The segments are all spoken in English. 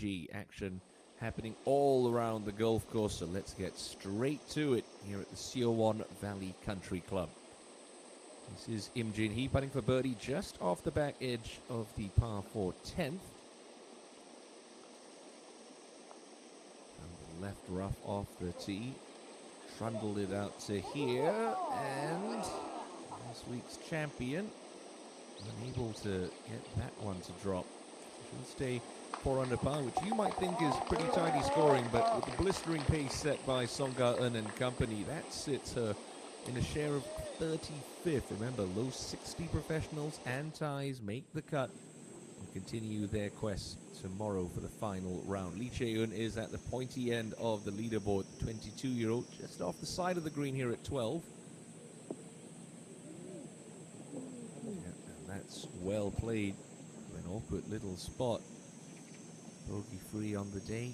ENG action happening all around the golf course. So let's get straight to it here at the Siowon Valley Country Club. This is Im Jin-hee putting for birdie just off the back edge of the par 4 10th. And the left rough off the tee. Trundled it out to here, and this week's champion unable to get that one to drop. She'll stay 4 under par, which you might think is pretty tidy scoring, but with the blistering pace set by Song Ga-eun and company, that sits her in a share of 35th. Remember, low 60 professionals and ties make the cut and continue their quest tomorrow for the final round. Lee Chae-eun is at the pointy end of the leaderboard, 22-year-old, just off the side of the green here at 12. That's well played. An awkward little spot. Bogey free on the day.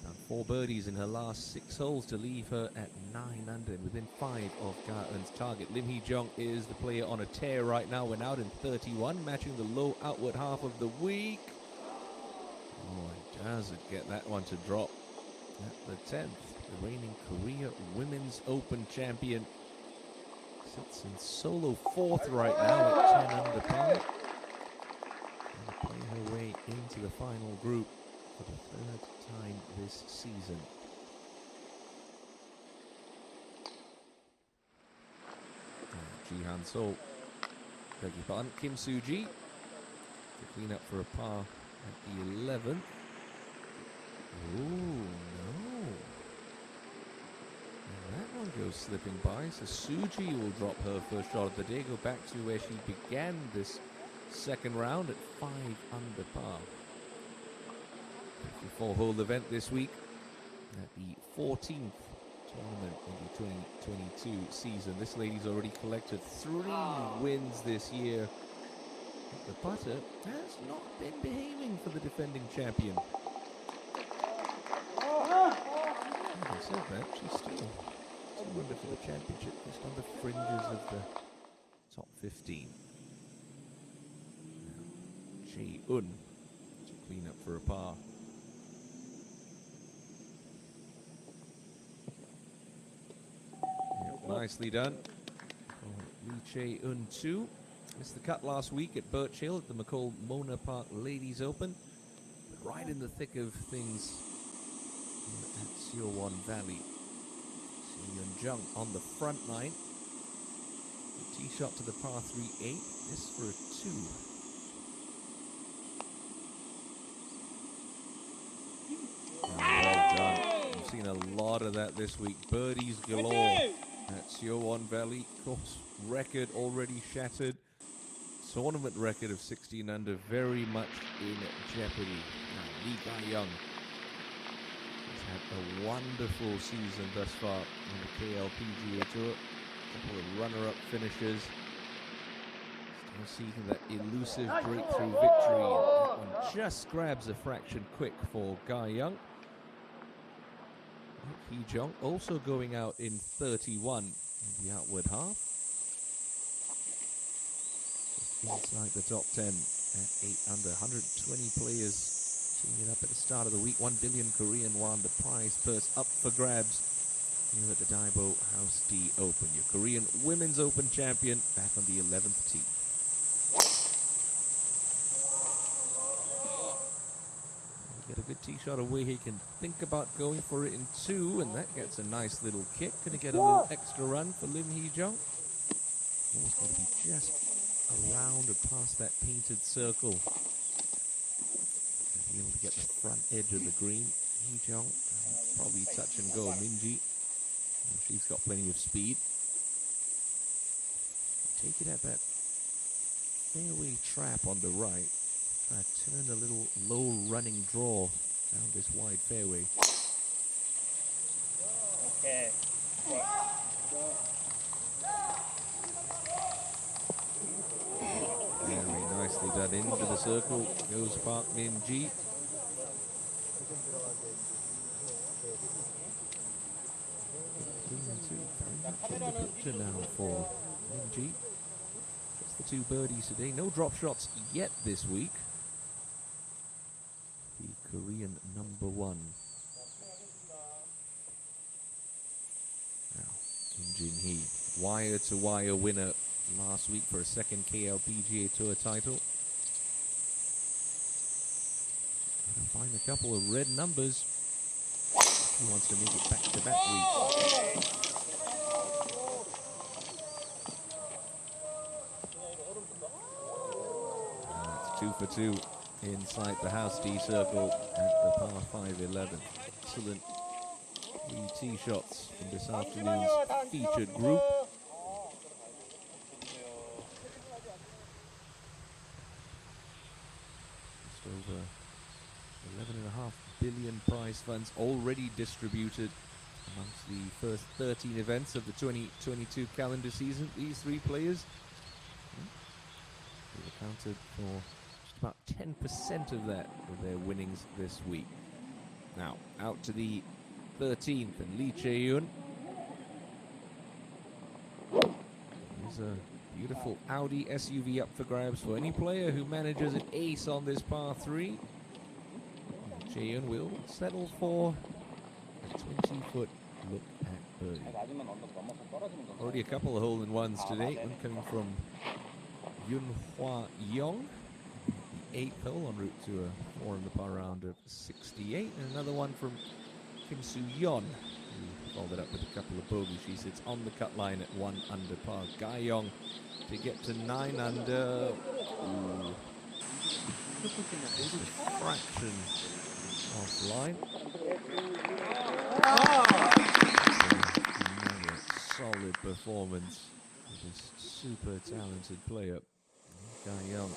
Found 4 birdies in her last 6 holes to leave her at 9 under, within 5 of Ga-eun's target. Lim Hee-jung is the player on a tear right now. We're out in 31, matching the low outward half of the week. Oh, and doesn't get that one to drop. At the 10th, the reigning Korea Women's Open champion sits in solo 4th right now at 10 under par. And play her way into the final group for the 3rd time this season. Ji Han-sol, beg your pardon, Kim Soo-ji to clean up for a par at the 11th. Ooh, no. That one goes slipping by, so Suji will drop her first shot of the day, go back to where she began this second round at 5 under par. 54-hole event this week at the 14th tournament in the 2022 season. This lady's already collected 3 wins this year. The putter has not been behaving for the defending champion. Having said that, she's still 2 under for the championship, just on the fringes of the top 15. Now, Chae-eun to clean up for a par. Yep, nicely done. Lee Chae-eun too. Missed the cut last week at Birch Hill at the McCall Mona Park Ladies Open. But right in the thick of things at Siowon Valley. Yeon-jung on the front 9. The tee shot to the par 3-8. This for a 2. Oh, well done. We've seen a lot of that this week. Birdies galore at Siowon Valley. Course record already shattered. Tournament record of 16 under very much in jeopardy. Now, Lee Ga-young has had a wonderful season thus far in the KLPGA Tour. A couple of runner-up finishes. Still seeking that elusive breakthrough victory. That one just grabs a fraction quick for Ga-young. Hee-jung also going out in 31 in the outward half. Inside the top 10 at 8 under. 120 players teaming it up at the start of the week. 1 billion Korean won, the prize purse up for grabs here at the DAEBO hausD Open. Your Korean Women's Open champion back on the 11th tee. Get a good tee shot away. He can think about going for it in 2, and that gets a nice little kick. Gonna get a little extra run for Lim Hee-jung. Almost got to be just around or past that painted circle. Be able to get the front edge of the green. Hee-jung, probably touch and go. Minji, she's got plenty of speed. Take it at that fairway trap on the right. Try to turn a little low running draw down this wide fairway. Okay. Very nicely done. Into the circle goes Park Min-ji. Very much in the picture now for Min-ji. Just the 2 birdies today. No drop shots yet this week. The Korean #1. Now, Kim Jin-hee, wire-to-wire winner last week for a second KLPGA Tour title. Gotta find a couple of red numbers. He wants to make it back-to-back weeks. That's 2 for 2 inside the hausD circle at the par 5 11. Excellent 3 tee shots in this afternoon's featured group. Just over 11.5 billion prize funds already distributed amongst the first 13 events of the 2022 calendar season. These 3 players have accounted for just about 10% of that with their winnings this week. Now, out to the 13th, and Lee Chae-yoon. There's a beautiful Audi SUV up for grabs for any player who manages an ace on this par 3. Chae-yoon will settle for a 20-foot look at birdie. Already a couple of hole-in-ones today. One coming from Yun-hwa Young, the 8th hole en route to a 4 under par round of 68, and another one from Kim Soo-yeon, who followed up with a couple of bogeys. She sits on the cut line at 1 under par. Ga-young to get to 9 under. Ooh. Just a fraction offline. Another solid performance of this super talented player. Ga-young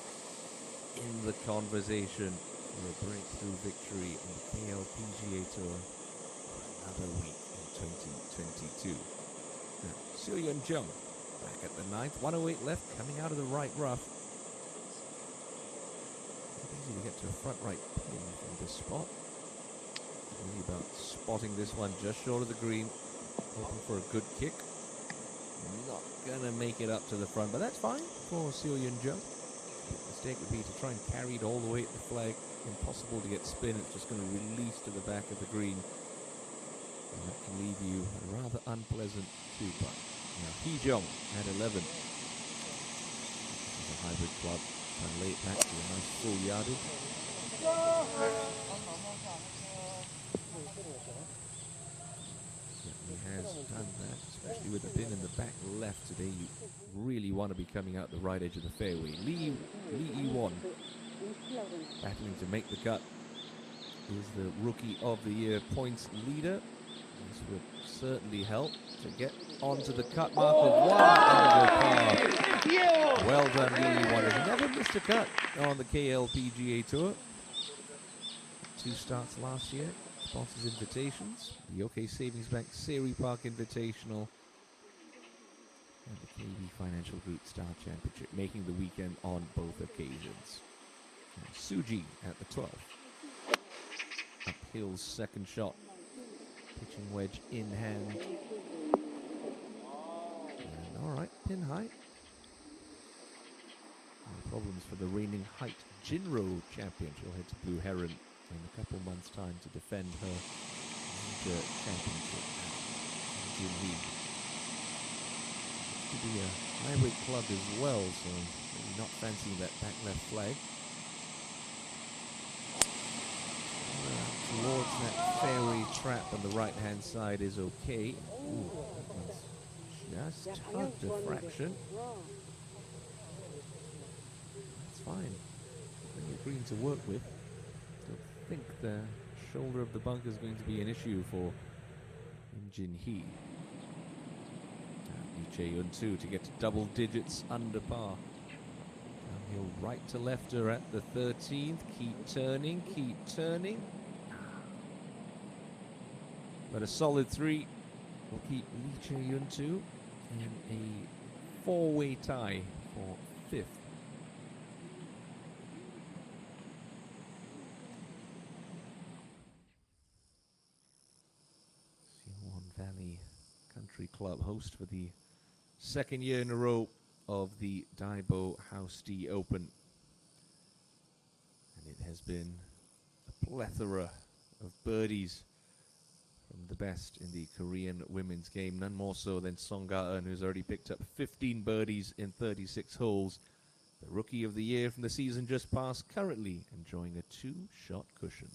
in the conversation for a breakthrough victory on the KLPGA Tour for another week in 2022. Now, Seo-yeon Jung back at the 9th, 108 left, coming out of the right rough. Not easy to get to a front right pin from this spot. Really about spotting this one just short of the green, hoping for a good kick. Not gonna make it up to the front, but that's fine for Seo-yeon Jung. The mistake would be to try and carry it all the way at the flag. Impossible to get spin. It's just going to release to the back of the green, and that can leave you a rather unpleasant 2-putt. Now, Hee-jung at 11. This is a hybrid club. Trying to lay it back to a nice full yardage. Certainly has done that, especially with the pin in the back left today. You really want to be coming out the right edge of the fairway. Lee Yi-won, battling to make the cut, is the Rookie of the Year points leader. This would certainly help to get onto the cut mark of 1 under par. Well done, Lee Yi-won. Has never missed a cut on the KLPGA Tour. 2 starts last year. Sponsors invitations, the OK Savings Bank Seri Park Invitational, and the KB Financial Group Star Championship, making the weekend on both occasions. And Suji at the 12th. Uphill's second shot. Pitching wedge in hand. And all right, pin high. No problems for the reigning height Jinro champion. She'll head to Blue Heron in a couple months' time to defend her major championship at Jinhee. To be a hybrid club as well, so maybe not fancying that back left flag. Towards that fairway trap on the right hand side is okay. Ooh, just tugged a fraction. That's fine. Plenty of green to work with. I think the shoulder of the bunker is going to be an issue for Jinhee. Lee Chae-yoon too to get to double digits under par. Downhill right to lefter at the 13th. Keep turning, keep turning. But a solid 3 will keep Lee Chae-yoon too, and a 4-way tie for 5th. Valley Country Club host for the 2nd year in a row of the DAEBO hausD Open. And it has been a plethora of birdies from the best in the Korean women's game. None more so than Song Ga-eun, who's already picked up 15 birdies in 36 holes. The Rookie of the Year from the season just passed, currently enjoying a 2-shot cushion.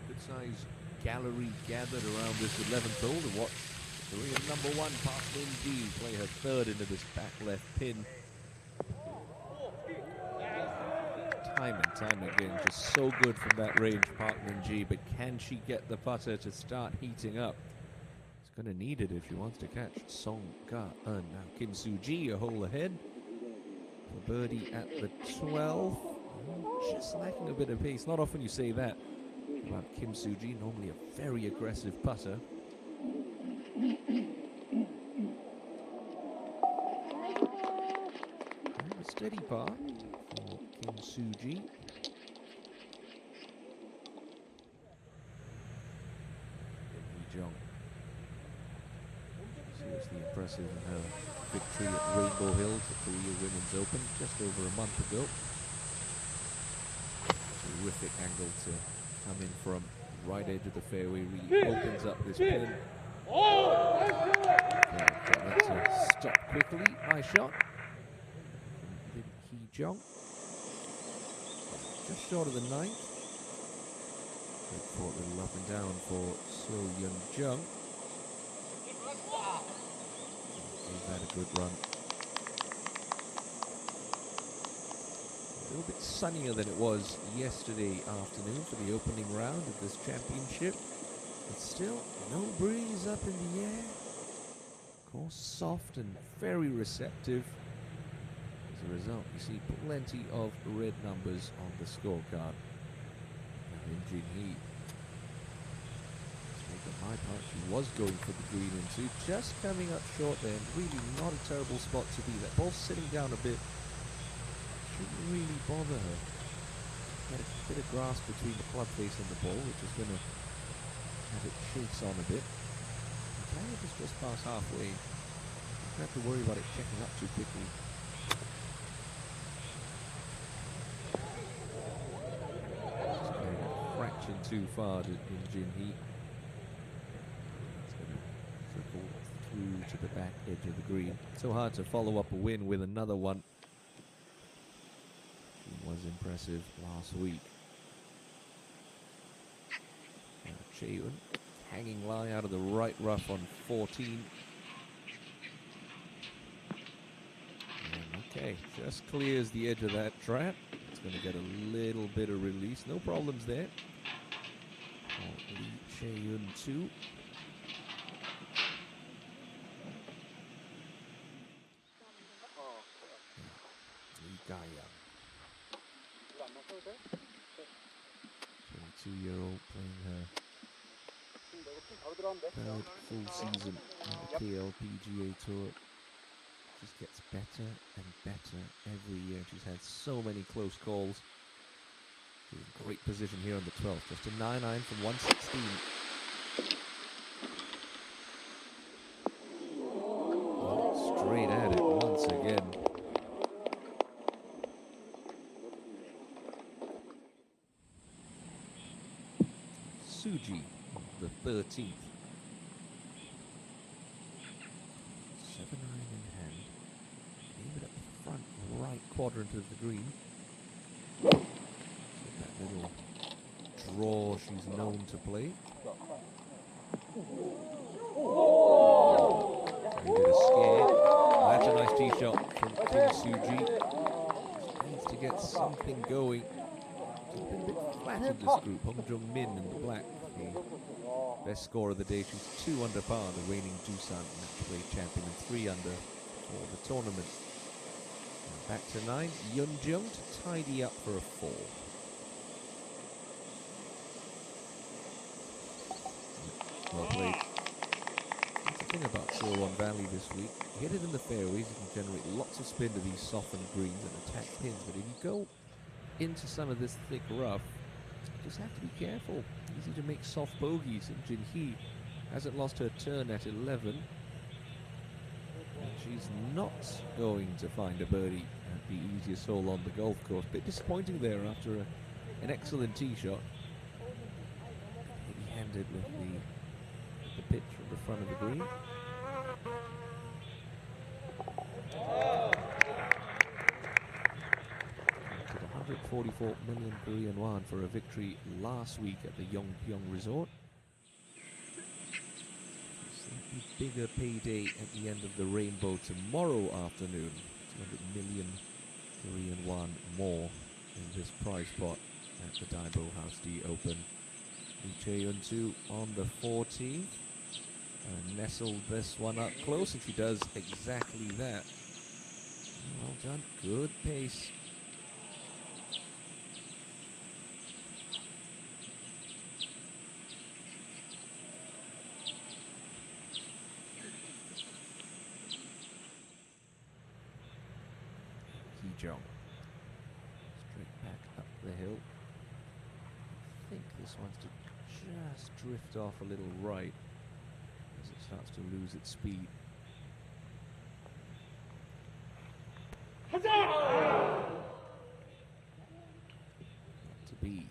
Good-sized gallery gathered around this 11th hole to watch Korean number 1 Park Min-ji play her third into this back left pin. Time and time again, just so good from that range, Park Min-ji, but can she get the putter to start heating up? She's going to need it if she wants to catch Song Ga-eun. Now Kim Soo-ji a hole ahead. for birdie at the 12th. Just lacking a bit of pace. Not often you say that about Kim Soo-ji, normally a very aggressive putter. And a steady par for Kim Soo-ji. Jung. Seriously impressive in her victory at Rainbow Hills, the Korea Women's Open, just over a month ago. Terrific angle to come in from right edge of the fairway, really opens up this pin. That to stop quickly. Nice shot from Lim Hee-jung. Just short of the 9th. Caught a little up and down for So Yeon-jung. Gave that a good run. A little bit sunnier than it was yesterday afternoon for the opening round of this championship. But still, no breeze up in the air. Of course, soft and very receptive. As a result, you see plenty of red numbers on the scorecard. And Jin Hee, for my part, she was going for the green in 2, just coming up short there. Really not a terrible spot to be. That ball's sitting down a bit. Shouldn't really bother her. Had a bit of grass between the club face and the ball, which is going to have it chase on a bit. Kind of just past halfway. Don't have to worry about it checking up too quickly. Just going a fraction too far in Jin Hee. It's going to trickle through to the back edge of the green. So hard to follow up a win with another one. She was impressive last week. Chaeun, hanging lie out of the right rough on 14. And okay, just clears the edge of that trap. It's going to get a little bit of release. No problems there. Lee Chaeun 2. Lee Ga-young. 22-year-old playing her third full season on the KLPGA Tour. Just gets better and better every year. She's had so many close calls. She's in great position here on the 12th. Just a 9-9 from 116. Straight at it once again. Suji, the 13th. 7-9 in hand. Aim it at the front right quadrant of the green. That little draw she's known to play. A bit of scare. That's a nice tee shot from Kim Soo-ji. She needs to get something going. She's been a bit flat in this group. Hong Jung-min in the black, the best score of the day. She's 2 under par, the reigning Doosan match play champion, and 3 under for the tournament. And back to 9. Yeon-jung to tidy up for a 4. Well played. That's the thing about Silwan Valley this week. You hit it in the fairways, you can generate lots of spin to these softened greens and attack pins. But if you go into some of this thick rough, you just have to be careful. Easy to make soft bogeys. And Jin Hee hasn't lost her turn at 11. And she's not going to find a birdie at the easiest hole on the golf course. Bit disappointing there after an excellent tee shot. Heavy-handed with the pitch from the front of the green. To the 144 million Korean won for a victory last week at the Yongpyong Resort. Slightly bigger payday at the end of the rainbow tomorrow afternoon. 200 million Korean won more in this prize pot at the DAEBO hausD Open. Lee Chaeun 2 on the 14th. And nestled this one up close, and she does exactly that. Well done. Good pace. Jong. Straight back up the hill. I think this one's to just drift off a little right as it starts to lose its speed. Not to be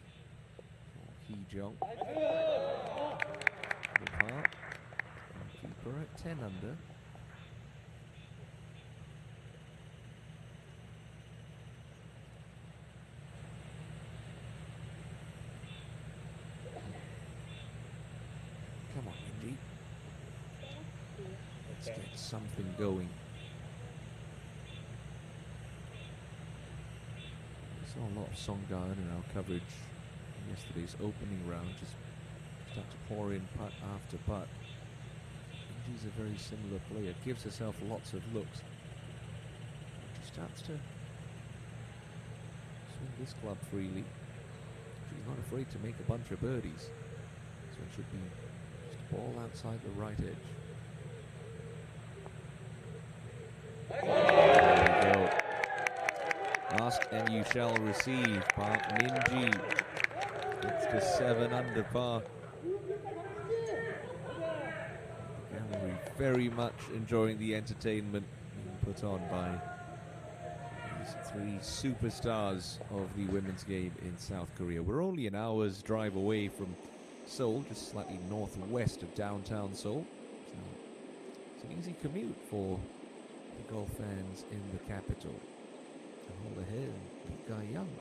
for Hee Jong. The par. Keeper at 10 under. Come on, Indy. Let's get something going. We saw a lot of Songgaeun in our coverage in yesterday's opening round. Just start to pour in putt after putt. Indy's a very similar player. Gives herself lots of looks. She starts to swing this club freely. She's not afraid to make a bunch of birdies. So it should be ball outside the right edge. There we go. Ask and you shall receive. Park Min-ji gets to 7 under par. The gallery very much enjoying the entertainment being put on by these 3 superstars of the women's game in South Korea. We're only an hour's drive away from Seoul, just slightly northwest of downtown Seoul. So it's an easy commute for the golf fans in the capital. And hold ahead, Lee Ga-young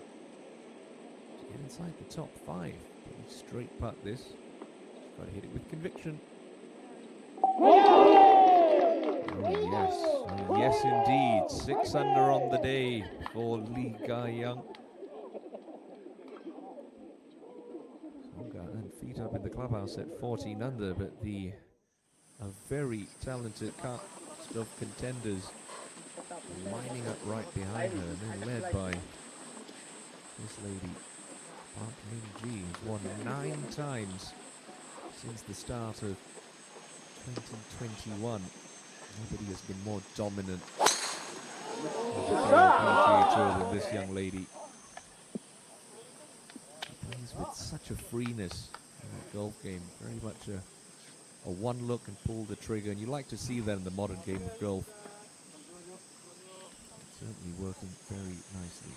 to get inside the top 5. Pretty straight putt this. Just got to hit it with conviction. Oh yes, oh yes indeed. 6 under on the day for Lee Ga-young. And feet up in the clubhouse at 14 under, but a very talented cast of contenders lining up right behind her, and then led by this lady, Park Min-ji, who's won 9 times since the start of 2021. Nobody has been more dominant on the PGA Tour than this young lady. Plays with such a freeness in that golf game. Very much a one look and pull the trigger, and you like to see that in the modern game of golf. It's certainly working very nicely.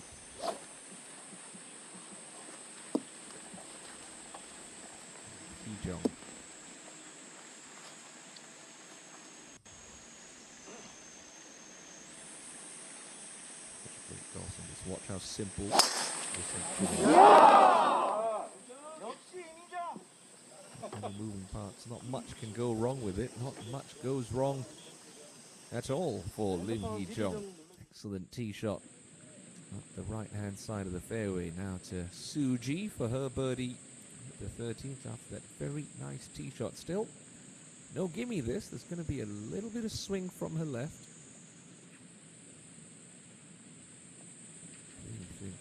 Hee Jong. Great Dawson, just watch how simple this is. Moving parts, not much can go wrong with it. Not much goes wrong at all for Lim Hee Jong. Excellent tee shot up the right hand side of the fairway. Now to Suji for her birdie at the 13th after that very nice tee shot. Still no gimme this. There's going to be a little bit of swing from her left. These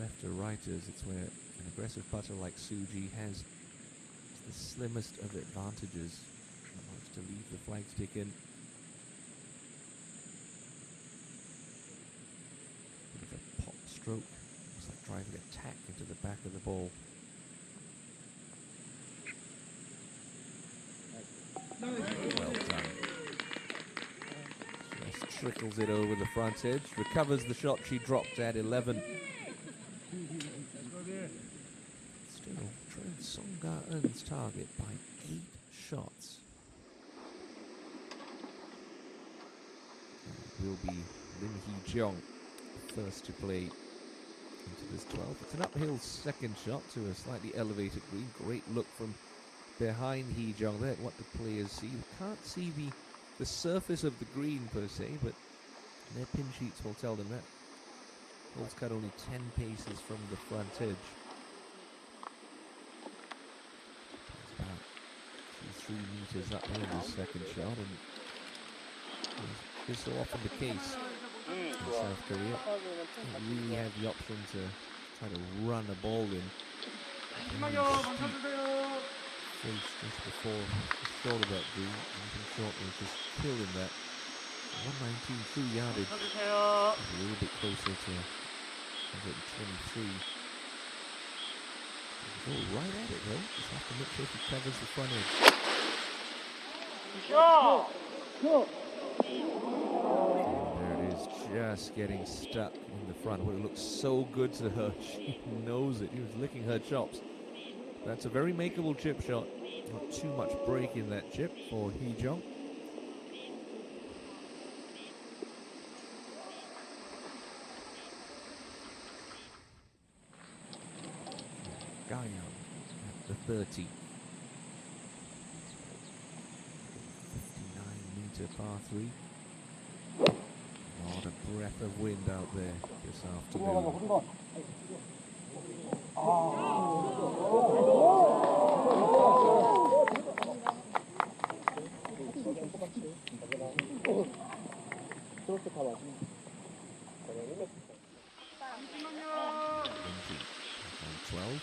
left to righters, it's where an aggressive putter like Suji has the slimmest of advantages. He wants to leave the flagstick in. Bit of a pop stroke. Looks like driving a tack into the back of the ball. Well done. Just trickles it over the front edge. Recovers the shot she dropped at 11. Songgaeun's target by 8 shots. It will be Lim Hee Jong first to play into this 12th. It's an uphill second shot to a slightly elevated green. Great look from behind Hee Jong there. What the players see. You can't see the surface of the green per se, but their pin sheets will tell them that. Hole's cut only 10 paces from the front edge. 3 meters up there in the second shot, and is so often the case in South Korea. Don't really have the option to try to run a ball in. Face just before the short of that green. Anything short was just killing that. 119 true yardage. A little bit closer to 123. Go right at it though. Just have to make sure he covers the front edge. And there it is, just getting stuck in the front. Well, it looks so good to her. She knows it. He was licking her chops. That's a very makeable chip shot. Not too much break in that chip for Hee-jung. Guyang at the 30. 59-meter par 3. Not a breath of wind out there this afternoon. On 12.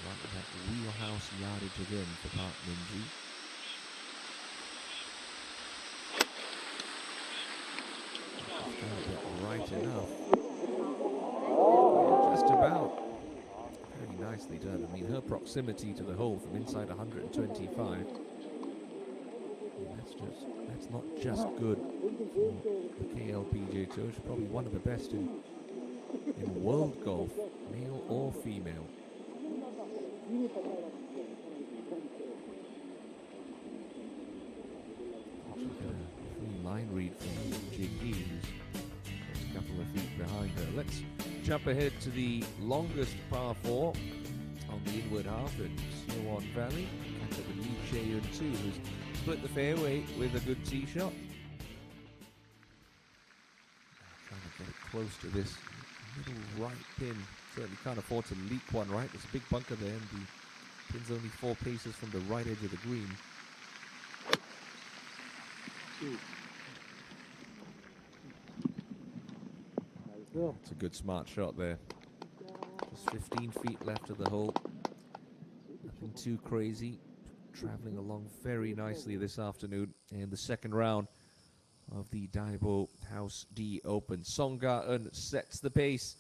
Right at that wheelhouse yardage again for Park Min-ji. Right enough. Just about. Very nicely done. I mean, her proximity to the hole from inside 125. That's not just good for the KLPGA Tour. She's probably one of the best in world golf, male or female. Free line read from Jiggy, who's a couple of feet behind her. Let's jump ahead to the longest par 4 on the inward half at Sewon Valley. After the Lee Chae-eun 2, who's split the fairway with a good tee shot. Trying to get it close to this middle right pin. Certainly can't afford to leak one right. There's a big bunker there, and the pin's only 4 paces from the right edge of the green. It's a good smart shot there. Just 15 feet left of the hole. Nothing too crazy. Traveling along very nicely this afternoon in the second round of the DAEBO hausD Open. Song Ga-eun sets the pace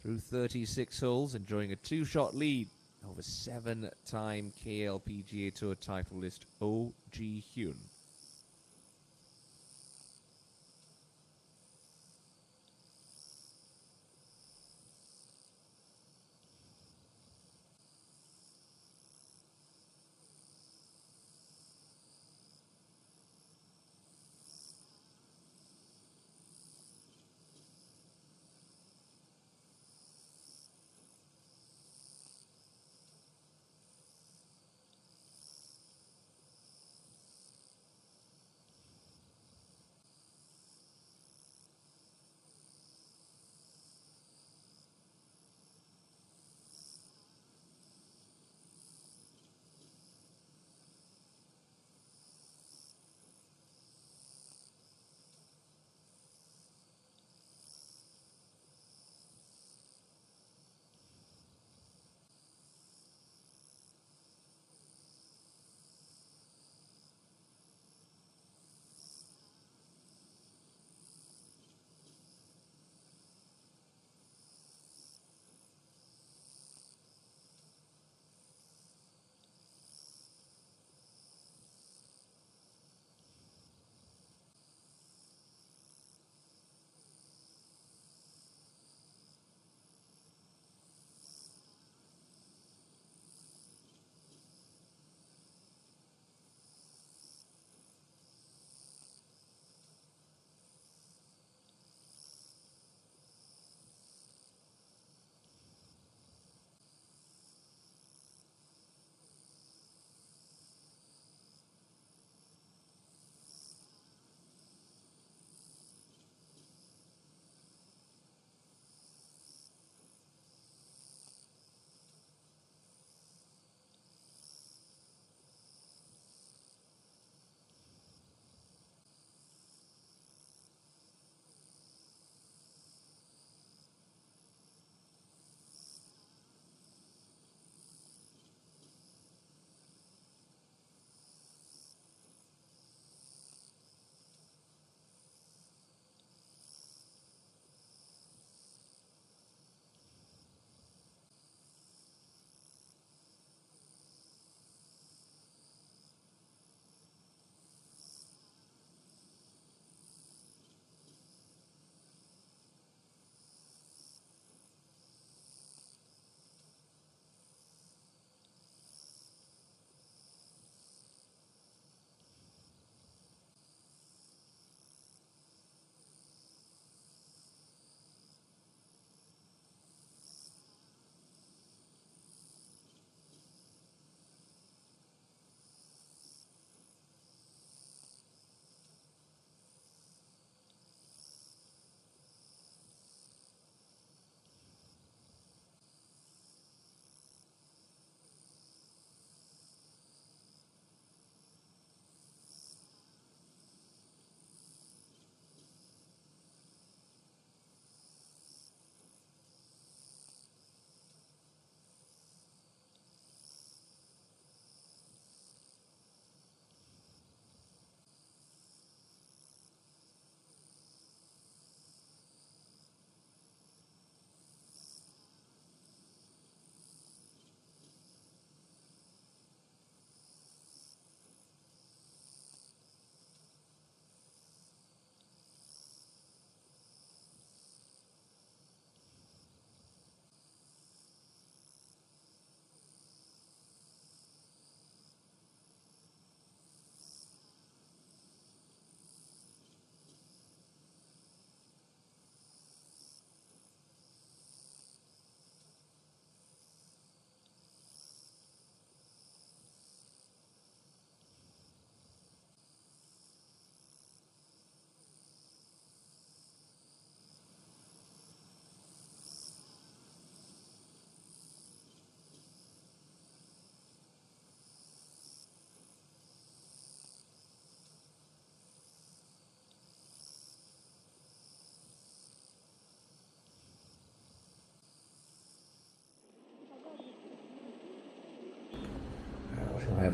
through 36 holes, enjoying a 2-shot lead over 7-time KLPGA Tour titleist Oh Ji-hyun.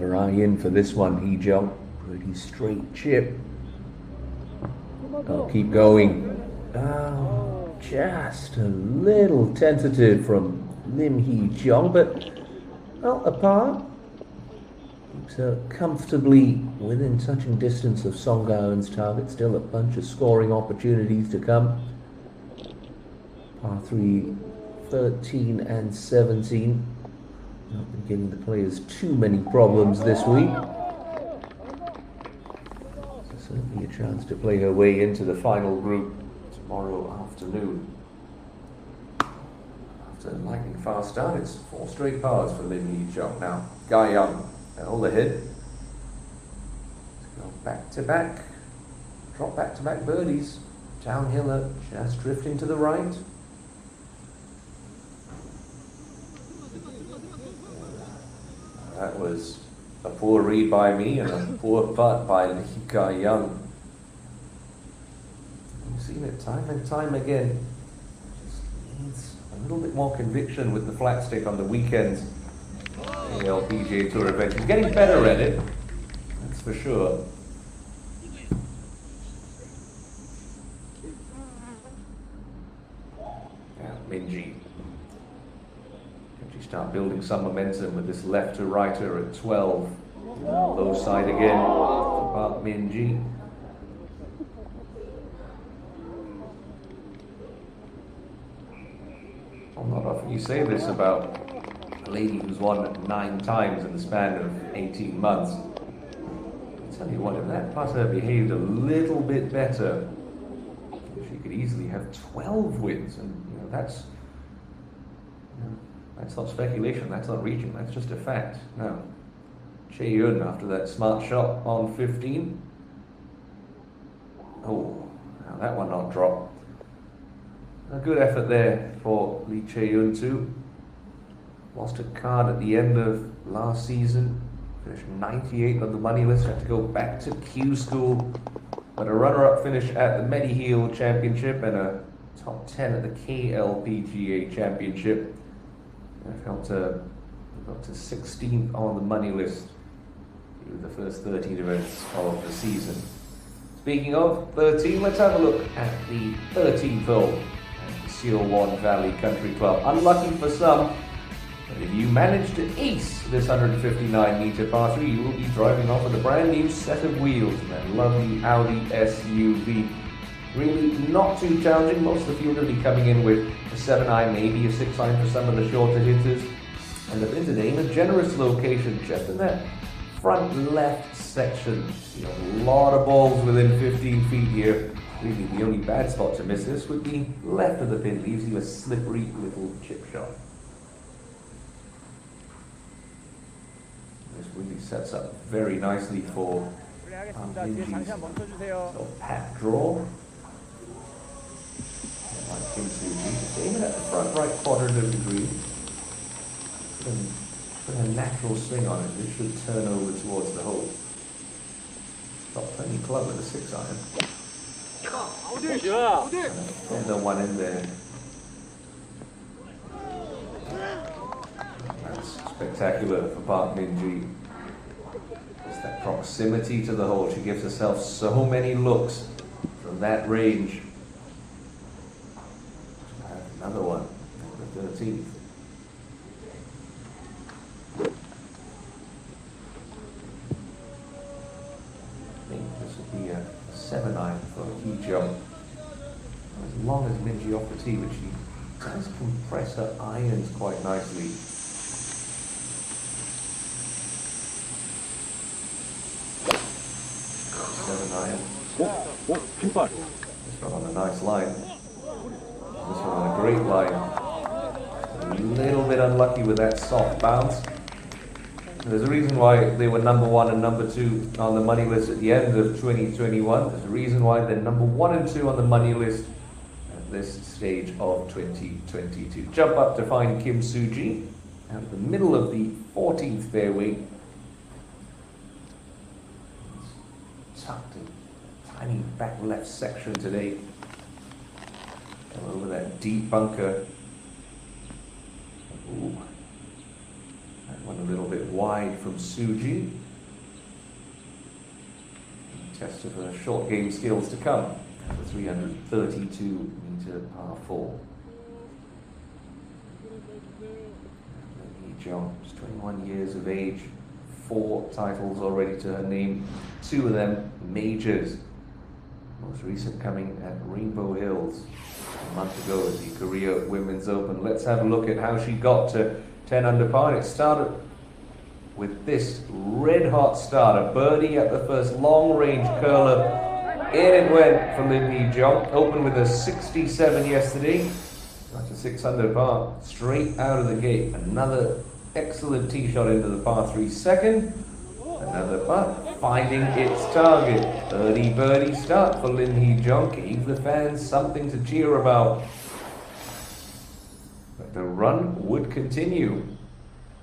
Have her eye in for this one, Hee Jung. Pretty straight chip. Oh, keep going. Oh, just a little tentative from Lim Hee Jung, but well, apart. Keeps her comfortably within touching distance of Song Gaoen's target. Still a bunch of scoring opportunities to come. Par 3, 13 and 17. Not been giving the players too many problems this week. So certainly a chance to play her way into the final group tomorrow afternoon. After a lightning fast start, it's 4 straight pars for Lim Hee Jung now. Guy Young and all ahead. Let's go back to back. Drop back to back birdies. Downhiller just drifting to the right. That was a poor read by me and a poor putt by Lee Guy Young. We've seen it time and time again. Just needs a little bit more conviction with the flat stick on the weekends. The LPGA Tour event. He's getting better at it, that's for sure. Yeah, Minjee. Start building some momentum with this left to righter at 12. Low side again for Park Min-ji. Well, not often you say this about a lady who's won 9 times in the span of 18 months. I'll tell you what, if that putter behaved a little bit better, she could easily have 12 wins, and that's not speculation, that's not reaching, that's just a fact. Now, Chae-Yun after that smart shot on 15. Oh, now that one not dropped. A good effort there for Lee Chae-Yun too. Lost a card at the end of last season. Finished 98th on the money list, had to go back to Q School. But a runner-up finish at the Mediheal Championship and a top 10 at the KLPGA Championship. I fell to 16th on the money list through the first 13 events of the season. Speaking of 13, let's have a look at the 13th hole at the Seowon Valley Country Club. Unlucky for some, but if you manage to ace this 159-meter par 3, you will be driving off with a brand new set of wheels and that lovely Audi SUV. Really not too challenging. Most of the field will be coming in with a 7-iron, maybe a 6-iron for some of the shorter hitters. And the pin today in a generous location, just in that front left section. You know, a lot of balls within 15 feet here. Really, the only bad spot to miss this would be left of the pin. Leaves you a slippery little chip shot. This really sets up very nicely for pat draw. Like Kim Soo-ji, aiming at the front right quadrant of the green. Put a natural swing on it. This should turn over towards the hole. Got plenty club with a 6-iron. And the one in there. That's spectacular for Park Min-ji. It's that proximity to the hole. She gives herself so many looks from that range. Another one, the 13th. I think this would be a 7-iron for Hee Jung. As long as Minjee off the tee, but she does compress her irons quite nicely. 7-iron. This one on a nice line. This one on a great line. A little bit unlucky with that soft bounce. There's a reason why they were number 1 and number 2 on the money list at the end of 2021. There's a reason why they're number 1 and 2 on the money list at this stage of 2022. Jump up to find Kim Soo-ji at the middle of the 14th fairway. It's tucked in tiny back left section today. Over that deep bunker. Ooh, that one a little bit wide from Suji. Test of her short game skills to come at the 332-meter par 4. Lee Jong, she's 21 years of age, 4 titles already to her name, 2 of them majors. Most recent coming at Rainbow Hills a month ago at the Korea Women's Open. Let's have a look at how she got to 10 under par. It started with this red-hot start, a birdie at the first long-range curler. In it went for Lim Hee-jung. Opened with a 67 yesterday. That's a 6 under par, straight out of the gate. Another excellent tee shot into the par 3 second. Another putt, finding its target. Birdie start for Lim Hee-jung. Gave the fans something to cheer about. But the run would continue.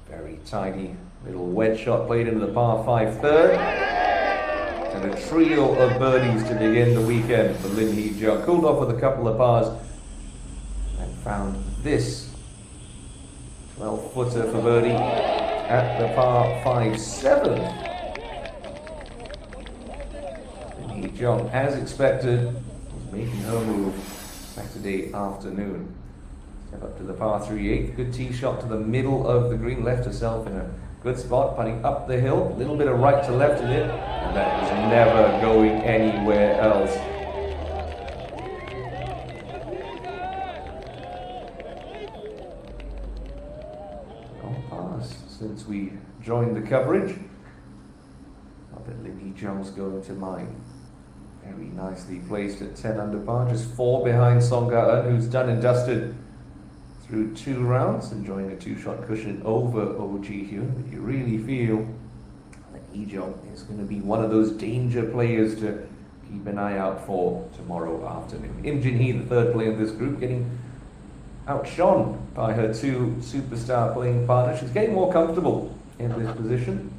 Very tiny little wedge shot played into the par 5 third. And a trio of birdies to begin the weekend for Lim Hee-jung. Cooled off with a couple of pars and found this 12-footer for birdie at the par 5-7. Lim Hee-jung, as expected, was making her move Saturday afternoon. Step up to the par 3/8. Good tee shot to the middle of the green. Left herself in a good spot, putting up the hill. A little bit of right to left in it, and that was never going anywhere else. No pass since we joined the coverage. Not that Lim Hee-jung's going to mine. Very nicely placed at 10 under par, just 4 behind Song Ga-eun, who's done and dusted through 2 rounds, enjoying a 2-shot cushion over Oh Ji-hyun. But you really feel that Hee-jung is going to be one of those danger players to keep an eye out for tomorrow afternoon. Im Jin-hee, the 3rd player in this group, getting outshone by her 2 superstar playing partners. She's getting more comfortable in this position.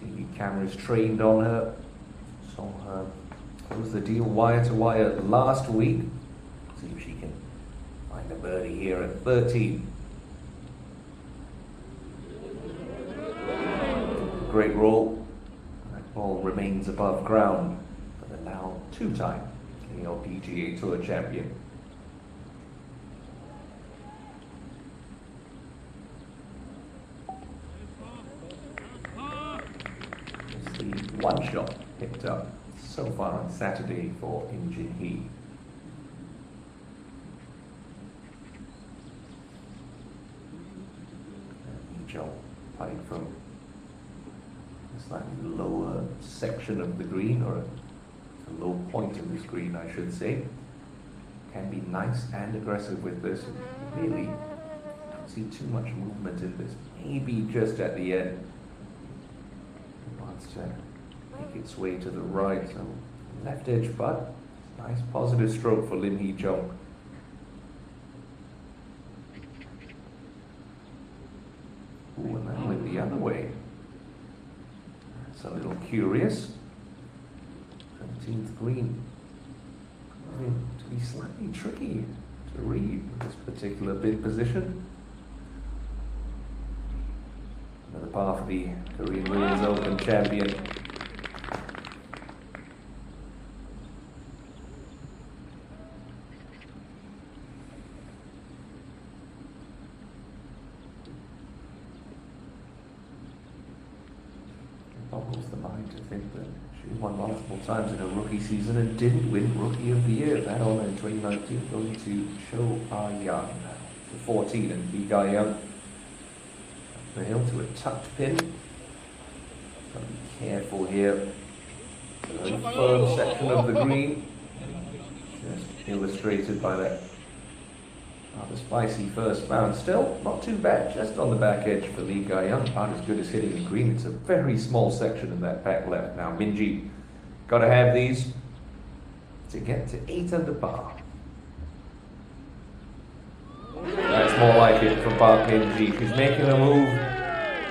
TV cameras trained on her. Saw her close the deal wire to wire last week. See if she can find a birdie here at 13. Great roll. That ball remains above ground for the now 2-time LPGA Tour champion. It's the 1 shot picked up so far on Saturday for Im Jin-hee. Putting from a slightly lower section of the green, or a low point of this green, I should say. Can be nice and aggressive with this. Really don't see too much movement in this. Maybe just at the end. It wants to make its way to the right. So left edge putt. Nice positive stroke for Lim Hee-jung. Ooh, and then went the other way. That's a little curious. 17th green. To be slightly tricky to read this particular bid position. Another par for the Korean Women's Open champion. Boggles the mind to think that she won multiple times in her rookie season and didn't win Rookie of the Year. That honor in 2019 going to Cho Ah-young for 14, and Lee Ga-young up the hill to a tucked pin. Got to be careful here. A very firm section of the green, just illustrated by that rather spicy first bounce. Still not too bad, just on the back edge for Lee Ga-young. Not as good as hitting the green. It's a very small section of that back left. Now Minji, got to have these to get to 8 under par. That's more like it from Park Min-ji. She's making a move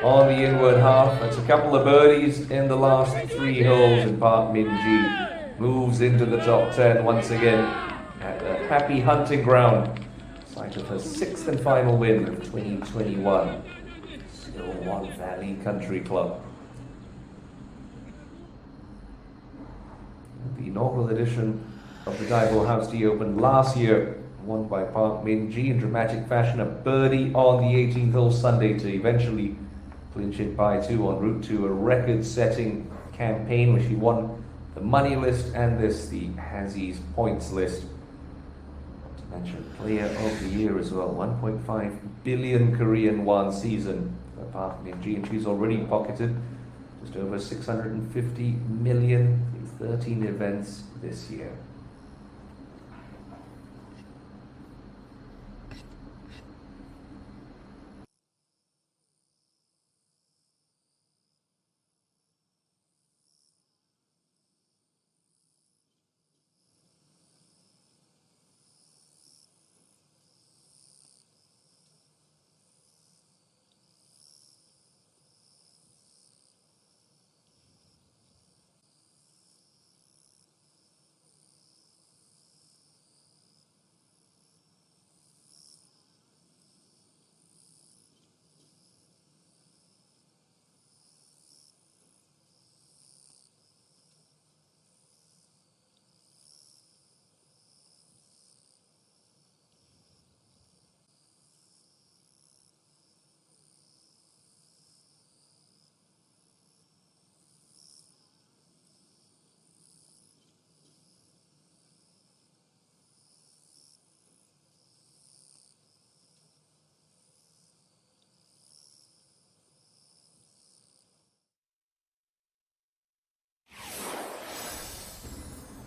on the inward half. That's a couple of birdies in the last 3 holes, and Park Min-ji moves into the top 10 once again at the happy hunting ground. Site of her 6th and final win of 2021. One Valley Country Club. The inaugural edition of the DAEBO hausD opened last year, won by Park Min-ji in dramatic fashion, a birdie on the 18th hole Sunday to eventually clinch it by 2 en route to a record-setting campaign, where she won the money list and the Hazzy's points list. Not to mention Player of the Year as well. 1.5 billion Korean won season for Park Min-ji, and she's already pocketed just over 650 million in 13 events this year.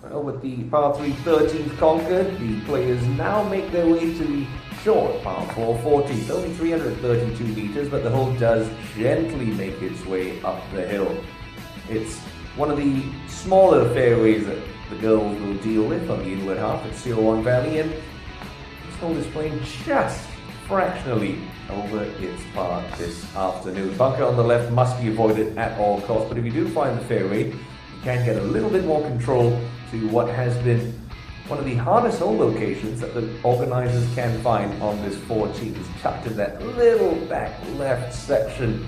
Well, with the par 3 13th conquered, the players now make their way to the short par 4 14th. Only 332 meters, but the hole does gently make its way up the hill. It's one of the smaller fairways that the girls will deal with on the inward half at One Valley, and this hole is playing just fractionally over its par this afternoon. Bunker on the left must be avoided at all costs, but if you do find the fairway, you can get a little bit more control to what has been one of the hardest hole locations that the organizers can find on this 14th. It's tucked in that little back left section,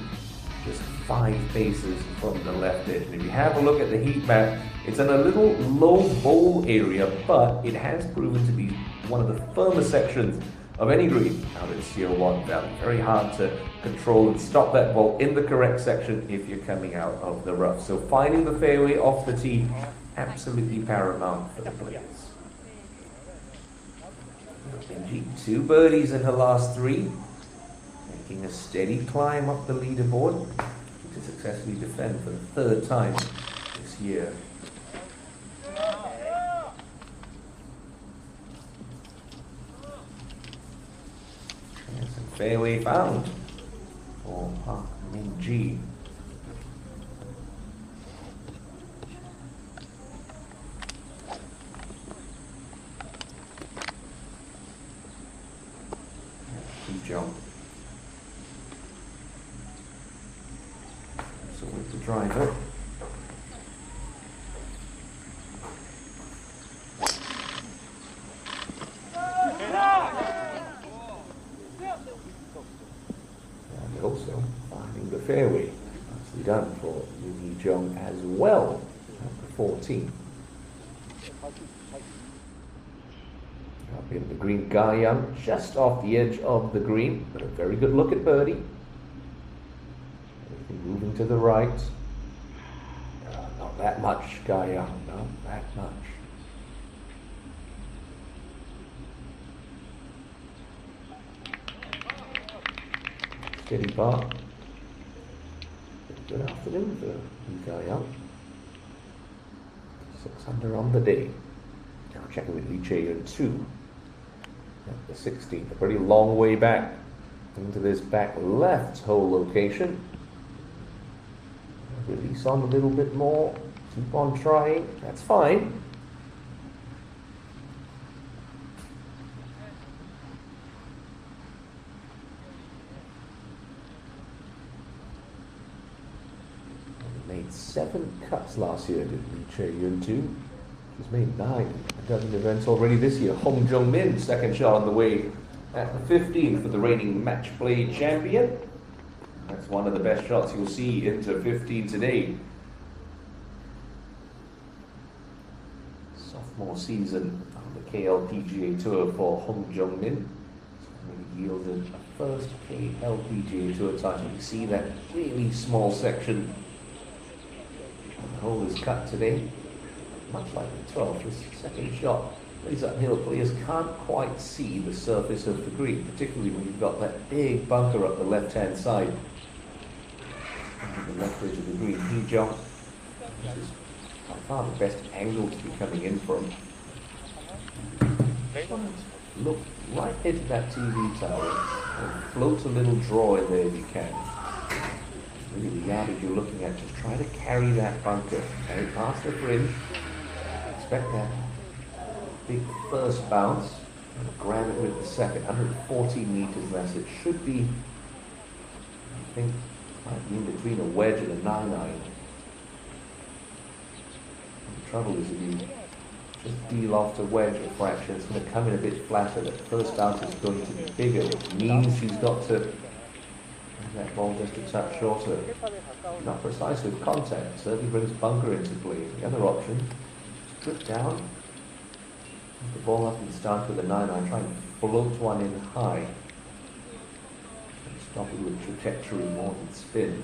just 5 paces from the left edge. And if you have a look at the heat map, it's in a little low bowl area, but it has proven to be one of the firmer sections of any green out at One Valley. Very hard to control and stop that ball in the correct section if you're coming out of the rough. So finding the fairway off the tee, absolutely paramount for the players. Benji, 2 birdies in her last 3, making a steady climb up the leaderboard to successfully defend for the 3rd time this year. Fairway found for Park Min-ji. Jump. So with the driver. And also finding the fairway. Nicely done for Yu Jung as well at the 14. Up in the green, Guyam just off the edge of the green, but a very good look at birdie. Moving to the right. Not that much, Guyam, not that much. Steady par. Good afternoon for Guyam. 6 under on the day. Now checking with Lee Chae-Yun 2. At the 16th, a pretty long way back into this back left hole location. Release on a little bit more, keep on trying, that's fine. Made 7 cuts last year, did Lee Chae-Yun 2. She's made 9 dozen events already this year. Hong Jung-min, second shot on the way at the 15th for the reigning match play champion. That's one of the best shots you'll see into 15 today. Sophomore season on the KLPGA Tour for Hong Jung-min. He yielded a first KLPGA Tour title. You see that really small section. The hole is cut today. Much like the 12th, this second shot plays uphill. Players can't quite see the surface of the green, particularly when you've got that big bunker up the left-hand side. The left edge of the green, he jumped. This is by far the best angle to be coming in from. Look right into that TV tower and float a little draw in there if you can. Really, the yardage you're looking at, just try to carry that bunker, carry past the fringe. Expect that big first bounce and grab it with the second. 114 meters less. It should be, I think, might be in between a wedge and a 9-iron. The trouble is if you just deal off to wedge a fraction, it's going to come in a bit flatter. The first bounce is going to be bigger, which means she's got to bring that ball just a touch shorter. Not precise with contact, certainly brings bunker into play. The other option, strip down, put the ball up and start with a 9-iron, try and float one in high. Stop it with trajectory more than spin.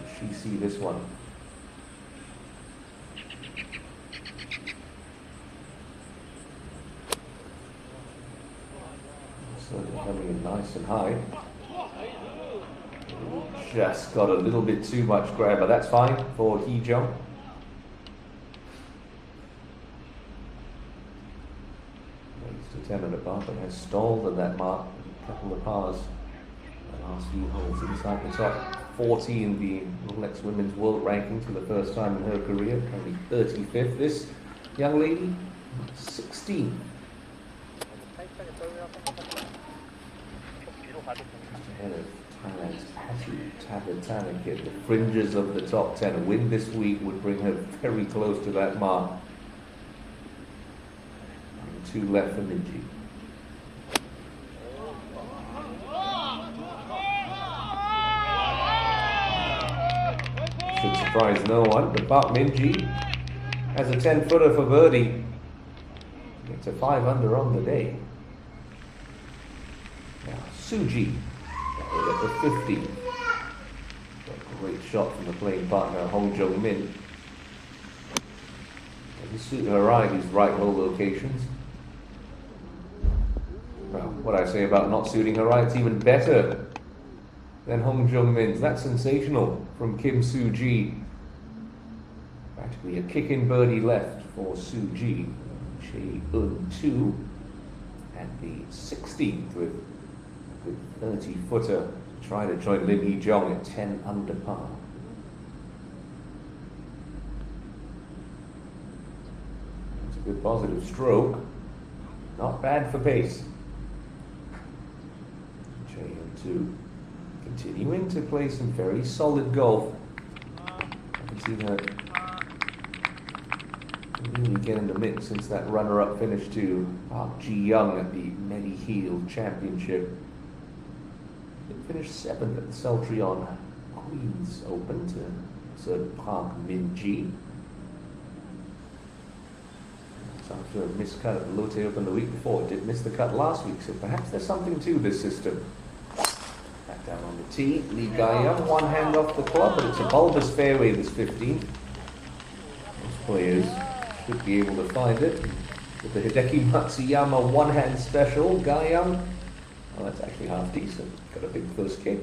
Does she see this one? Certainly coming in nice and high. Just got a little bit too much grab, but that's fine for Hee Jung. Raised to 10 and above, but has stalled at that mark. A couple of pars. The last few holes inside the top 40 in the Rolex Women's World Ranking for the first time in her career. Currently 35th. This young lady, 16. Just ahead of Thailand's Patty Tavantakit. The fringes of the top 10. A win this week would bring her very close to that mark. And 2 left for Minji. Should surprise no one, but Park Min-ji has a 10-footer for birdie. It's a 5 under on the day. Now, Suji at the 50. Got a great shot from the playing partner, Hong Jung-min. Doesn't suit her eye, these right hole locations. Well, what I say about not suiting her eye, it's even better than Hong Jung-min's. That's sensational from Kim Soo-ji. Practically a kick-in birdie left for Soo-ji. Chae-eun 2 at the 16th with a good 30-footer to try to join Lim Hee-jong at 10 under par. It's a good positive stroke. Not bad for pace. Chae-eun 2 continuing to play some very solid golf. I can see her really get in the mix since that runner-up finish to Park Ji-young at the Mediheal Championship. They finished 7th at the Celltrion Queens Open to Sir Park Min-ji. So after a missed cut at the Lotte Open the week before, it did miss the cut last week, so perhaps there's something to this system. Back down on the tee, Lee Ga-young, one hand off the club, but it's a bulbous fairway this 15. Most players should be able to find it. With the Hideki Matsuyama one-hand special, Ga-young, well, that's actually half decent. Got a big first kick.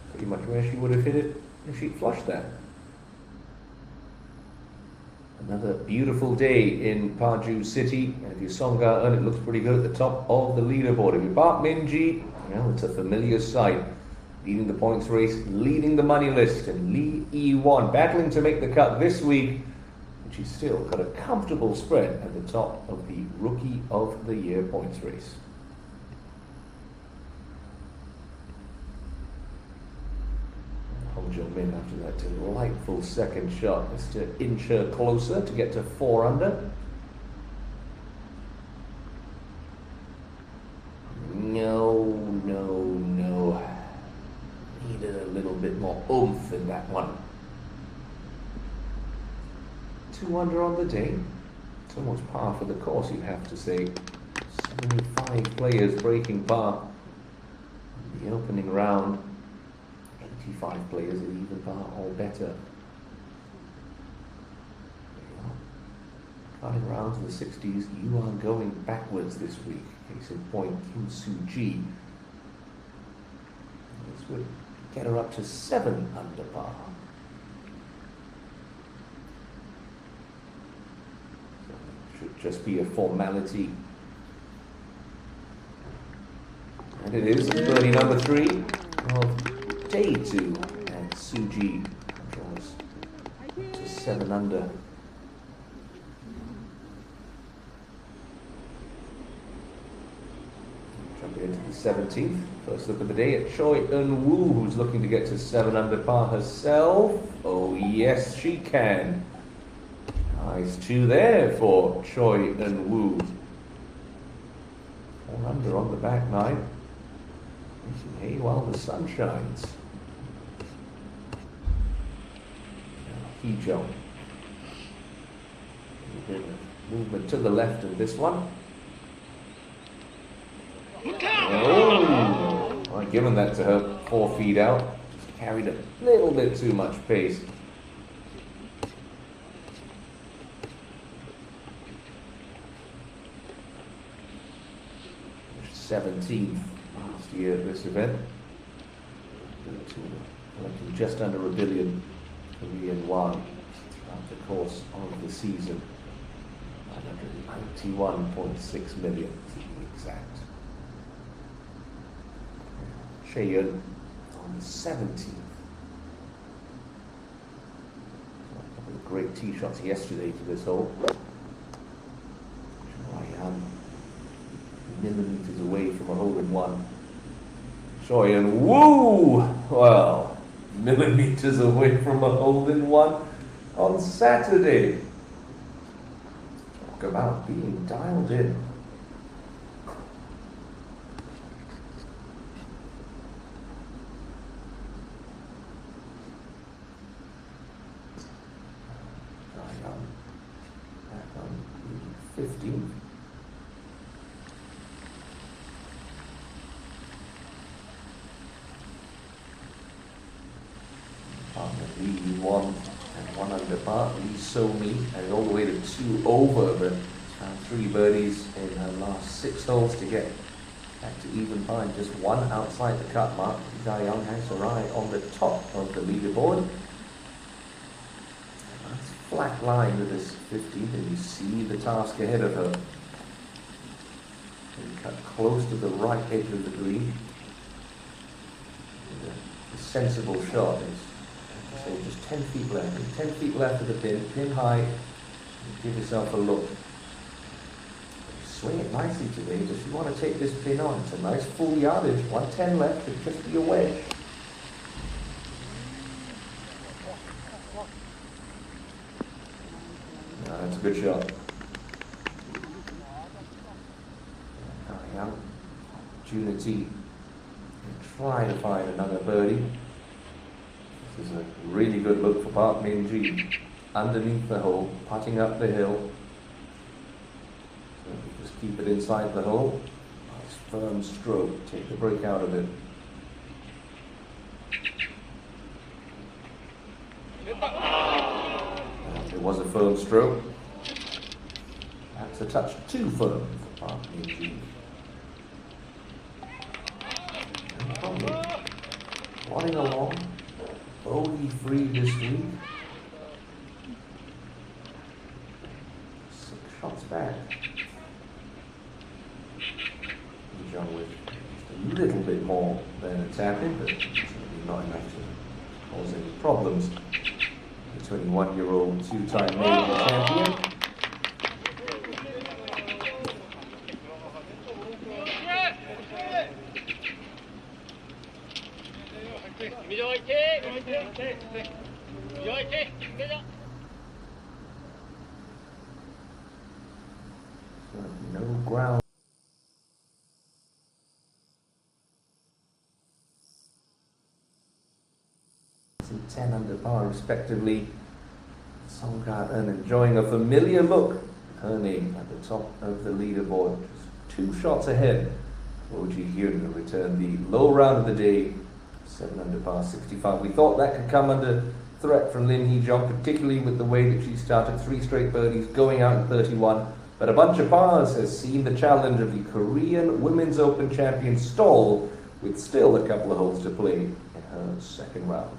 Pretty much where she would have hit it if she'd flushed that. Another beautiful day in Paju City. And if you're Song Ga-eun, it looks pretty good at the top of the leaderboard. If you're Park Min-ji, well, it's a familiar sight. Leading the points race, leading the money list. And Lee E-won battling to make the cut this week. And she's still got a comfortable spread at the top of the Rookie of the Year points race. Hong Jung-min, after that delightful second shot, is to inch her closer to get to 4 under. No. 2 under on the day. It's almost par for the course, you have to say. 75 players breaking par in the opening round. 85 players at even par or better. Cutting round to the 60s, you are going backwards this week. Case in point, Kim Soo-ji. This would get her up to 7 under par. So it should just be a formality. And it is birdie number 3 of day 2, and Soo-ji draws to 7 under. Jumping into the 17th. First look of the day at Choi Eun-woo, who's looking to get to 7 under par herself. Oh yes, she can. Nice 2 there for Choi Eun-woo. 4 under on the back 9. Making hay while the sun shines. Hee Jong. Movement to the left of this one. Oh, I've given that to her 4 feet out. Just carried a little bit too much pace. 17th last year at this event. Collecting just under $1 billion Korean won throughout the course of the season. 991.6 million to be exact. Cheon on the 17th. A couple of great tee shots yesterday to this hole. I am millimeters away from a hole-in-one. Choi Eun-woo! Well, millimeters away from a hole-in-one on Saturday. Talk about being dialed in. Back on the 15th. Lee won and 1 under par. Lee So-mi and all the way to 2 over, but found 3 birdies in her last 6 holes to get back to even par. Just 1 outside the cut mark. Jayong has her eye on the top of the leaderboard. Nice flat line with this 15th, and you see the task ahead of her. And cut close to the right edge of the green. A sensible shot is. So just 10 feet left, 10 feet left of the pin high, give yourself a look. Swing it nicely today, just you want to take this pin on. It's a nice full yardage, 110 left, could just be a wedge. No, that's a good shot. Opportunity to try to find another birdie. This is a really good look for Park Min-ji. Underneath the hole, putting up the hill. So just keep it inside the hole. Nice firm stroke. Take the break out of it. And it was a firm stroke. That's a touch too firm for Park Min-ji. Plodding along. Bogey free this week. 6 shots back. John with just a little bit more than a tap-in, but certainly not enough to cause any problems. The 21-year-old 2-time major champion. No ground. 10 under par respectively. Songkarten enjoying a familiar look, her name at the top of the leaderboard, just 2 shots ahead. Oh Ji Hyun will return the low round of the day, 7 under par 65. We thought that could come under threat from Lim Hee Jong, particularly with the way that she started 3 straight birdies, going out in 31. But a bunch of pars has seen the challenge of the Korean Women's Open champion stall, with still a couple of holes to play in her second round.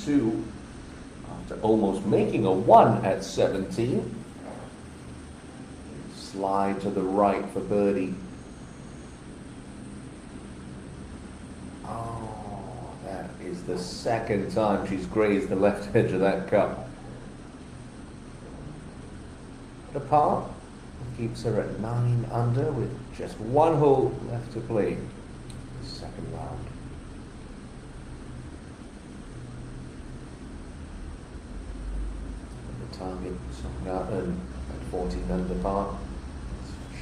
Two, after almost making a 1 at 17. Slide to the right for birdie. Oh, that is the second time she's grazed the left edge of that cup. The par keeps her at 9 under with just 1 hole left to play. Second round. Southampton at 14 under par.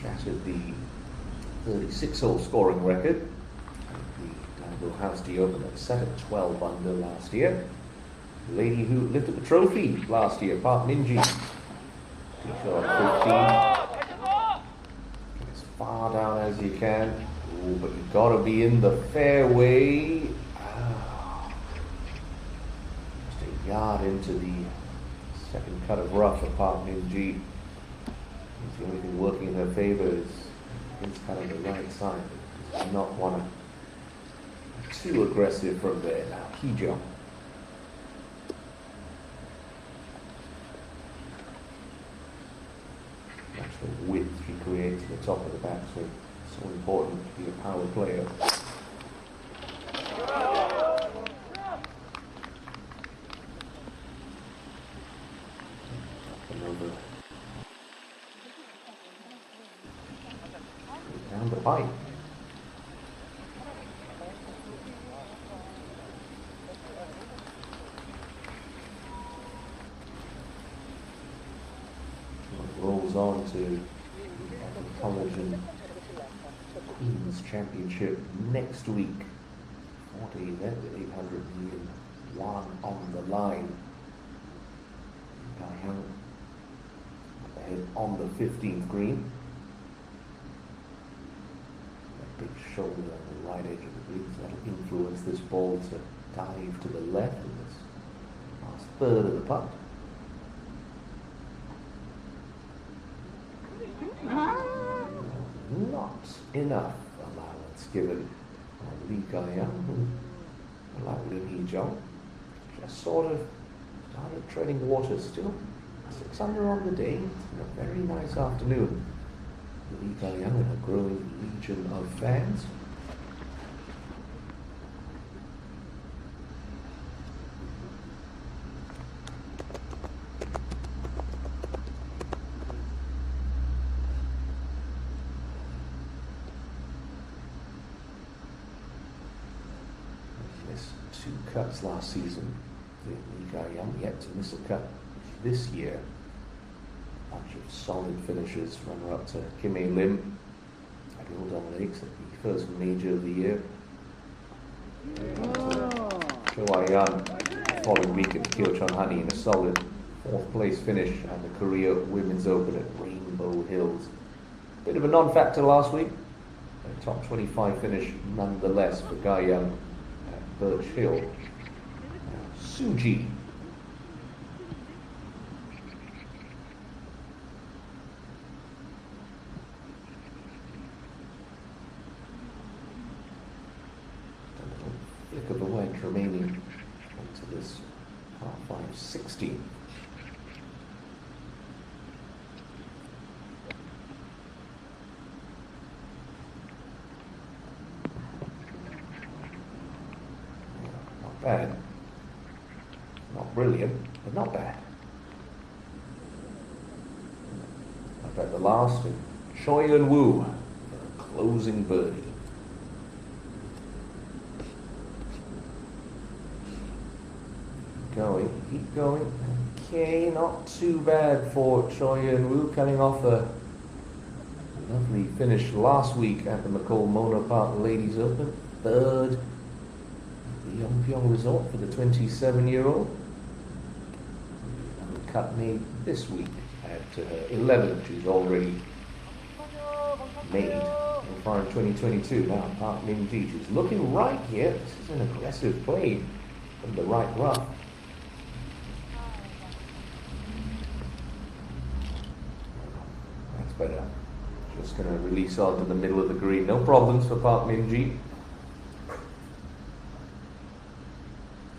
Shattered the 36-hole scoring record. The DAEBO hausD Open that was set at 12 under last year. The lady who lifted the trophy last year, Park Min-ji. Shot 15. Get as far down as you can. Ooh, but you've got to be in the fairway. Just a yard into the second cut of rough for Park Min-ji. The only thing working in her favor is against kind of the right side. Does not want to too aggressive from there. Now, Hee-jung. That's the width she creates at the top of the backswing. So important to be a power player. Over. Down the pipe. Rolls on to the College and Queen's Championship next week. 40 event with 800 million won on the line. Young ahead on the 15th green. That big shoulder on the right edge of the greens, that'll influence this ball to dive to the left in this last third of the putt. Not enough allowance given on Lee Ga-young, who allowed in Hee-jung. Just sort of started treading water still. 6 under on the day. It's been a very nice afternoon. Lee Ga-young and a growing legion of fans. Missed 2 cuts last season. Lee Ga-young yet to miss a cut this year. A bunch of solid finishes. Runner up to Kim Lim at Hildon Lakes at the first major of the year. Cho Ayan following week at Kyochon Honey in a solid 4th place finish at the Korea Women's Open at Rainbow Hills. Bit of a non-factor last week. A top 25 finish nonetheless for Ga-young at Birch Hill. Suji. Flick of a wedge remaining to this par 5 60. Not bad. Not brilliant, but not bad. Up at the last, and Choi Eun-woo for a closing birdie. Keep going. Okay, not too bad for Choi Eun-woo, coming off a lovely finish last week at the McCall Mona Park Ladies Open. 3rd at the Yongpyong Resort for the 27-year-old. Cut made this week at 11th. She's already made in far in 2022. Now Park Min-ji, she's looking right here. This is an aggressive play from the right rough. That's better. Just going to release onto the middle of the green. No problems for Park Min-ji.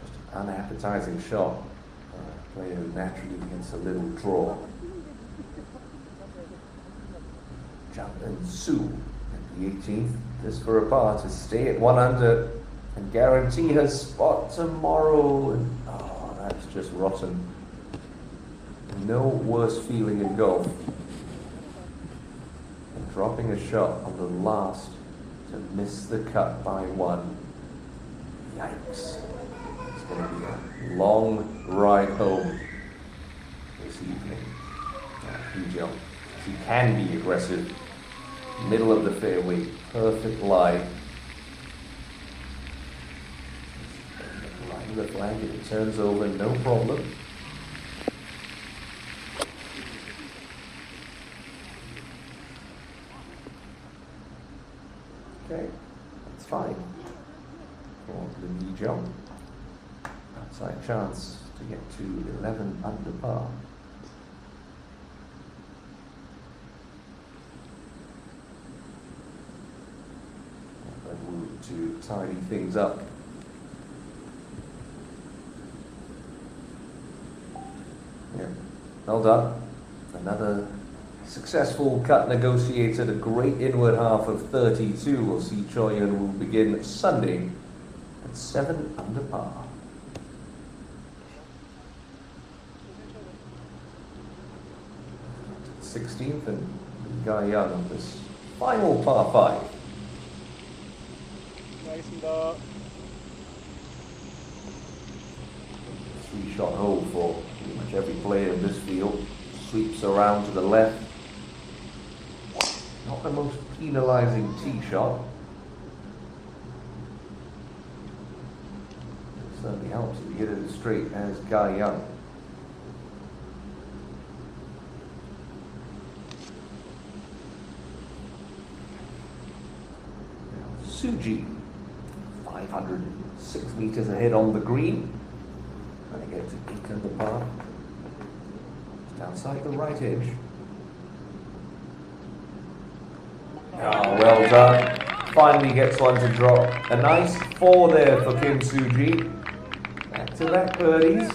Just an unappetizing shot. Player who naturally gets a little draw. Jung Eun-soo at the 18th. This for a par to stay at 1 under and guarantee her spot tomorrow. And oh, that's just rotten. No worse feeling in golf than dropping a shot on the last to miss the cut by 1. Yikes. It's going to be a long ride home. This this evening. He can be aggressive. Middle of the fairway, perfect lie. Line of the flag, if it turns over, no problem. Okay, that's fine for the knee jump. Outside chance to get to 11 under par. I move to tidy things up. Yeah, well done. Another successful cut negotiated, a great inward half of 32. We'll see Choi Yun will begin Sunday at 7 under par. 16th and Guy Young on this final par 5. Three-shot hole for pretty much every player in this field. Sweeps around to the left. Not the most penalising tee shot. It certainly helps if you get it as straight as Guy Young. Suji, 506 metres ahead on the green. Trying to get to 8 under par. Just outside the right edge. Oh, well done. Finally gets one to drop. A nice 4 there for Kim Suji. Back-to-back birdies.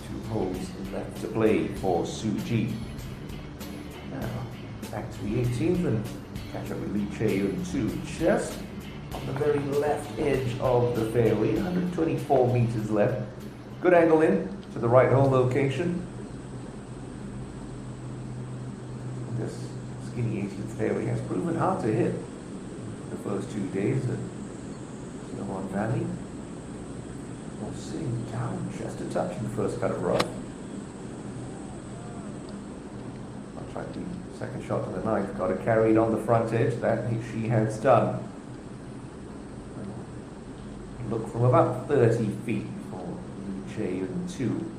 Two holes left to play for Suji. Back to the 18th and catch up with Lee Chae-Yun too. Just on the very left edge of the fairway, 124 meters left. Good angle in to the right hole location. This skinny 18th fairway has proven hard to hit the first 2 days at Snow Valley. We're sitting down just a touch in the first cut of rough. I'll try to be second shot to the ninth, got it carried on the front edge, that she has done. Look from about 30 feet for Lee Chae-Yun 2.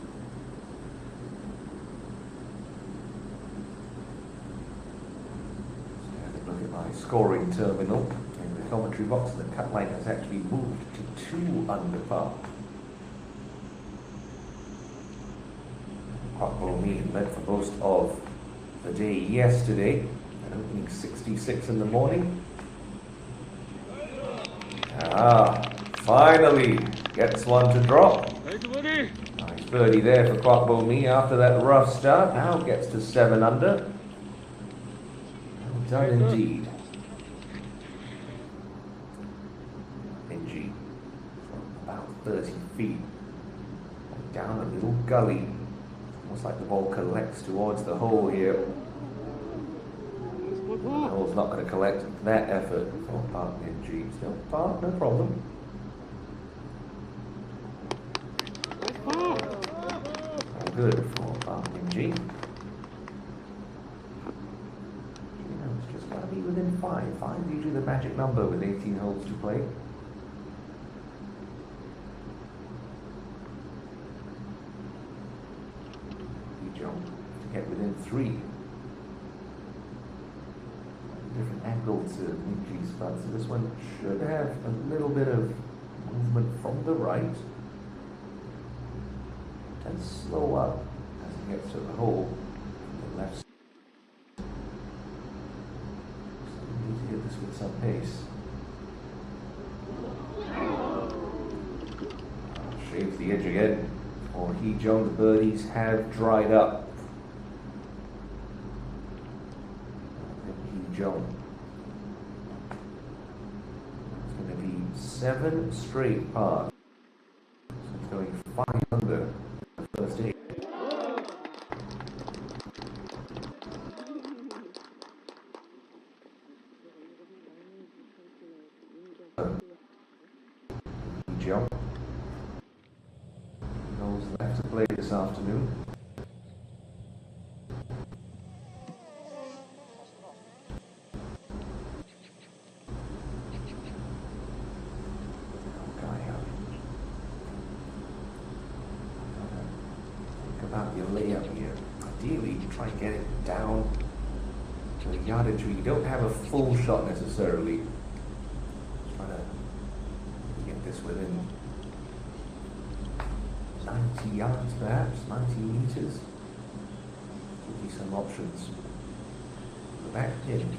So look at my scoring terminal in the commentary box. The cut line has actually moved to 2 under par. Kwak Bo Min led for most of the day yesterday, and opening 66 in the morning. Finally gets one to drop. Nice birdie there for Kwak Bo Min after that rough start. Now gets to 7 under. Well done indeed. ENG from about 30 feet. Down a little gully. Almost like the ball collects towards the hole here. The hole's not going to collect that effort for Park ENG. Still Park, no problem. Good for Park ENG. It's just got to be within 5. 5 is usually the magic number with 18 holes to play. To get within 3. Different angle to ENG's spot, so this one should have a little bit of movement from the right. And slow up as it gets to the hole on the left side. So we need to hit this with some pace. Shaves the edge again. For Hee Jong, the birdies have dried up. Hee Jong. It's going to be 7 straight pars. So it's going 5 under the first 8. Hee Jong. back to play this afternoon. About your layup here. Ideally, try and get it down to the yardage where you don't have a full shot necessarily. Try to get this within 90 yards perhaps, 90 meters. Give you some options. The back pin.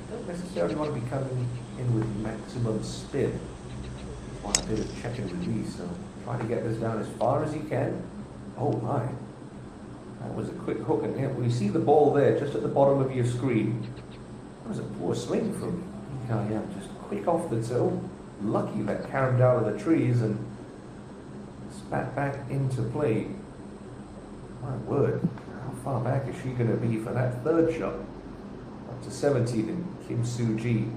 Don't necessarily want to be coming in with maximum spin. You want a bit of check and release, so try to get this down as far as you can. Oh my, that was a quick hook and hit. When you see the ball there, just at the bottom of your screen, that was a poor swing from Lee, just quick off the toe. Lucky that caromed out of the trees and spat back into play. My word, how far back is she going to be for that third shot? Up to 17, and Kim Soo-ji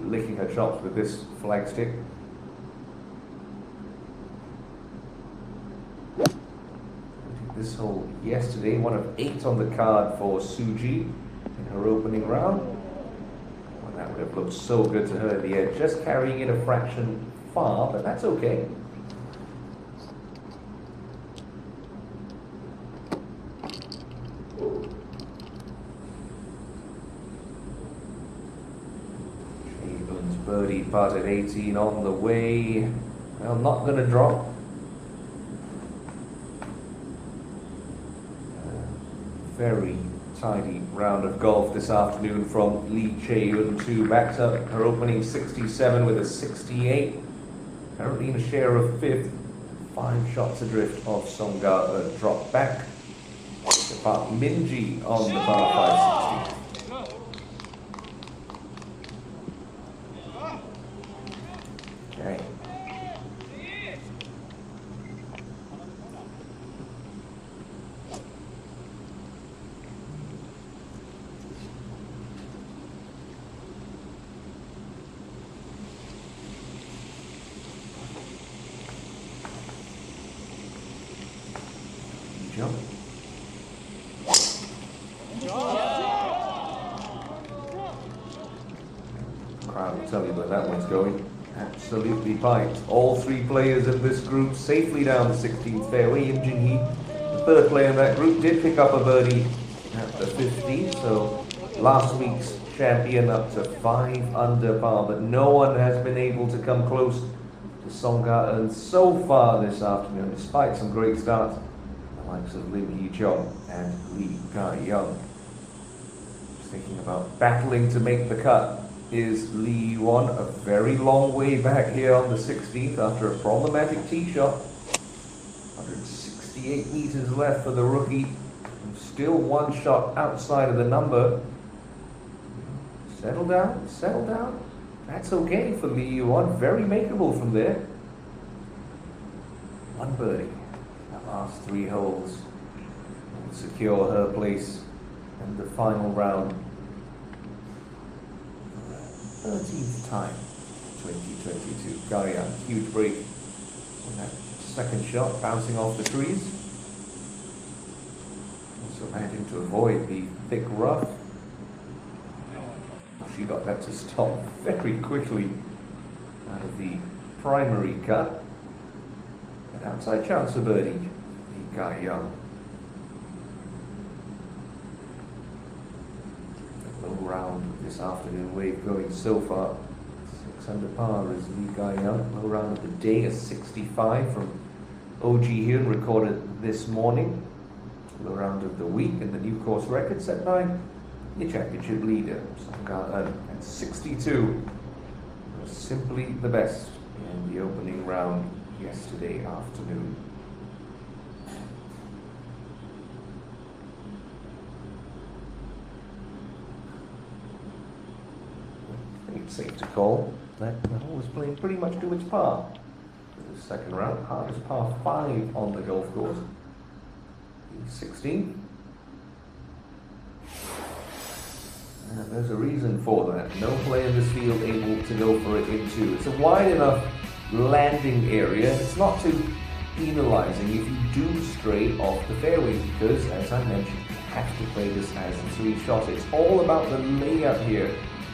licking her chops with this flagstick. This hole yesterday, one of 8 on the card for Soo-ji in her opening round. Well, that would have looked so good to her in the air, just carrying it a fraction far, but that's okay. Shaven's birdie putt at 18 on the way. Well, not going to drop. Very tidy round of golf this afternoon from Lee Chae-Yun, who backs up her opening 67 with a 68. Currently in a share of 5th, 5 shots adrift of Song Ga-eun. Drop back to Park Min-ji on the par 5 60. Okay. Jump. Crowd will tell you where that one's going. Absolutely bites. All 3 players of this group safely down the 16th fairway. Im Jin-hee, the 3rd player in that group, did pick up a birdie at the 15th, so last week's champion up to 5 under par, but no one has been able to come close to Song Ga-eun so far this afternoon, despite some great starts. Likes of Lim Hee-jung and Lee Ga-young. Just thinking about battling to make the cut is Lee Yuan, a very long way back here on the 16th after a problematic tee shot. 168 meters left for the rookie, and still 1 shot outside of the number. Settle down, settle down. That's okay for Lee Yuan, very makeable from there. 1 birdie. Last 3 holes will secure her place in the final round. 13th time, 2022. Ga-young, huge break on that 2nd shot, bouncing off the trees. Also managing to avoid the thick rough. She got that to stop very quickly out of the primary cut. An outside chance for birdie. Ga-young. Low round this afternoon wave going so far. 6 under par is Lee Ga-young. Low round of the day, a 65 from Oh Ji-hyun, recorded this morning. Low round of the week, and the new course record set by the championship leader, Song Ga-eun, at 62. Was simply the best in the opening round yesterday afternoon. It's safe to call that the hole is playing pretty much to its par. For the 2nd round, hardest par 5 on the golf course. 16. And there's a reason for that. No player in this field able to go for it in 2. It's a wide enough landing area. It's not too penalising if you do stray off the fairway, because, as I mentioned, you have to play this as a 3-shot. It's all about the layup here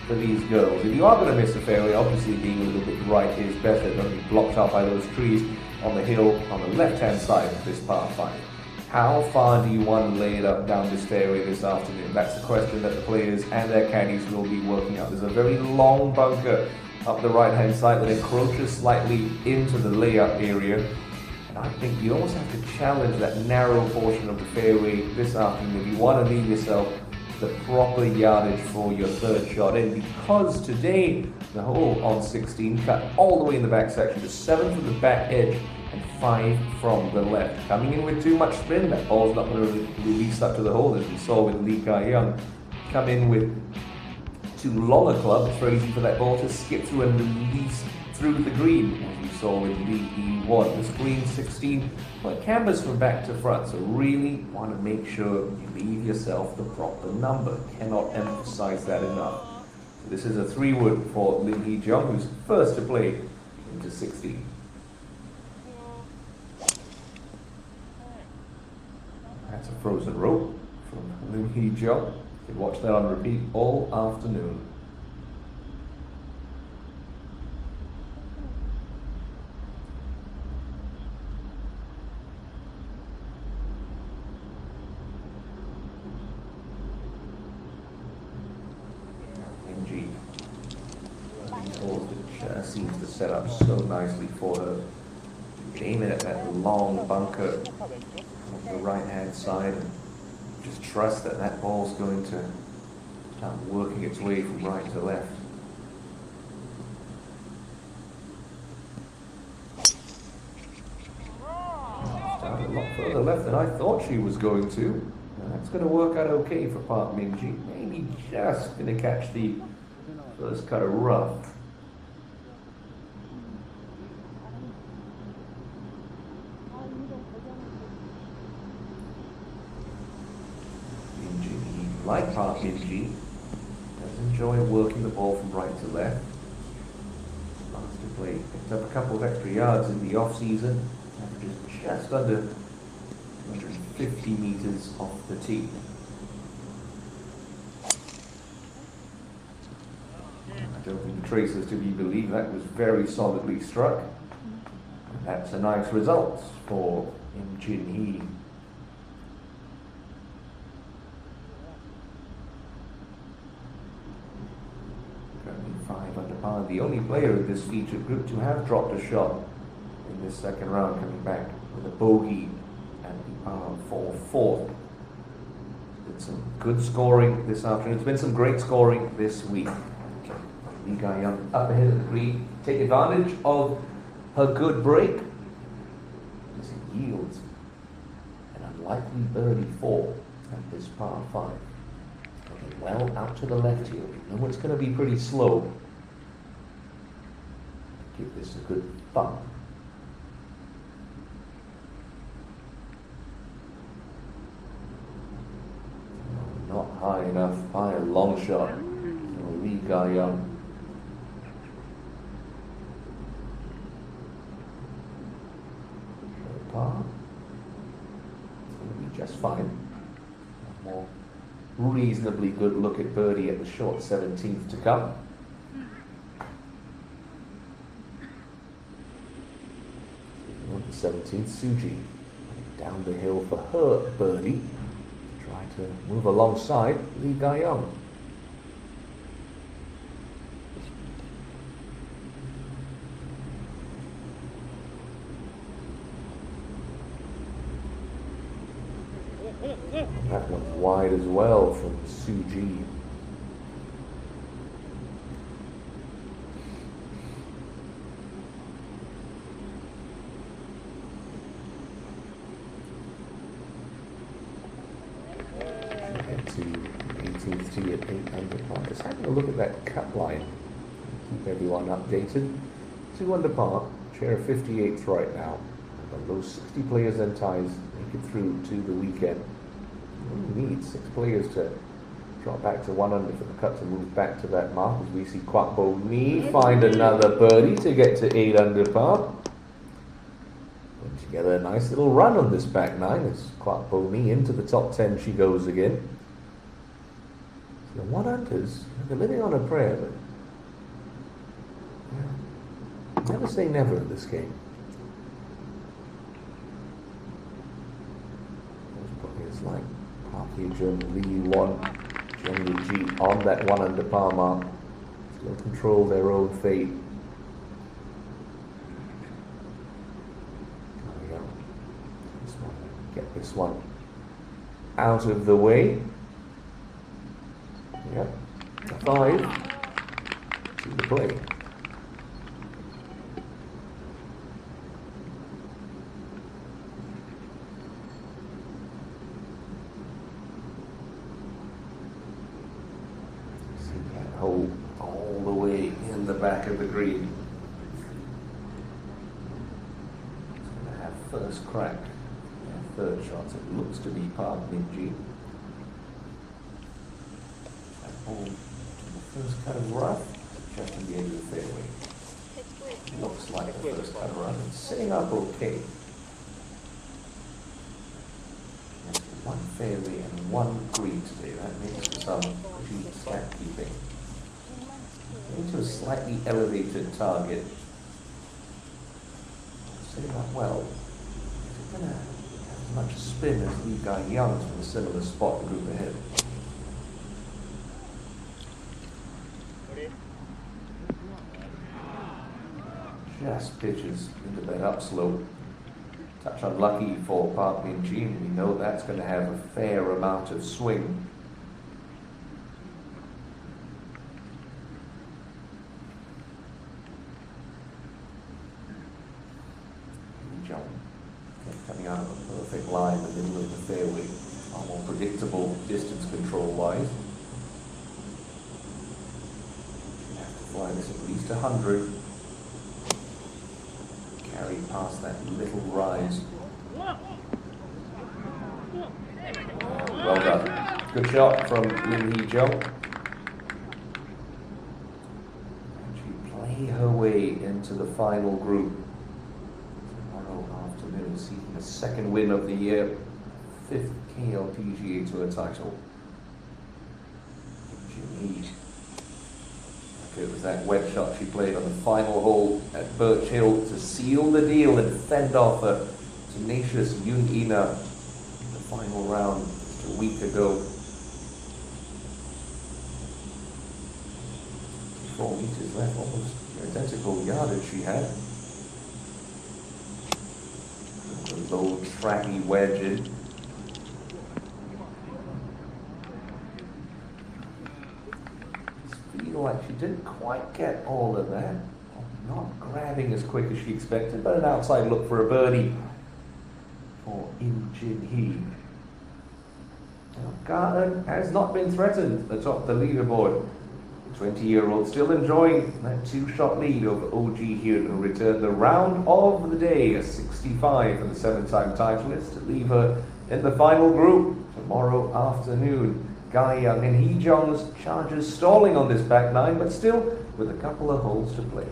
for these girls. If you are going to miss the fairway, obviously being a little bit right is better. Don't be blocked out by those trees on the hill on the left-hand side of this par 5. How far do you want to lay it up down this fairway this afternoon? That's the question that the players and their caddies will be working out. There's a very long bunker up the right-hand side that encroaches slightly into the layup area. And I think you almost have to challenge that narrow portion of the fairway this afternoon if you want to leave yourself the proper yardage for your 3rd shot in, because today the hole on 16 cut all the way in the back section to 7 from the back edge and 5 from the left. Coming in with too much spin, that ball's not going to release up to the hole, as we saw with Lee Kai-young. Come in with too long a club, it's very easy for that ball to skip through and release through the green, as we saw with Lee E1. This green 16 point canvas from back to front, so really want to make sure you leave yourself the proper number. Cannot emphasize that enough. So this is a 3-wood for Lim Hee-jung, who's first to play into 16. That's a frozen rope from Lim Hee-jung. You can watch that on repeat all afternoon. ENG seems to set up so nicely for her. Aim it at that long bunker on the right-hand side, and just trust that that ball's going to start working its way from right to left. Started a lot further left than I thought she was going to. And that's going to work out okay for Park Min-ji. Maybe just going to catch the first cut of rough. Like Park Min-ji, does enjoy working the ball from right to left. Last to play, picked up a couple of extra yards in the off-season, averages just under 250 meters off the tee. I don't think the tracers to be believed. That was very solidly struck. And that's a nice result for Im Jin-hee. The only player in this featured group to have dropped a shot in this second round, coming back with a bogey at the par 4 fourth. Did some good scoring this afternoon. It's been some great scoring this week. Lee Kai-young up ahead of the green, take advantage of her good break as it yields an unlikely birdie 4 at this par 5. Looking well out to the left here. You know it's going to be pretty slow. Give this a good bump. Not high enough by a long shot. Lee Kai-young. Par. It's going to be just fine. A more reasonably good look at birdie at the short 17th to come. The 17th, Suji down the hill for her birdie. Try to move alongside Lee Kai-young. That one's wide as well from Suji. To 18th tee at 8 under par. Just having a look at that cut line. Keep everyone updated. 2 under par, share of 58th right now. And those 60 players and ties make it through to the weekend. We need 6 players to drop back to 1 under for the cut to move back to that mark, as we see Kwak Bo Nee find another birdie to get to 8 under par. Put together a nice little run on this back nine. It's quite bony. Into the top 10 she goes again. So the 100s, they're living on a prayer, but yeah, never say never in this game. It's like Parky Jun, Lee Won, Jenny G on that 1 under par mark. Still control their own fate. Get this one out of the way. Yep, a 5 to the play. See that hole all the way in the back of the green. It's going to have first crack. Third shot, it looks to be Park Min-ji. That ball to the first cut of rough, just on the edge of the fairway. Looks like the first cut of rough. It's setting up okay. There's one fairway and one green today. That makes for some pretty stat keeping. Into a slightly elevated target. Setting up well. Is it going to as much spin as Lee Guy Young's from a similar spot group ahead? Just pitches into that upslope. Touch unlucky for Park Min-ji, and we know that's going to have a fair amount of swing. Jump. Coming out of a perfect line in the middle of the fairway, far more predictable distance control wise. You have to fly this at least 100. Carry past that little rise. Well done. Good shot from Lin Hee-jung. And she play her way into the final group. Seeking a second win of the year, 5th KLPGA Tour title. It was that wedge shot she played on the final hole at Birch Hill to seal the deal and fend off a tenacious Yoon Ina in the final round just a week ago. 4 meters left, almost identical yardage she had. Low tracky wedge in. Just feel like she didn't quite get all of that. Not grabbing as quick as she expected, but an outside look for a birdie for Im Jin Hee. Garden has not been threatened atop the leaderboard. 20-year-old still enjoying that 2-shot lead over OG Hyun, who returned the round of the day, a 65 for the 7-time titleist, to leave her in the final group tomorrow afternoon. Guy Young and Hee-jung's charges stalling on this back nine, but still with a couple of holes to play.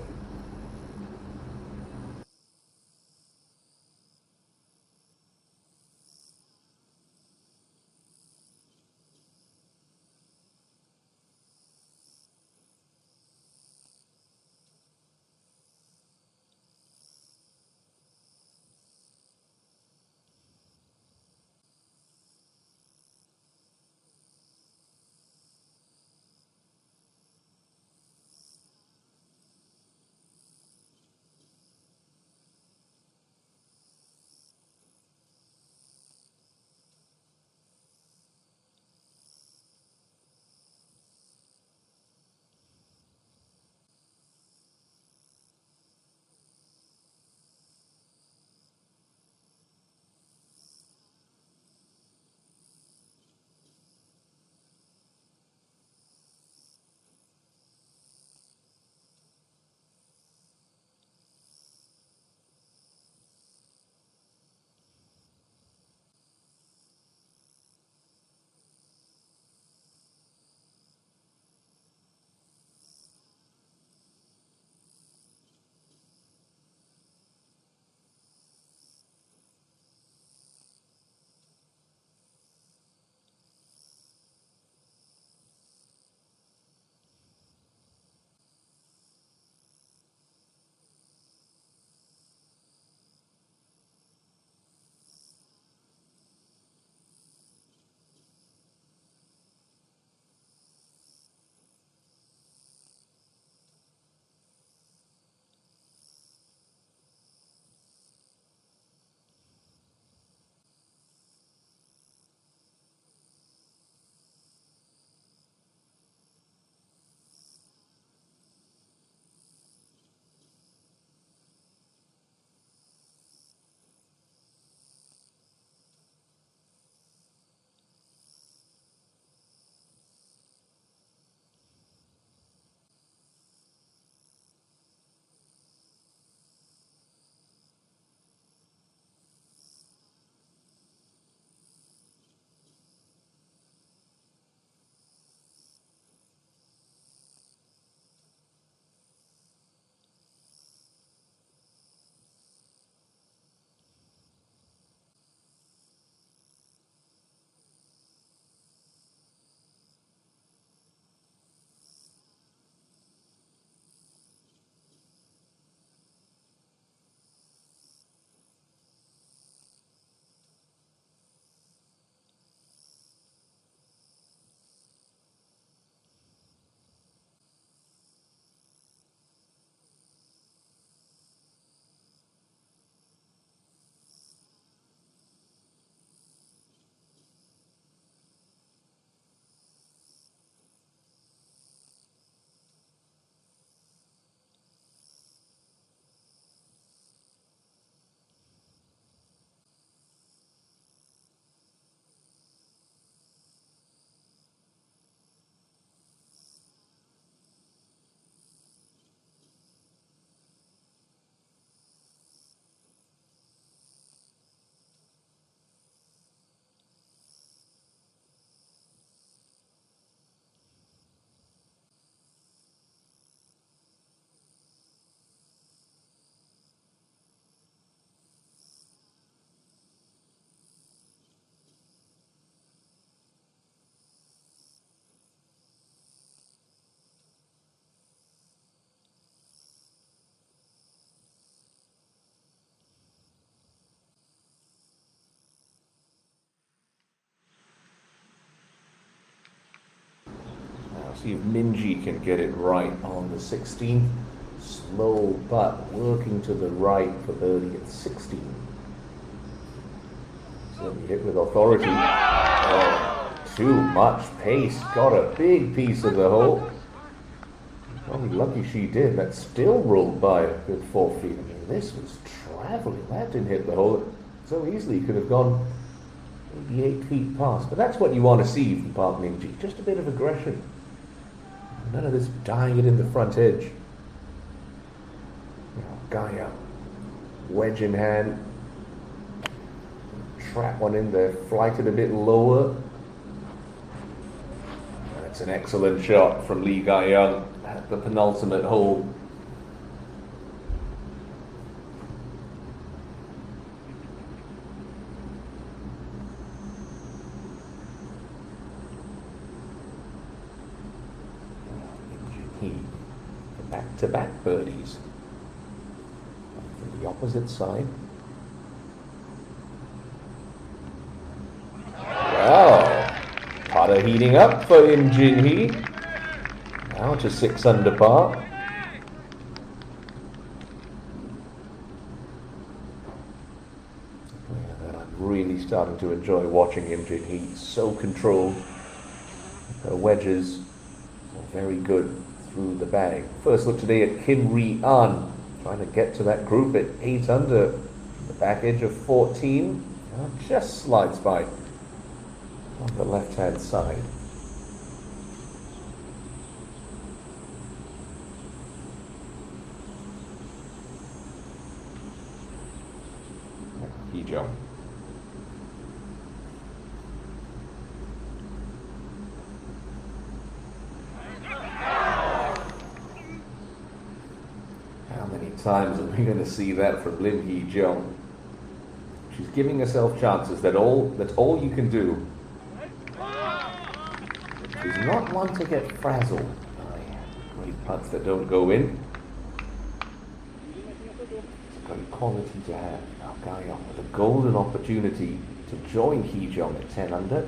See if Minji can get it right on the 16th. Slow but working to the right for birdie at 16. Certainly hit with authority. Oh, too much pace. Got a big piece of the hole. Probably lucky she did. That still rolled by a good 4 feet. I mean, this was traveling. That didn't hit the hole so easily. Could have gone maybe 8 feet past. But that's what you want to see from Park Min-ji. Just a bit of aggression. None of this dying it in the front edge. Gaia, wedge in hand. Trap one in there. Flight it a bit lower. That's an excellent shot from Lee Ga-young at the penultimate hole. Back-to-back birdies from the opposite side. Well, putter heating up for Im Jin Hee. Now to 6 under par. I'm really starting to enjoy watching Im Jin Hee. So controlled. Her wedges are very good through the bag. First look today at Kim Ri-an, trying to get to that group at 8 under. The back edge of 14. Just slides by on the left-hand side. Hee-jung. How many times are we going to see that from Lim Hee-jung? She's giving herself chances. That's all you can do. She's not one to get frazzled by great putts that don't go in. It's a great quality to have. Now Ga-young with a golden opportunity to join Hee-jung at 10 under.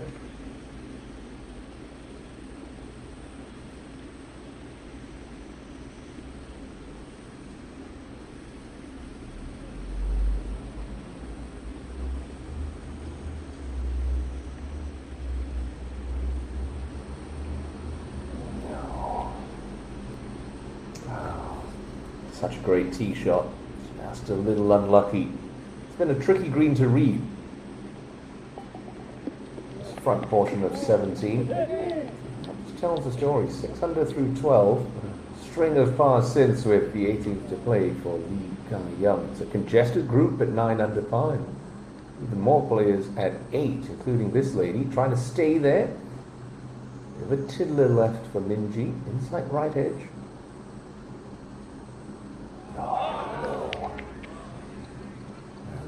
Such a great tee shot. Just a little unlucky. It's been a tricky green to read. This front portion of 17. Which tells the story. 6 under through 12. String of pars since with the 18th to play for Lee Ga-young. It's a congested group at 9 under par. Even more players at 8, including this lady, trying to stay there. With a tiddler left for Min-ji. Inside right edge.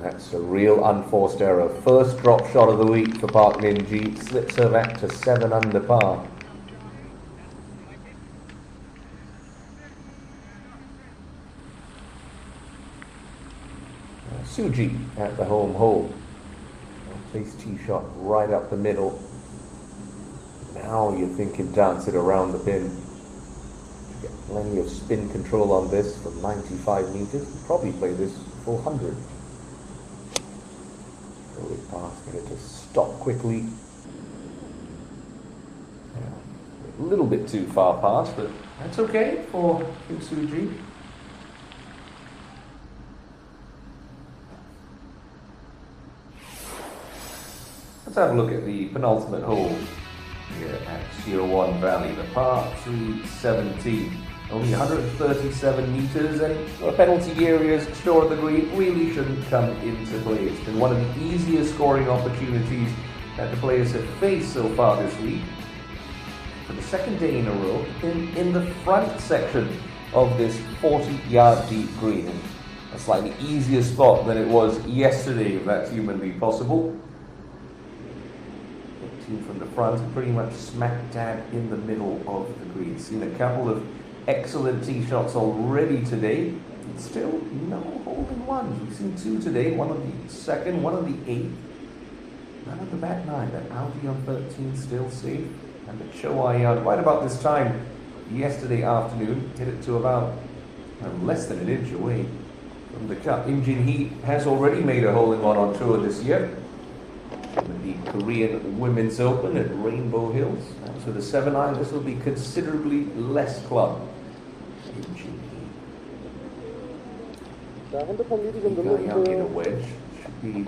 That's a real unforced error. First drop shot of the week for Park Min-ji. Slips her back to 7 under par. Suji at the home hole. Place tee shot right up the middle. Now you're thinking dance it around the pin. You get plenty of spin control on this from 95 meters. Probably play this full 100. It past, get it to stop quickly. Yeah, a little bit too far past, but that's okay for Kim Suji. Let's have a look at the penultimate hole here at Sirawon Valley, the par 3 17. Only 137 meters, and the penalty areas short of the green really shouldn't come into play. It's been one of the easiest scoring opportunities that the players have faced so far this week. For the second day in a row, in the front section of this 40-yard deep green. A slightly easier spot than it was yesterday, if that's humanly possible. 15 from the front, pretty much smack dab in the middle of the green. Seen a couple of excellent tee shots already today. And still no hole-in-ones. We've seen 2 today, one on the second, one on the 8th. None of the back 9. That Audi on 13 still safe. And the Chowayan, right about this time yesterday afternoon, hit it to about less than an inch away from the cup. Im Jin Hee has already made a hole-in-one on tour this year with the Korean Women's Open at Rainbow Hills. As for the 7-iron, this will be considerably less club. Im Jin Hee. Young in a wedge. Should be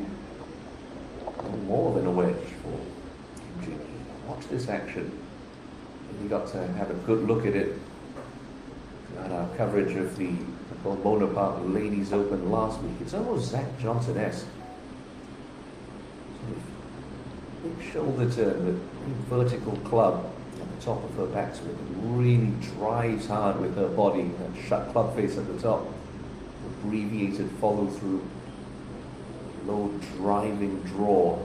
more than a wedge for Im Jin Hee. Watch this action. We got to have a good look at it on our coverage of the Bonaparte Ladies Open last week. It's almost Zach Johnson-esque. Big shoulder turn, the vertical club at the top of her backswing. It really drives hard with her body. That shut club face at the top. Abbreviated follow through. Low driving draw.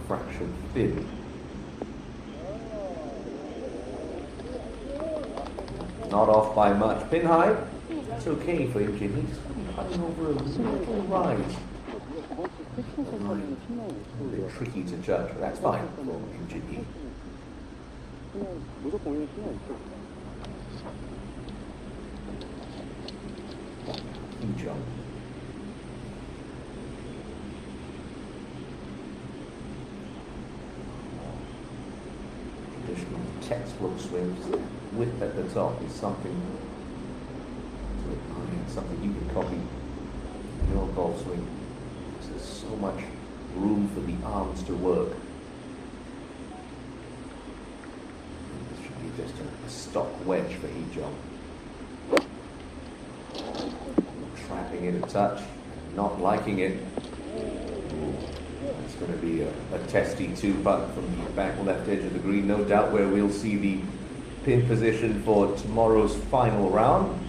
Fraction thin. Not off by much. Pin high. That's okay for Im Jin Hee. Just cutting over a little rise. A bit tricky to judge, but that's fine for Im Jin Hee. Hee Jung. Traditional textbook swims. Width at the top is something you can copy in your golf swing. There's so much room for the arms to work. This should be just a stock wedge for Hee Jung. Trapping it a touch, not liking it. It's going to be a testy 2-putt from the back left edge of the green, no doubt, where we'll see the pin position for tomorrow's final round.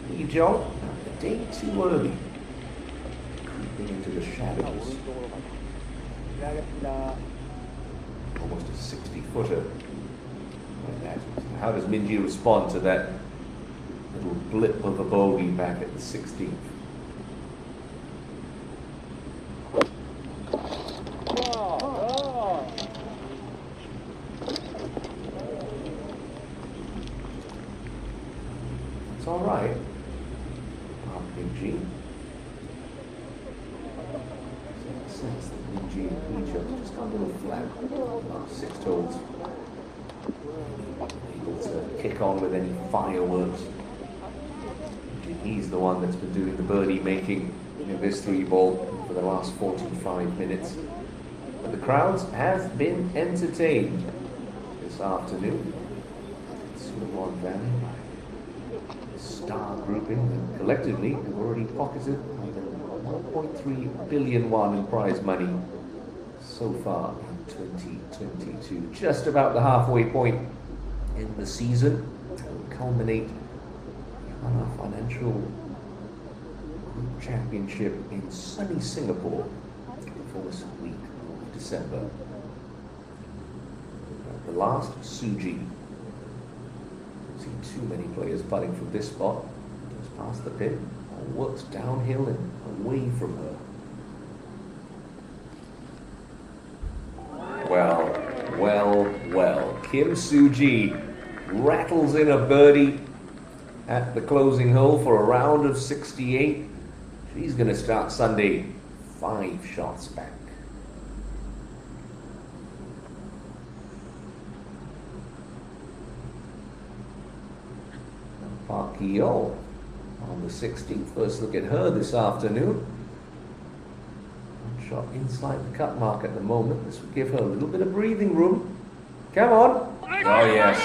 Hee Jung, a day too early, creeping into the shadows. Almost a 60-footer. How does Minjee respond to that little blip of a bogey back at the 16th? It's all right. Minjee. Sense that Minjee and Hee Jung just got a little flat. Last 6 holes. Able to kick on with any fireworks. He's the one that's been doing the birdie making in this 3-ball for the last 45 minutes. But the crowds have been entertained this afternoon. Suwon Valley. Star grouping and collectively have already pocketed more than 1.3 billion won in prize money so far in 2022. Just about the halfway point in the season. Will culminate on our financial group championship in sunny Singapore the first week of December. The last Suji. See too many players putting from this spot, just past the pin, works downhill and away from her. Well. Kim Soo-ji rattles in a birdie at the closing hole for a round of 68. She's going to start Sunday 5 shots back. Park Hee-yeol on the 16th. First look at her this afternoon. One shot inside the cut mark at the moment. This will give her a little bit of breathing room. Come on. Oh yes.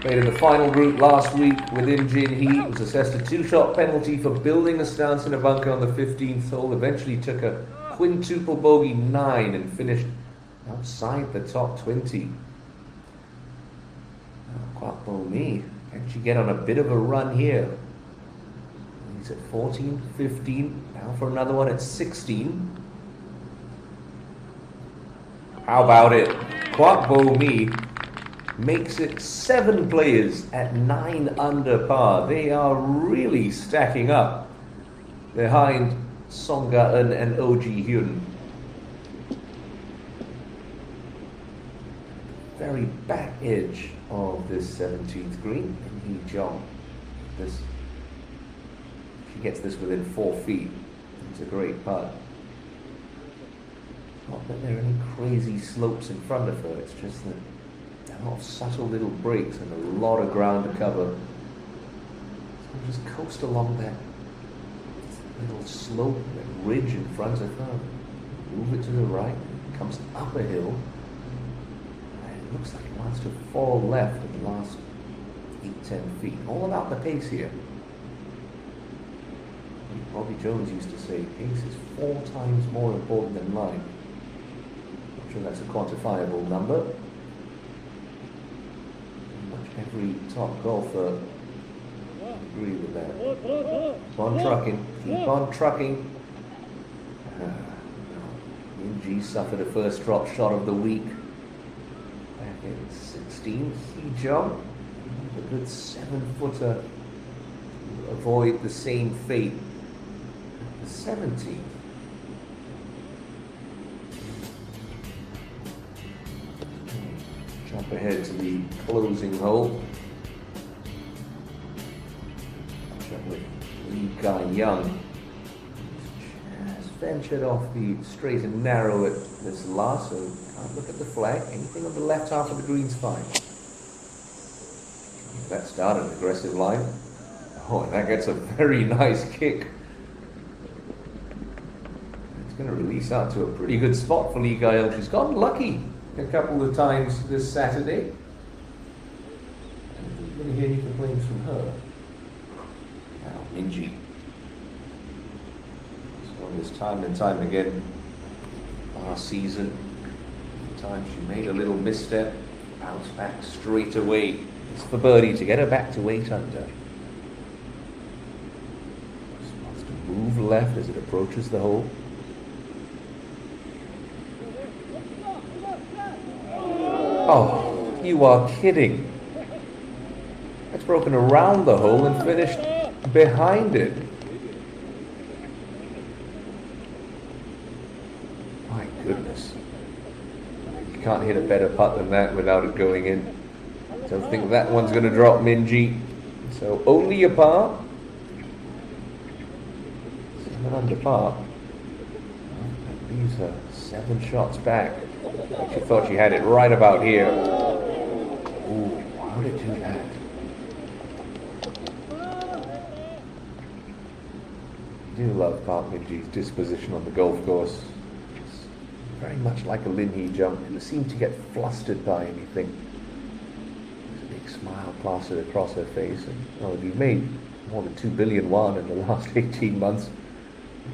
Played in the final group last week with Im Jin Hee. Was assessed a 2-shot penalty for building a stance in a bunker on the 15th hole. Eventually took a quintuple bogey 9 and finished outside the top 20. Kwak Bo Mi, can she get on a bit of a run here? He's at 14, 15, now for another one at 16. How about it? Kwak Bo Mi makes it 7 players at 9 under par. They are really stacking up behind Song Ga-eun and Oh Ji-hyun. Very back edge of this 17th green. Lim Hee-jung. She gets this within 4 feet. It's a great putt. Not that there are any crazy slopes in front of her, it's just that there are a lot of subtle little breaks and a lot of ground to cover. So we'll just coast along that little slope, that ridge in front of her. Move it to the right, comes up a hill. And it looks like it wants to fall left in the last 8-10 feet. All about the pace here. Bobby Jones used to say pace is 4 times more important than line. I'm sure that's a quantifiable number. Much every top golfer agree with that. Keep on trucking. Keep on trucking. ENG suffered a first drop shot of the week back in 16. Hee-jung, a good 7-footer to avoid the same fate. The 17th. Jump ahead to the closing hole. Jump with Lee Ga-young. Just ventured off the straight and narrow at this last, so can't look at the flag. Anything on the left half of the green's fine. That started an aggressive line. Oh, and that gets a very nice kick. It's going to release out to a pretty good spot for Lee Ga-young. She's gotten lucky a couple of times this Saturday. I'm going to hear any complaints from her. Now, Minji. So this time and time again, last season, the time she made a little misstep, bounced back straight away. It's for birdie to get her back to 8 under. Just wants to move left as it approaches the hole. Oh, you are kidding. It's broken around the hole and finished behind it. My goodness. You can't hit a better putt than that without it going in. Don't think that one's going to drop, Minji. So only a par. 7 under par. That leaves her 7 shots back. She thought she had it right about here. Ooh, how did it do that? I do love Park Min-ji's disposition on the golf course. It's very much like a Lim Hee-jung, who seemed to get flustered by anything. There's a big smile plastered across her face. And, well, if you've made more than 2 billion won in the last 18 months,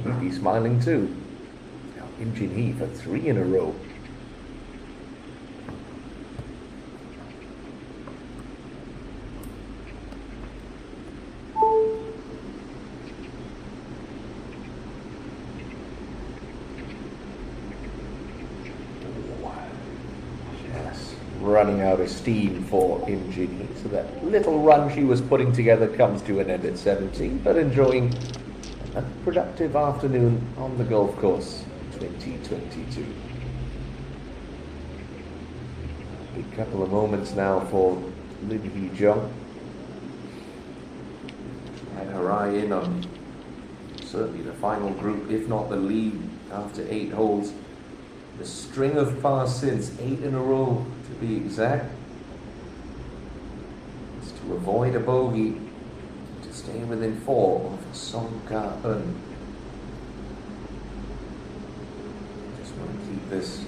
you'd be smiling too. Now, Im Jin-hee for 3 in a row. Running out of steam for Im Jin-hee, so that little run she was putting together comes to an end at 17, but enjoying a productive afternoon on the golf course 2022. A couple of moments now for Lim Hee-jung. Had her eye in on certainly the final group, if not the lead after 8 holes. The string of pars since, 8 in a row to be exact, is to avoid a bogey, to stay within 4 of Song Ga-eun. Just want to keep this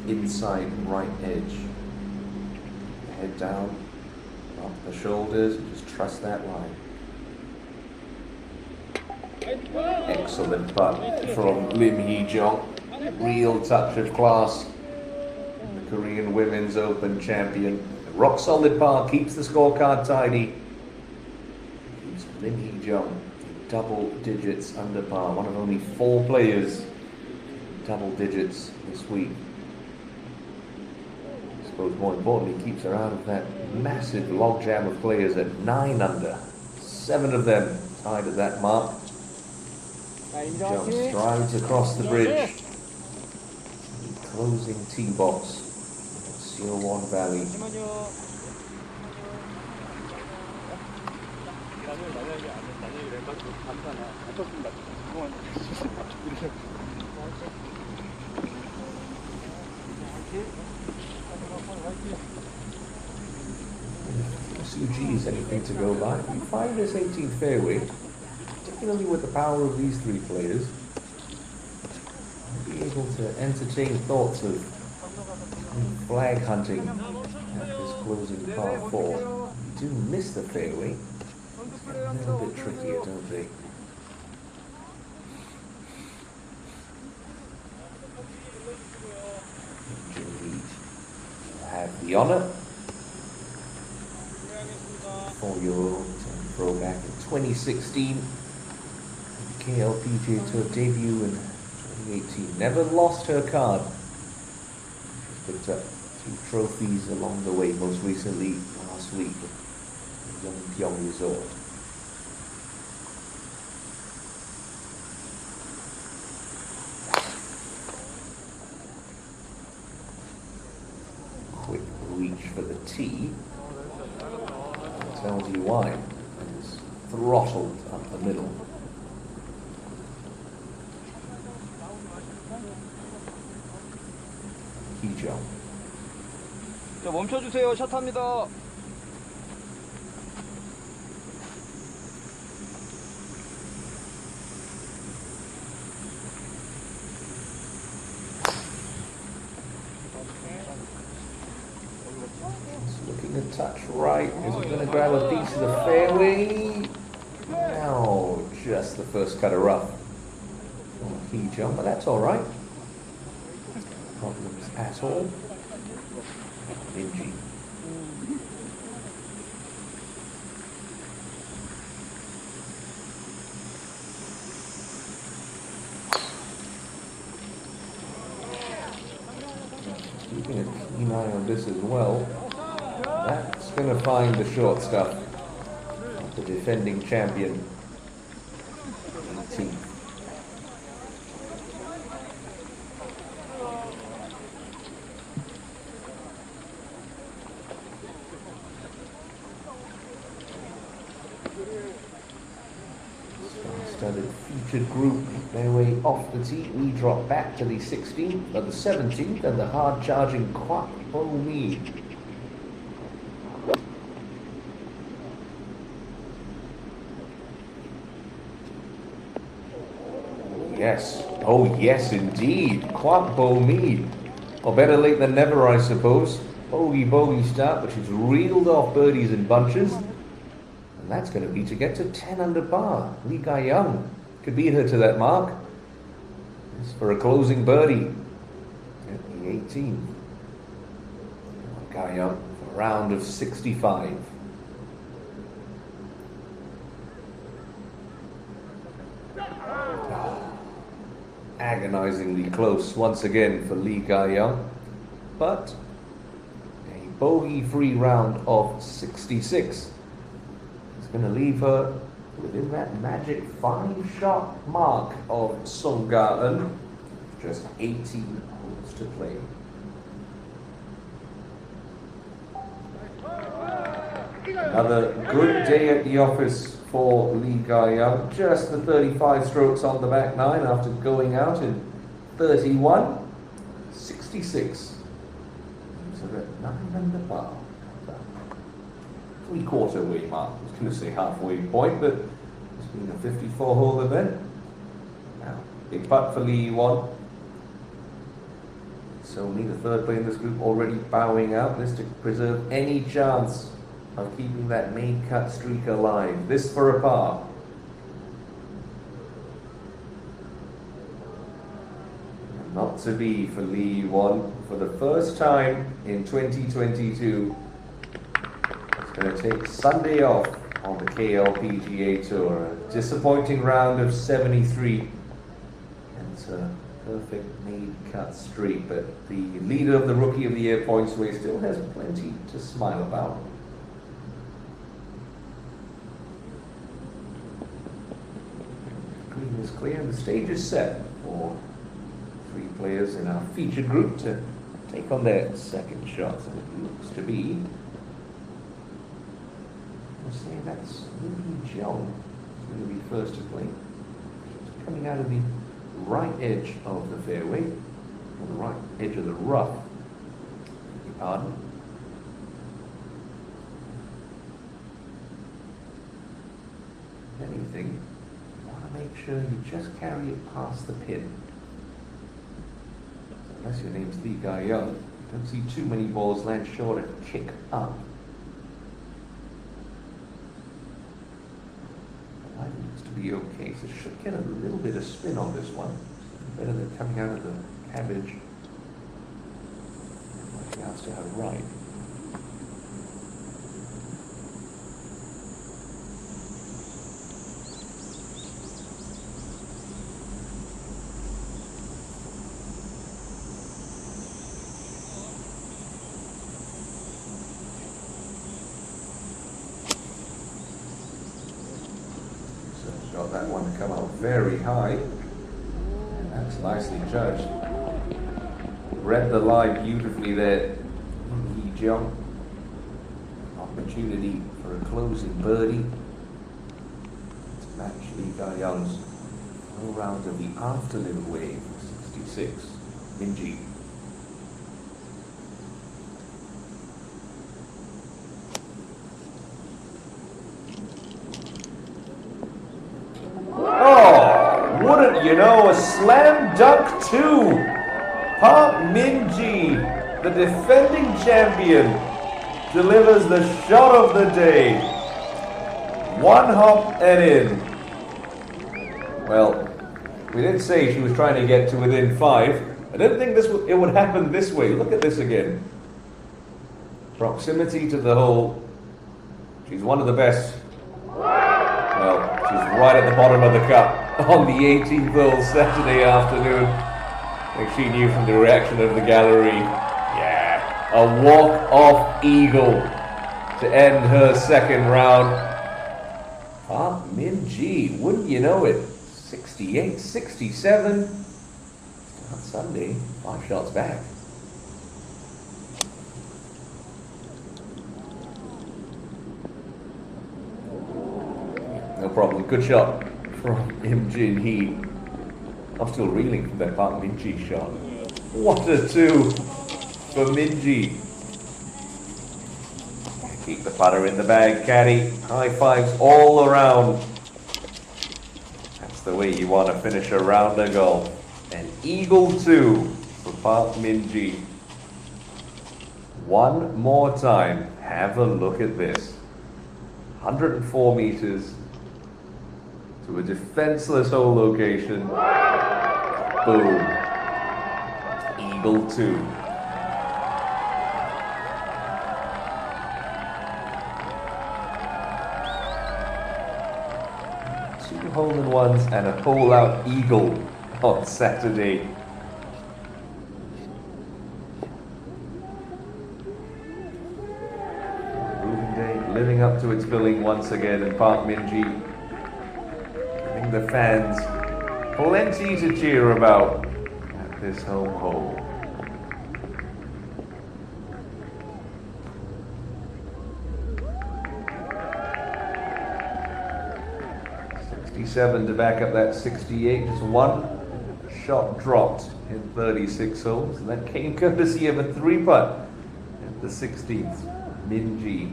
inside right edge. Head down, up the shoulders, and just trust that line. Excellent putt from Lim Hee-jung. Real touch of class. The Korean Women's Open champion. A rock solid par, keeps the scorecard tidy. Keeps Lim Hee-jung in double digits under par. One of only 4 players in double digits this week. I suppose more importantly, keeps her out of that massive logjam of players at 9 under. 7 of them tied at that mark. Jump strides across the bridge. Closing tee box. Siowon Valley. SUG is anything to go by. We find this 18th fairway, particularly with the power of these three players, be able to entertain thoughts of flag hunting at this closing par 4. You do miss the fairway, it's getting a little bit trickier, don't they? Have the honour. 4-year-old throwback in 2016. KLPGA Tour debut in 2018. Never lost her card. She's picked up 2 trophies along the way, most recently last week at Yeongpyeong Resort. Quick reach for the tee. Tells you why. It's throttled up the middle. Key jump. 자, 멈춰주세요. 샷합니다. Looking a touch right. Is he going to grab a piece of the fairway? No, just the first cut of rough. Key jump, but that's all right. Problems at all. ENG. Keeping a keen eye on this as well. That's going to find the short stuff of the defending champion. 18. Star-studded featured group their way off the tee. We drop back to the 16th, or the 17th, and the hard-charging Kwak Bo Mi. Yes. Oh, yes, indeed. Kwak Bo Mi. Or better late than never, I suppose. Bogey start, but she's reeled off birdies in bunches. And that's going to be to get to 10 under par. Lee Ga-young could beat her to that mark. It's for a closing birdie at the 18th. Ga-young for a round of 65. Agonizingly close once again for Lee Ga-young, but a bogey-free round of 66 is going to leave her within that magic 5-shot mark of Songgaeun. Just 18 holes to play. Another good day at the office for Lee Ga-young. Just the 35 strokes on the back nine after going out in 31. 66. So we're at 9 under par. 3/4 way mark. I was going to say halfway point, but it's been a 54-hole event. Now, big putt for Lee Won. So only the third player in this group already bowing out. This to preserve any chance of keeping that main cut streak alive. This for a par. Not to be for Lee Won. For the first time in 2022, it's going to take Sunday off on the KLPGA Tour. A disappointing round of 73. And it's a perfect main cut streak. But the leader of the Rookie of the Year points way still has plenty to smile about. is clear and the stage is set for 3 players in our featured group to take on their second shot. And it looks to be, I'll say that's Lee Jong who's going to be first to play. She's coming out of the right edge of the fairway, or the right edge of the rough. Beg your pardon. If anything, you want to make sure you just carry it past the pin. Unless your name's Lee Guy Young, you don't see too many balls land short and kick up. The line looks to be okay, so should get a little bit of spin on this one. Better than coming out of the cabbage. Might be asked to her right. Got that one to come out very high, and that's nicely judged. Read the lie beautifully there, Lee Jung. Opportunity for a closing birdie to match Lee Guy Young's low round of the afternoon wave, 66, Minji. Wouldn't you know, a slam dunk too. Park Min-ji, the defending champion, delivers the shot of the day. One hop and in. Well, we did say she was trying to get to within 5. I didn't think it would happen this way. Look at this again. Proximity to the hole. She's one of the best. Well, she's right at the bottom of the cup on the 18th hole Saturday afternoon. I think she knew from the reaction of the gallery. Yeah, a walk-off eagle to end her second round. Park Min-ji, wouldn't you know it? 68, 67. On Sunday, 5 shots back. No problem, good shot from Im Jin Hee. I'm still reeling from that Park Min-ji shot. What a 2 for Min-ji. Keep the putter in the bag, caddy. High fives all around. That's the way you want to finish a round of golf. An eagle 2 for Park Min-ji. One more time. Have a look at this. 104 meters to a defenseless hole location. Boom. Eagle 2. Two hole-in-ones and a hole-out eagle on Saturday. Moving day living up to its billing once again in Park Min-ji. Giving the fans plenty to cheer about at this home hole. To back up that 68, just one shot dropped in 36 holes, and that came courtesy of a 3-putt at the 16th. Min-ji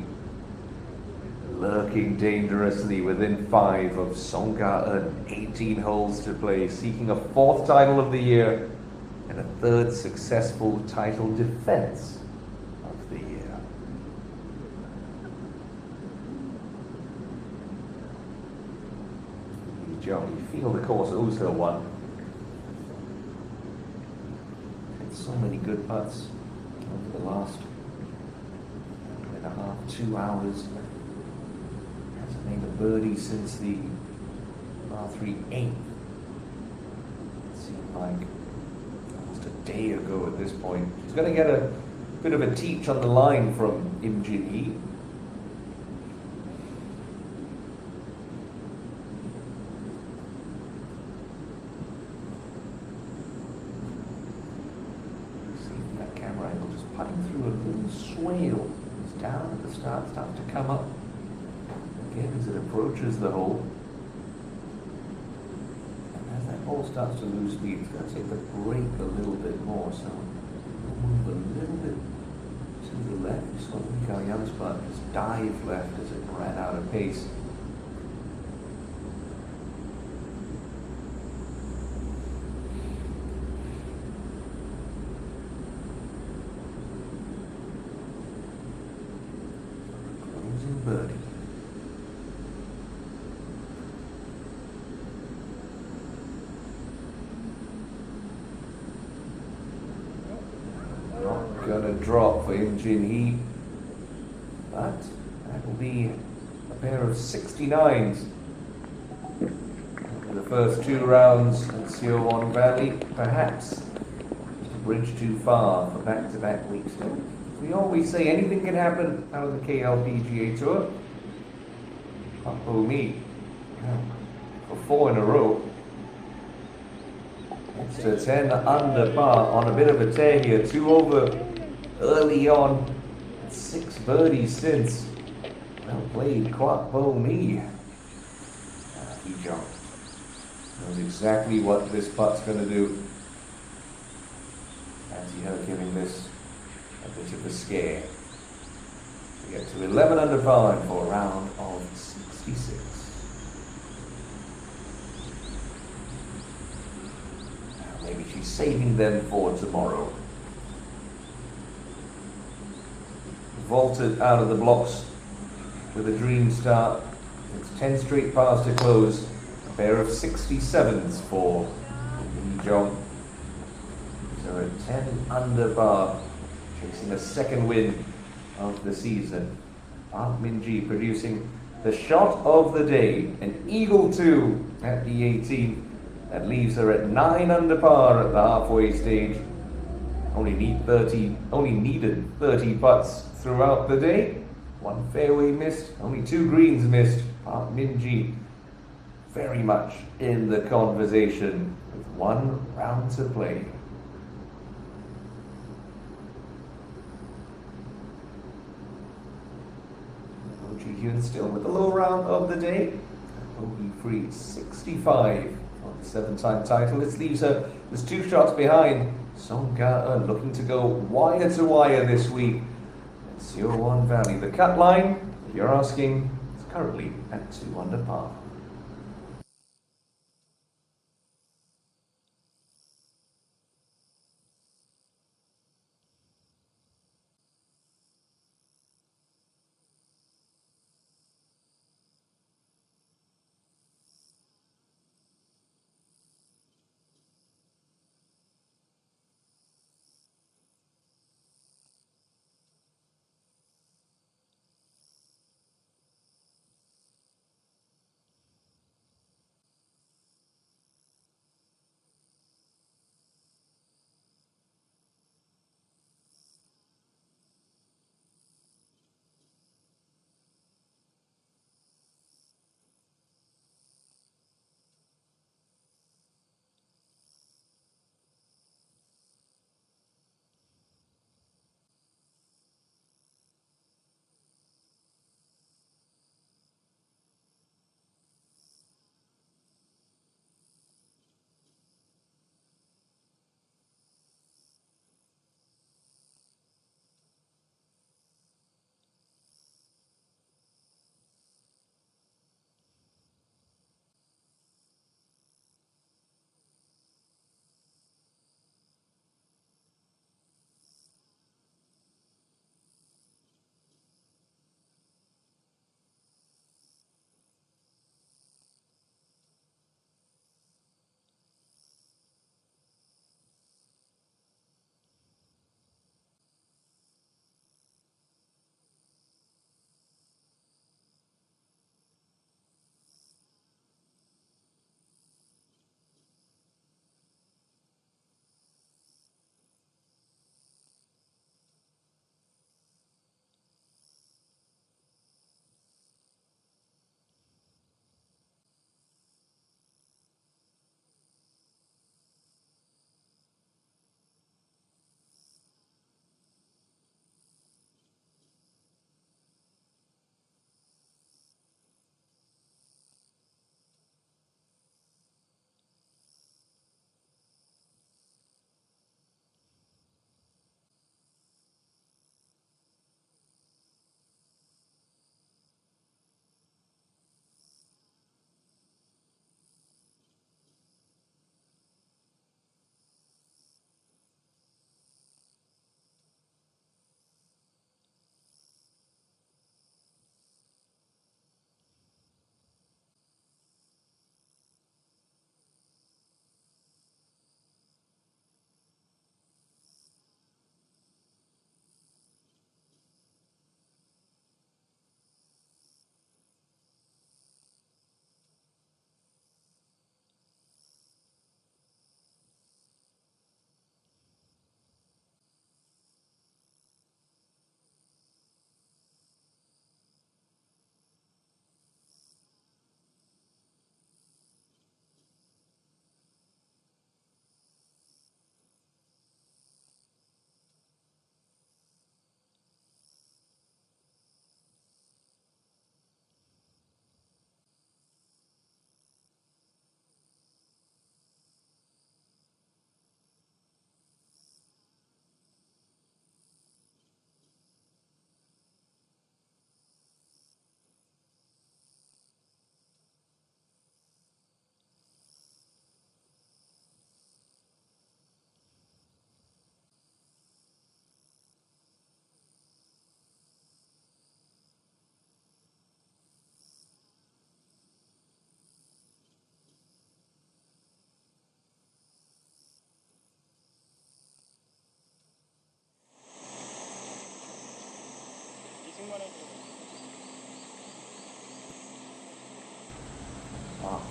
lurking dangerously within 5 of Song Ga-eun, 18 holes to play, seeking a 4th title of the year and a 3rd successful title defense of the year. John, you feel the course owes her one. Had so many good putts over the last 1.5, 2 hours. Hasn't made a birdie since the par 3 8th. It seemed like almost a day ago at this point. She's going to get a bit of a teach on the line from Im Jin Hee. starts to come up again as it approaches the hole. And as that ball starts to lose speed, it's going to take the break a little bit more. So we'll move a little bit to the left. You saw Mikael Jansblad just dive left as it ran out of pace. Birdie. Not gonna drop for Imjin Hee, but that will be a pair of 69s. For the first 2 rounds at Siowon Valley, perhaps just a bridge too far for back-to-back weeks. We always say anything can happen out of the KLPGA Tour. Oh me, for 4 in a row. It's to 10 under par on a bit of a tear here. 2 over early on, 6 birdies since. Well played, Kwak Bo Mi. He jumped. Knows exactly what this putt's going to do. Fancy her giving this a bit of a scare. We get to 11 under par for a round of 66. Now maybe she's saving them for tomorrow. Vaulted out of the blocks with a dream start. It's 10 straight pars to close. A pair of 67s for Lee Jong. So at 10 under par, chasing a second win of the season. Park Min-ji producing the shot of the day, an eagle 2 at the 18th. That leaves her at 9 under par at the halfway stage. Only needed 30 putts throughout the day. 1 fairway missed, only 2 greens missed. Park Min-ji very much in the conversation with 1 round to play. Hyun still with the low round of the day. Bogey free 65 on the 7-time title. This leaves her with 2 shots behind. Song Ga-eun looking to go wire to wire this week at Siowon Valley. The cut line, if you're asking, is currently at 2 under par.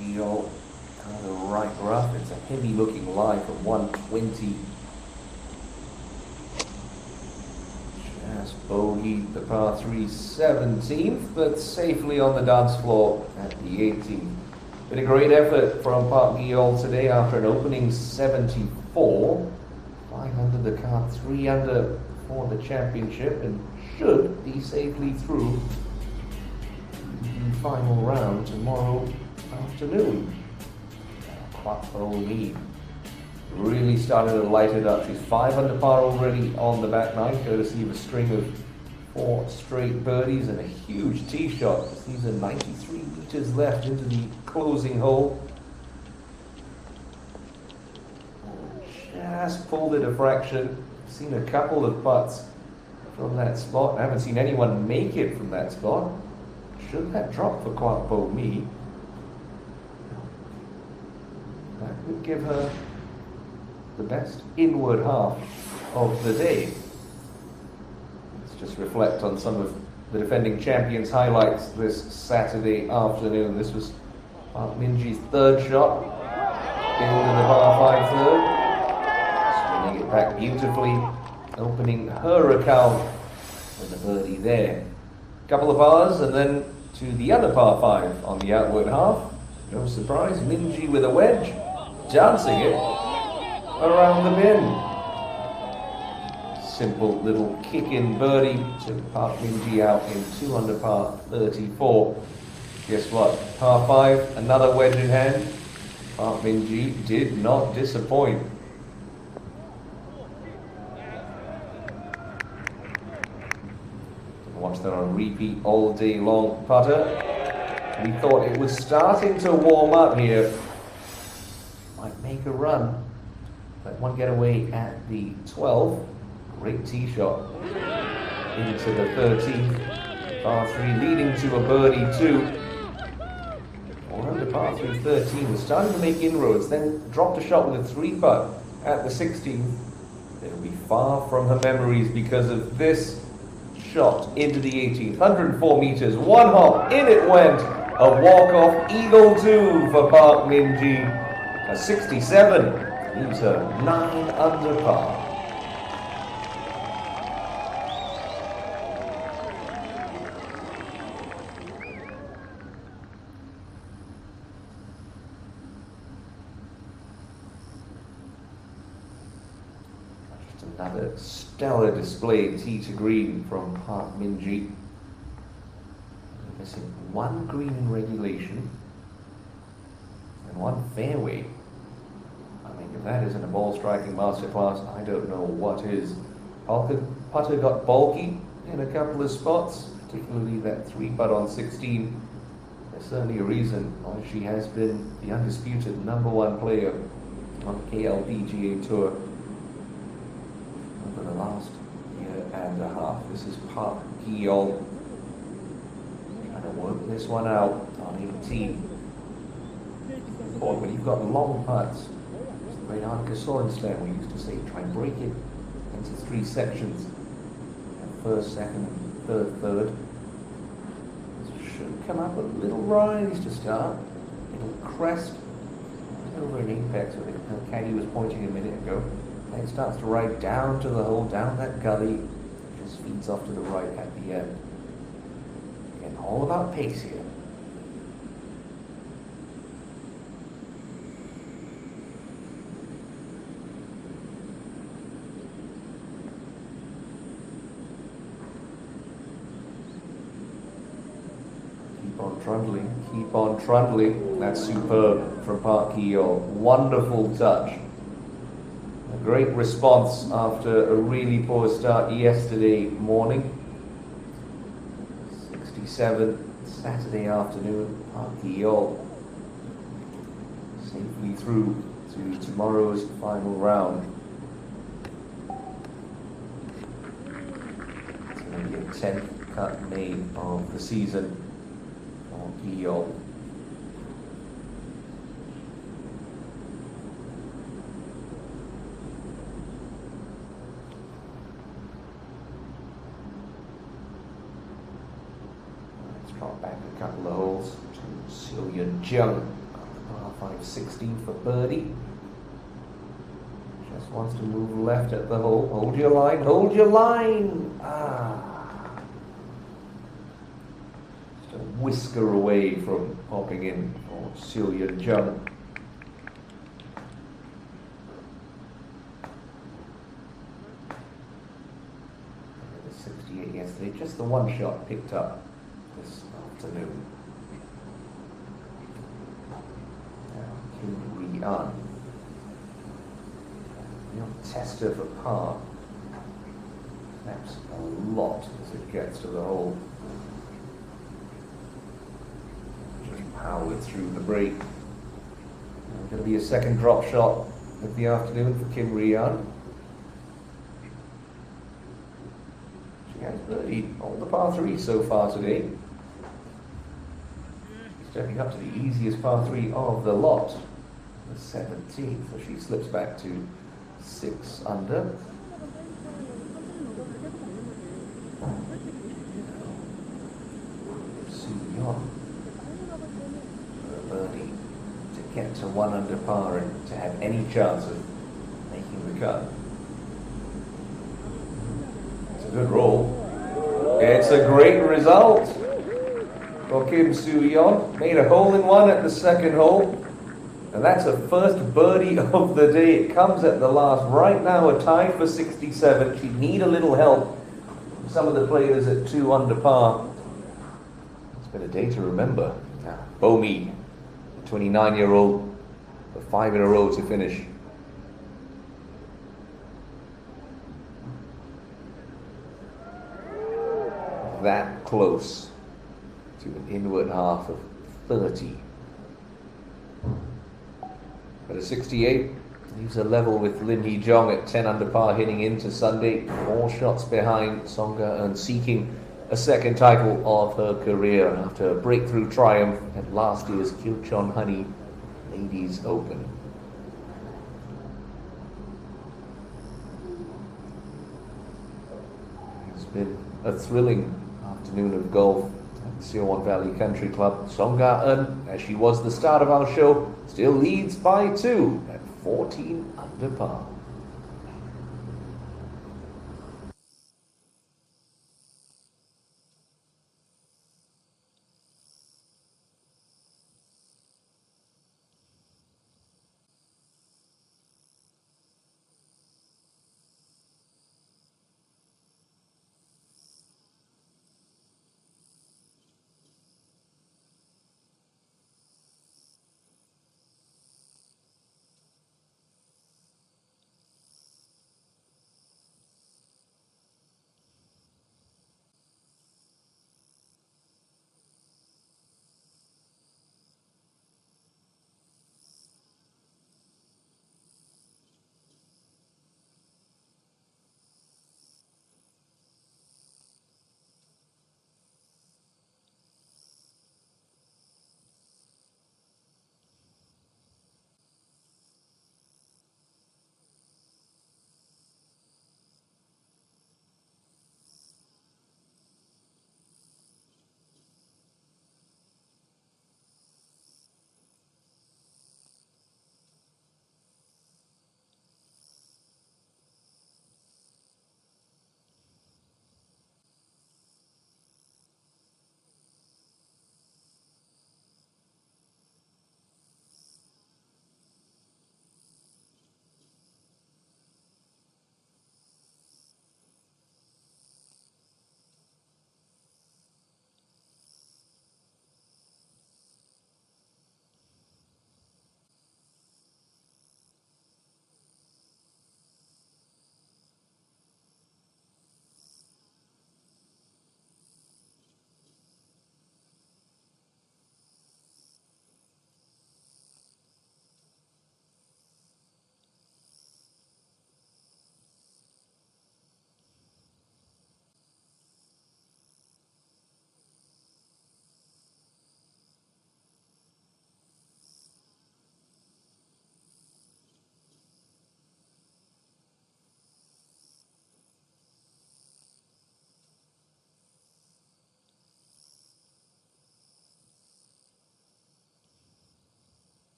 Guillaume kind of right rough. It's a heavy looking lie from 120. Just bogeyed the par 3 17th, but safely on the dance floor at the 18th. Been a great effort from Park Guillaume today after an opening 74. 5 under the card, 3 under for the championship, and should be safely through the final round tomorrow afternoon. Quattro really started to light it up. She's 5 under par already on the back nine, courtesy of a string of 4 straight birdies and a huge tee shot. These are 93 meters left into the closing hole. Just pulled it a fraction. Seen a couple of putts from that spot. I haven't seen anyone make it from that spot. Should that drop for Quattro Me? That would give her the best inward half of the day. Let's just reflect on some of the defending champions' highlights this Saturday afternoon. This was Park Minji's third shot into the par 5 third. Swinging it back beautifully, opening her account with a birdie there. Couple of pars and then to the other par 5 on the outward half. No surprise, Minji with a wedge, dancing it around the bin. Simple little kick-in birdie took Park Minji out in 2 under par 34. Guess what? Par 5, another wedge in hand. Park Minji did not disappoint. Watch that on repeat all day long. Putter. We thought it was starting to warm up here. Might make a run. Let one get away at the 12th. Great tee shot into the 13th. Par 3 leading to a birdie 2. 4 under par 3 13. Was starting to make inroads, then dropped a shot with a 3 putt at the 16th. It'll be far from her memories because of this shot into the 18th. 104 meters, 1 hop, in it went. A walk-off eagle 2 for Park Minji. A 67 leaves her 9 under par. Another stellar display tee to green from Park Minji. Missing 1 green in regulation and 1 fairway. I mean, if that isn't a ball striking masterclass, I don't know what is. Putter got bulky in a couple of spots, particularly that 3 putt on 16. There's certainly a reason why she has been the undisputed #1 player on the KLPGA Tour for the last year and a half. This is Park Guillaume trying to work this one out on 18. Boy, when you've got long putts, it's the great Annika Sorenstam we used to say, try and break it into 3 sections. First, second, and third. This should come up a little rise to start. It'll crest over an apex where the caddy was pointing a minute ago. And it starts to ride down to the hole, down that gully, just feeds off to the right at the end. Again, all about pace here. Keep on trundling. That's superb from Park Guillaume. Wonderful touch. A great response after a really poor start yesterday morning. 67 Saturday afternoon. Park Guillaume safely through to tomorrow's final round. It's going to be a 10th cut made of the season. Guillaume. Let's drop back a couple of holes to Silja Jung Par 5 16 for birdie. Just wants to move left at the hole. Hold your line, hold your line! Just a whisker away from popping in for Seo Yun Jung. The 68 yesterday, just the one shot picked up this afternoon. Now, Kim Ri-an. Real tester for par. Snaps a lot as it gets to the hole. Just powered through the break. Going to be a second drop shot of the afternoon for Kim Ri-an. She has birdied all the par 3 so far today. Stepping up to the easiest par 3 of the lot, the 17th, so she slips back to 6 under. Soo-yeon for a birdie to get to 1 under par and to have any chance of making the cut. It's a good roll. It's a great result for Kim Soo-yeon. Made a hole-in-one at the second hole. And that's her first birdie of the day. It comes at the last. Right now, a tie for 67. She'd need a little help from some of the players at 2 under par. It's been a day to remember. Bomi, the 29-year-old, for 5 in a row to finish. That close to an inward half of 30. But a 68 leaves a level with Lim Hee-jong at 10 under par heading into Sunday. 4 shots behind Song-ga and seeking a second title of her career after a breakthrough triumph at last year's Kilchon Honey Ladies Open. It's been a thrilling afternoon of golf at the Siwon Valley Country Club. Song-ga, as she was the start of our show, still leads by 2 at 14 under par.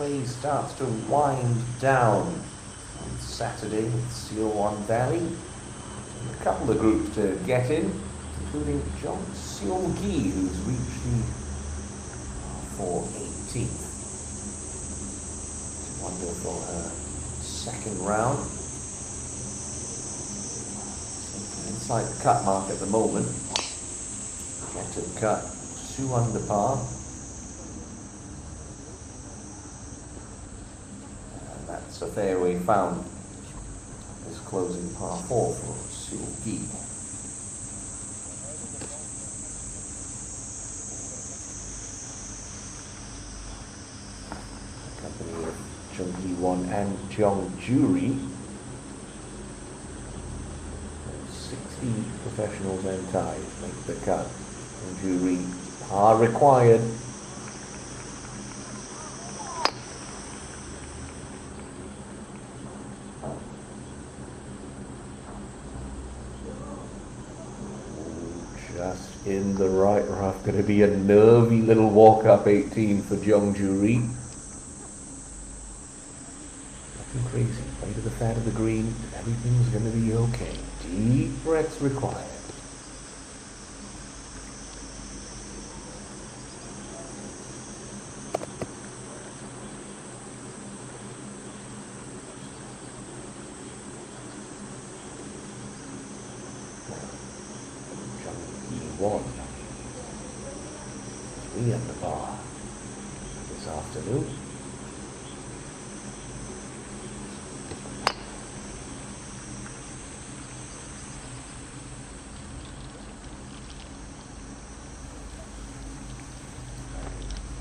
play starts to wind down on Saturday at Seal Valley. And a couple of groups to get in, including John Seol-gi, who's reached the 418th. Wonderful her second round. Inside the cut mark at the moment. Objective cut, 2 under par. And that's a fairway found. This closing par 4 for Seol-gi. Company of Jung Hee-won and Jeong Ju-ri. 60 professionals and ties make the cut. And Ju-ri are required. Just in the right rough. Going to be a nervy little walk up 18 for Jeong Ju-ri. Nothing crazy. Play to the fat of the green. Everything's going to be okay. Deep breaths required. One. 3 under par this afternoon.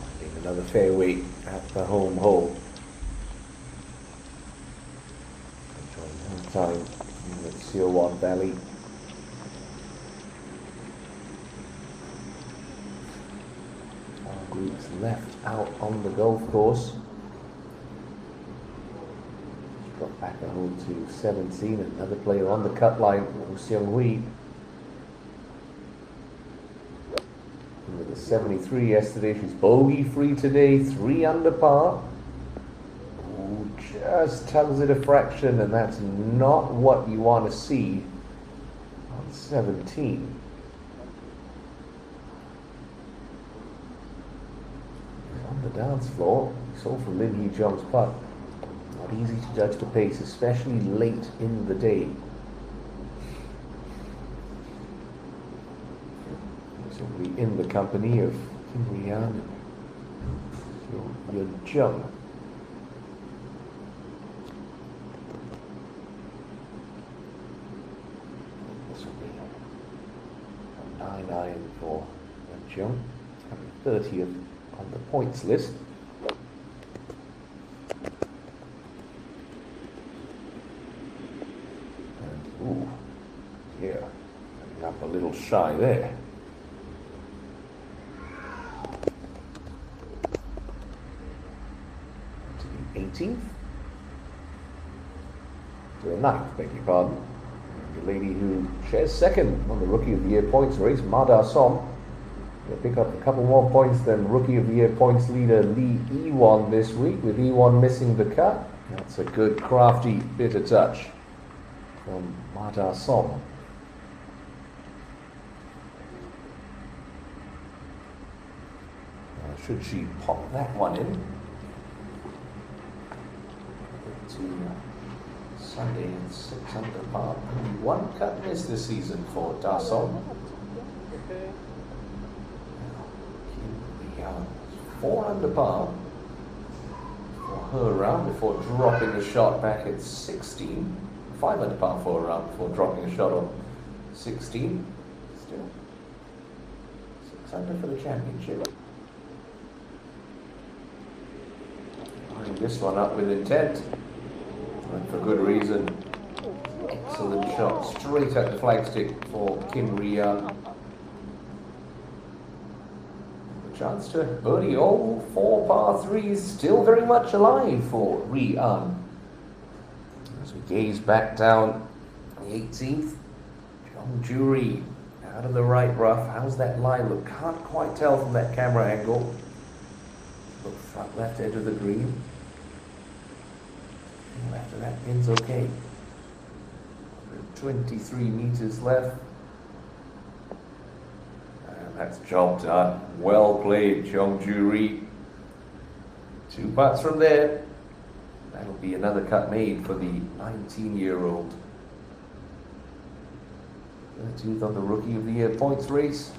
Finding another fairway at the home hole. Enjoying time in the Seal Valley. Groups left out on the golf course. Got back a hole to 17. Another player on the cut line, Woo Seung-hui. With a 73 yesterday, she's bogey free today, 3 under par. Ooh, just tugs it a fraction, and that's not what you want to see on 17. The dance floor, we saw from Lim Hee-jung's putt, not easy to judge the pace, especially late in the day. So we'll be in the company of Kim Ryan and Yun Jung. This will be a 9-iron for Yun Jung, having 30th on the points list. And ooh, yeah, coming up a little shy there. To the 18th. To the 9th, beg your pardon. The lady who shares second on the Rookie of the Year points race, Ma Da-som. He'll pick up a couple more points than Rookie of the Year points leader Lee E-won this week, with E-won missing the cut. That's a good, crafty bit of touch from Ma Da-som. Should she pop that one in? To Sunday at 6 under par. Only 1 cut miss this season for Da-som. 4 under par for her round before dropping the shot back at 16. 5 under par for her round before dropping a shot on 16. Still 6 under for the championship. Lining this one up with intent, and for good reason. Excellent shot straight at the flagstick for Kim Ri-an. Chance to birdie all 4 par 3s, still very much alive for Ri-an. As we gaze back down the 18th, Jeong Ju-ri out of the right rough. How's that lie look? Can't quite tell from that camera angle. Look front left edge of the green. Left of that pin's okay. 23 meters left. And that's job done. Well played, Jongju Ri. 2 putts from there. That'll be another cut made for the 19-year-old. 13th on the Rookie of the Year points race.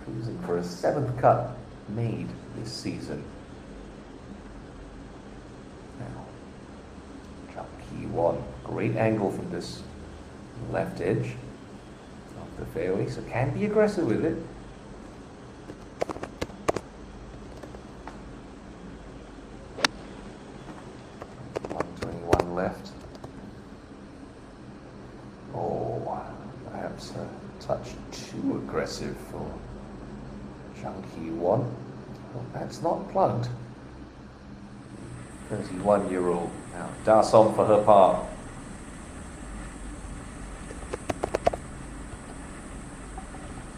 Cruising for a 7th cut made this season. Now, Key 1. Great angle from this left edge of the fairway, so can be aggressive with it. 121 left. Oh, perhaps a touch too aggressive for Key 1. Well, that's not plugged. 31-year-old. Now, Das on for her par.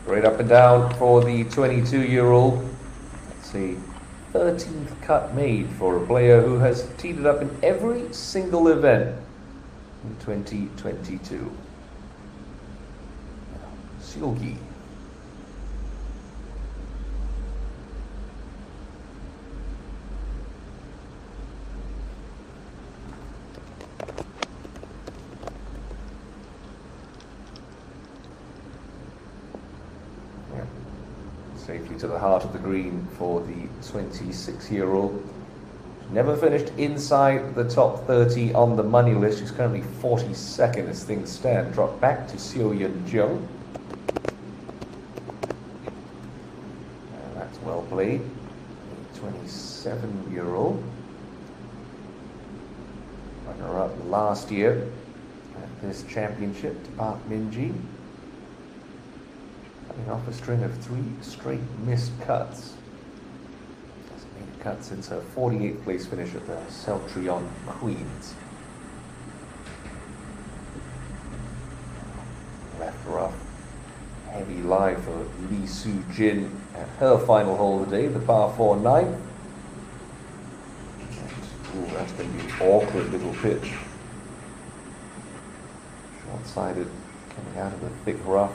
Great up and down for the 22-year-old. Let's see, 13th cut made for a player who has teed it up in every single event in 2022. Seolgi. Safely to the heart of the green for the 26-year-old. Never finished inside the top 30 on the money list. She's currently 42nd as things stand. Dropped back to Seo Yun Jung. And that's well played. 27-year-old. Runner-up last year at this championship to Park Min-ji. Coming off a string of 3 straight missed cuts. Hasn't made a cut since her 48th place finish at the Celtrion Queens. Left rough. Heavy lie for Lee Soo-jin at her final hole of the day, the par 4 9th. Ooh, that's going to be an awkward little pitch. Short-sided, coming out of the thick rough.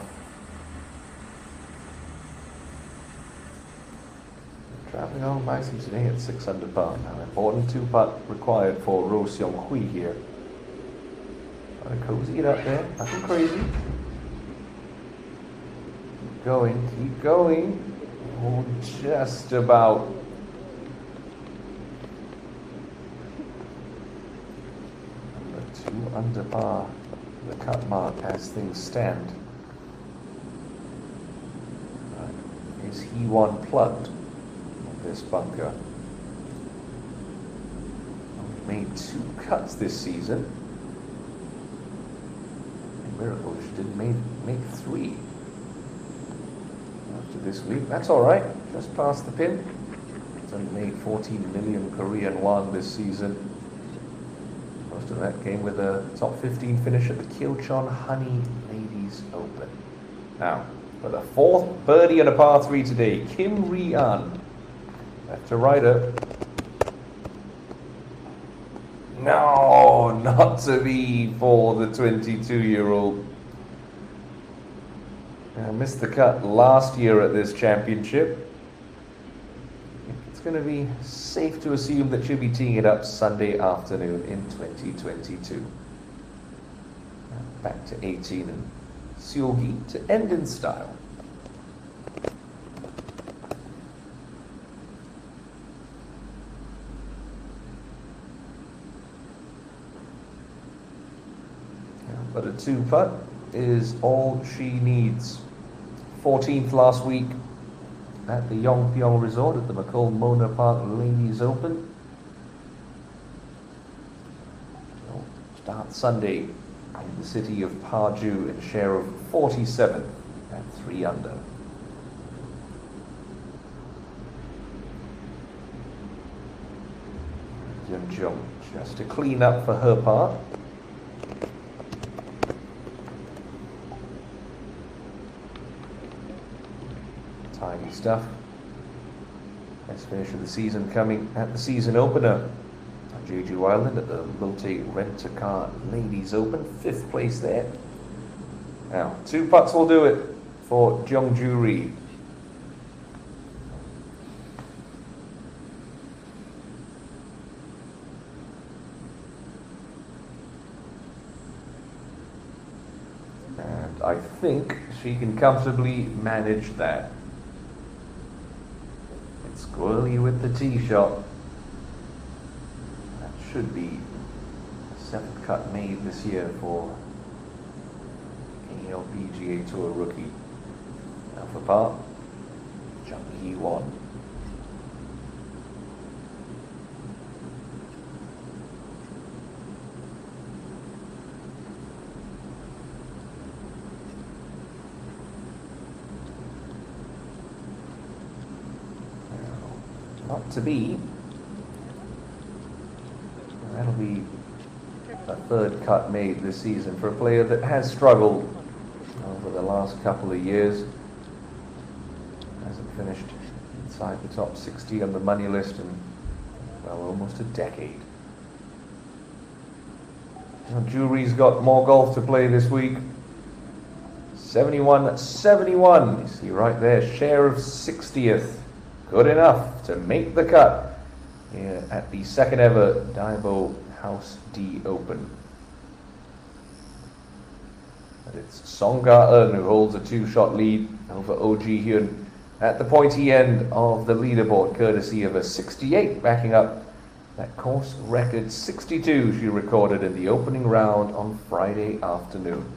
Traveling on nicely today at 6 under par. Now, important 2-putt required for Ro Seong Hui here. Trying to cozy it up there. Nothing crazy. Keep going, keep going. Oh, just about. Number 2 under par. The cut mark as things stand. Is he one plugged? This bunker. Only made 2 cuts this season. A miracle she didn't make 3 after this week. That's all right. Just past the pin. She's only made 14 million Korean won this season. Most of that came with a top 15 finish at the Kyochon Honey Ladies Open. Now, for the 4th birdie and a par 3 today, Kim Ri-an. Left to righter. No, not to be for the 22-year-old. Missed the cut last year at this championship. It's going to be safe to assume that she'll be teeing it up Sunday afternoon in 2022. Back to 18 and Seolgi to end in style. But a 2-putt is all she needs. 14th last week at the Yongpyong Resort at the McCall Mona Park Ladies Open. She'll start Sunday in the city of Paju in a share of 47 at 3 under. Yun Jung just to clean up for her part. Tiny stuff. Best finish of the season coming at the season opener. Jeju Island at the Lotte Rent-A-Car Ladies Open, 5th place there. Now, 2 putts will do it for Jeongju Ri. And I think she can comfortably manage that. It's squirrely with the tee shot. That should be the 7th cut made this year for LPGA Tour rookie. Now for par, Jung Hee-won. Not to be. That'll be a 3rd cut made this season for a player that has struggled over the last couple of years. Hasn't finished inside the top 60 on the money list in, well, almost a decade. Now, Jury's got more golf to play this week. 71-71. You see right there, share of 60th. Good enough to make the cut here at the 2nd ever DAEBO hausD Open. And it's Song Ga-eun who holds a 2-shot lead over Oh Ji-hyun at the pointy end of the leaderboard, courtesy of a 68 backing up that course record 62 she recorded in the opening round on Friday afternoon.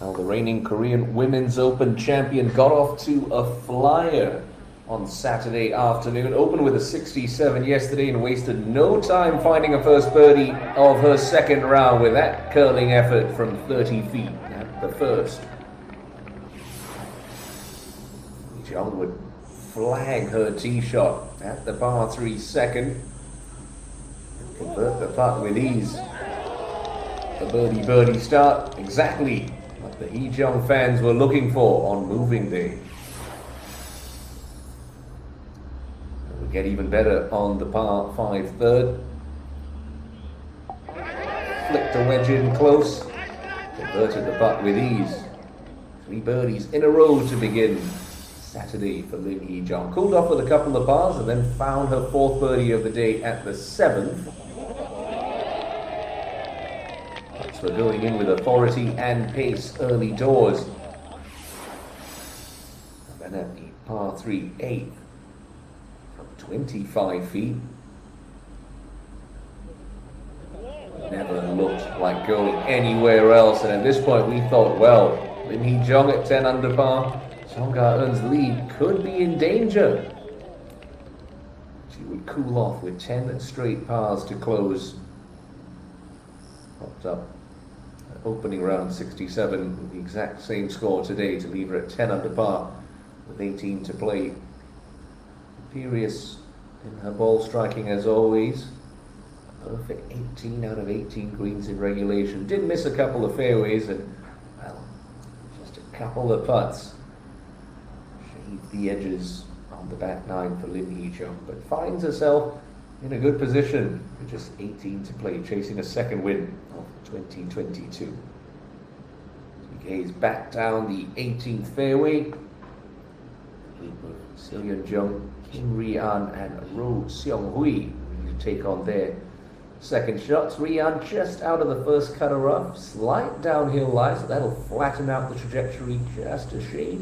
Well, the reigning Korean Women's Open champion got off to a flyer on Saturday afternoon. Opened with a 67 yesterday and wasted no time finding a first birdie of her second round with that curling effort from 30 feet at the first. Lee Jong would flag her tee shot at the par 3 second. Convert the putt with ease. The birdie start, exactly what the Hee-jong fans were looking for on moving day. It would get even better on the par 5 third. Flicked a wedge in close. Converted the putt with ease. 3 birdies in a row to begin Saturday for Lim Hee-jong. Cooled off with a couple of pars and then found her 4th birdie of the day at the 7th. So going in with authority and pace early doors. And then at the par 3 8th from 25 feet. Never looked like going anywhere else, and at this point we thought, well, Lim Hee-jong at 10 under par, Song Ga-eun's lead could be in danger. She would cool off with 10 straight pars to close. Popped up opening round 67 with the exact same score today to leave her at 10 under par with 18 to play. Imperious in her ball striking as always. A perfect 18 out of 18 greens in regulation. Did miss a couple of fairways and, well, just a couple of putts. Shaved the edges on the back 9 for Lim Hee-jong, but finds herself in a good position with just 18 to play, chasing a second win of 2022. She gaze back down the 18th fairway. Group of Seo Yeon-jung, Kim Ri-an and Roh Seong-hui to take on their second shots. Ri-an just out of the first cut of rough, slight downhill lie, so that'll flatten out the trajectory just a shade.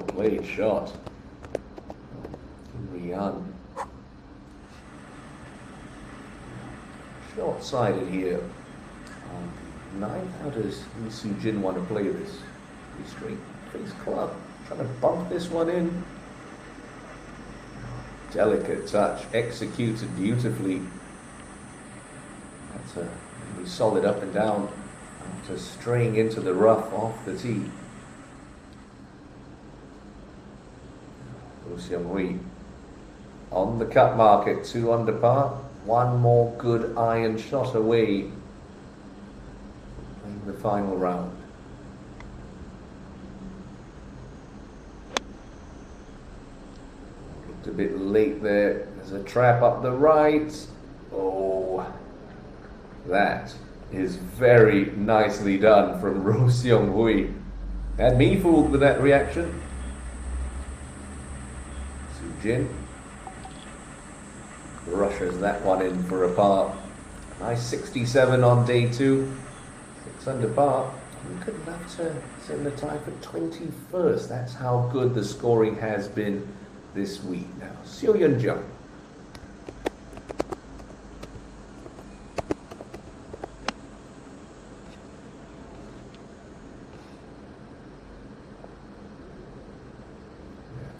Played shot. Kim Ri-an. Short-sided here. Ninth, how does Lee Soo-jin want to play this? 3 straight face club. Trying to bump this one in. Delicate touch. Executed beautifully. That's a really solid up and down after straying into the rough off the tee. Roh Seong-hui on the cut market, 2 under par, 1 more good iron shot away in the final round. Looked a bit late there. There's a trap up the right. Oh, that is very nicely done from Roh Seong-hui. Had me fooled with that reaction. Jin rushes that one in for a par. Nice 67 on day 2. 6 under par. Good enough to set the tie for 21st. That's how good the scoring has been this week. Now, Seo Yeon-jung.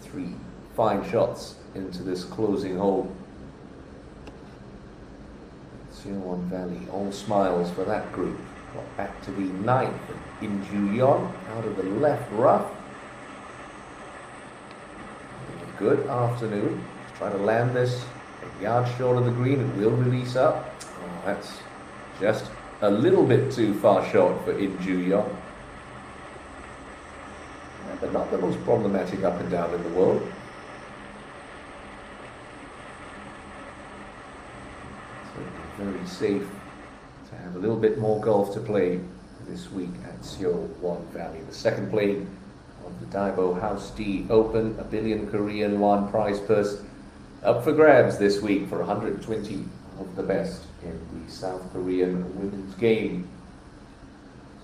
Three fine shots into this closing hole. Seowon Valley, all smiles for that group. Got back to the 9th. In Ju-yeon out of the left rough. A good afternoon. Try to land this a yard short of the green. It will release up. Oh, that's just a little bit too far short for In Ju-yeon. Yeah, but not the most problematic up and down in the world. Very safe to have a little bit more golf to play this week at Seowon Valley. The second play of the DAEBO hausD Open, $1 billion Korean won prize purse up for grabs this week for 120 of the best in the South Korean women's game.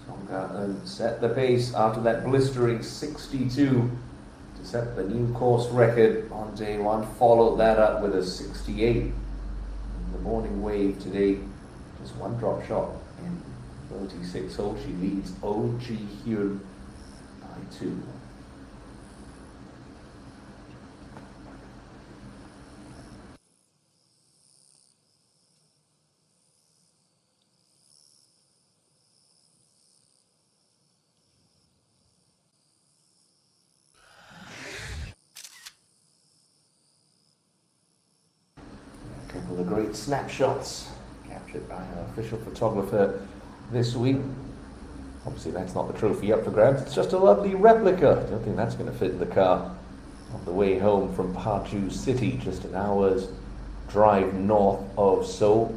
Song Ga-eun set the pace after that blistering 62 to to set the new course record on day one. Followed that up with a 68 in the morning wave today. Just one drop shot in 36 holes. She leads OG Hyun by 2. A couple of great snapshots captured by our official photographer this week. Obviously that's not the trophy up for grabs, it's just a lovely replica. I don't think that's going to fit in the car on the way home from Paju City, just an hour's drive north of Seoul.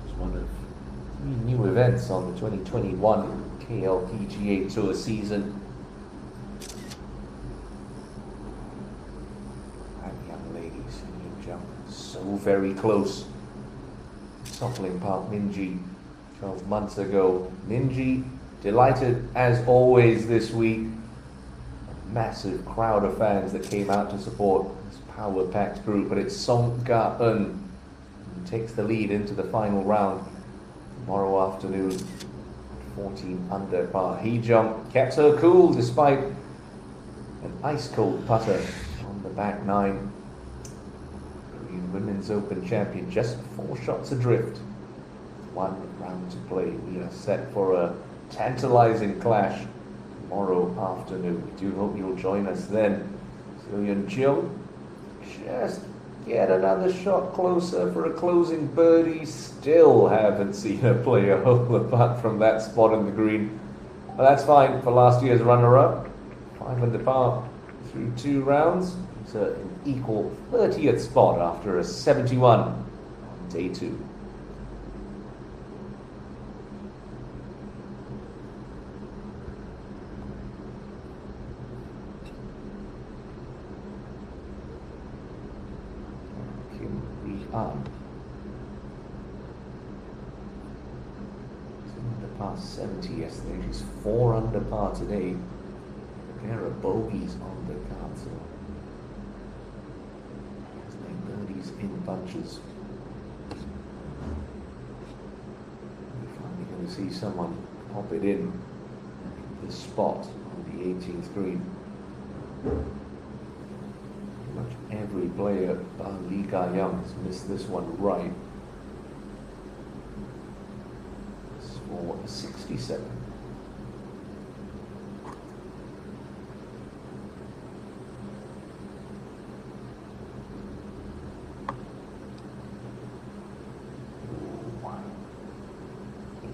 This is one of 3 new events on the 2021 KLPGA Tour season. So very close. Toppling Park Minji 12 months ago. Minji delighted as always this week. A massive crowd of fans that came out to support this power-packed group, but it's Song Ga-eun who takes the lead into the final round tomorrow afternoon. 14 under par. He jumped, kept her cool despite an ice-cold putter on the back 9. Women's Open champion, just 4 shots adrift. 1 round to play. We are set for a tantalizing clash tomorrow afternoon. We do hope you'll join us then. Seoyeon Jo just get another shot closer for a closing birdie. Still haven't seen her play a hole apart from that spot in the green. But that's fine for last year's runner-up. 5 under par through 2 rounds. It's an equal 30th spot after a 71 on day 2. Kim Ri-an. 2 under par 70 yesterday. She's 4 under par today. A pair of bogeys on the card, so birdies in bunches. We're finally going to see someone pop it in this spot on the 18th green. Pretty much every player bar Lee Ga-young has missed this one right. It's for a 67.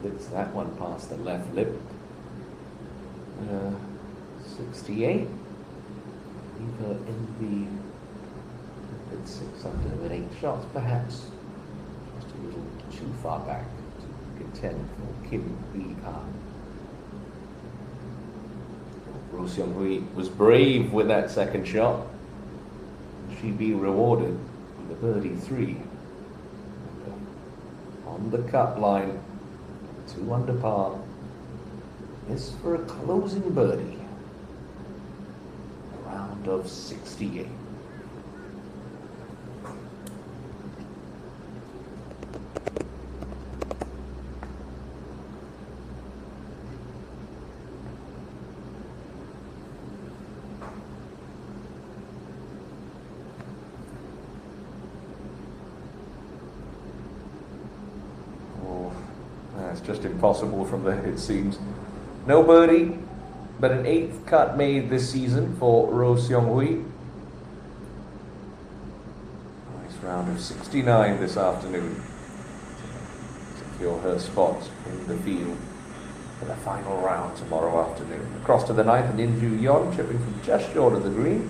Hits that one past the left lip. 68. Leave her in the mid 6 under with 8 shots perhaps. Just a little too far back to contend for Kim Ri-an. Roh Seung-hui was brave with that second shot. She'd be rewarded with a birdie 3. On the cut line. 2 under par. This for a closing birdie. A round of 68. It's just impossible from there, it seems. No birdie, but an 8th cut made this season for Roh Seung-hui. Nice round of 69 this afternoon. Secure her spot in the field for the final round tomorrow afternoon. Across to the 9th, and In Ju-yeon chipping from just short of the green.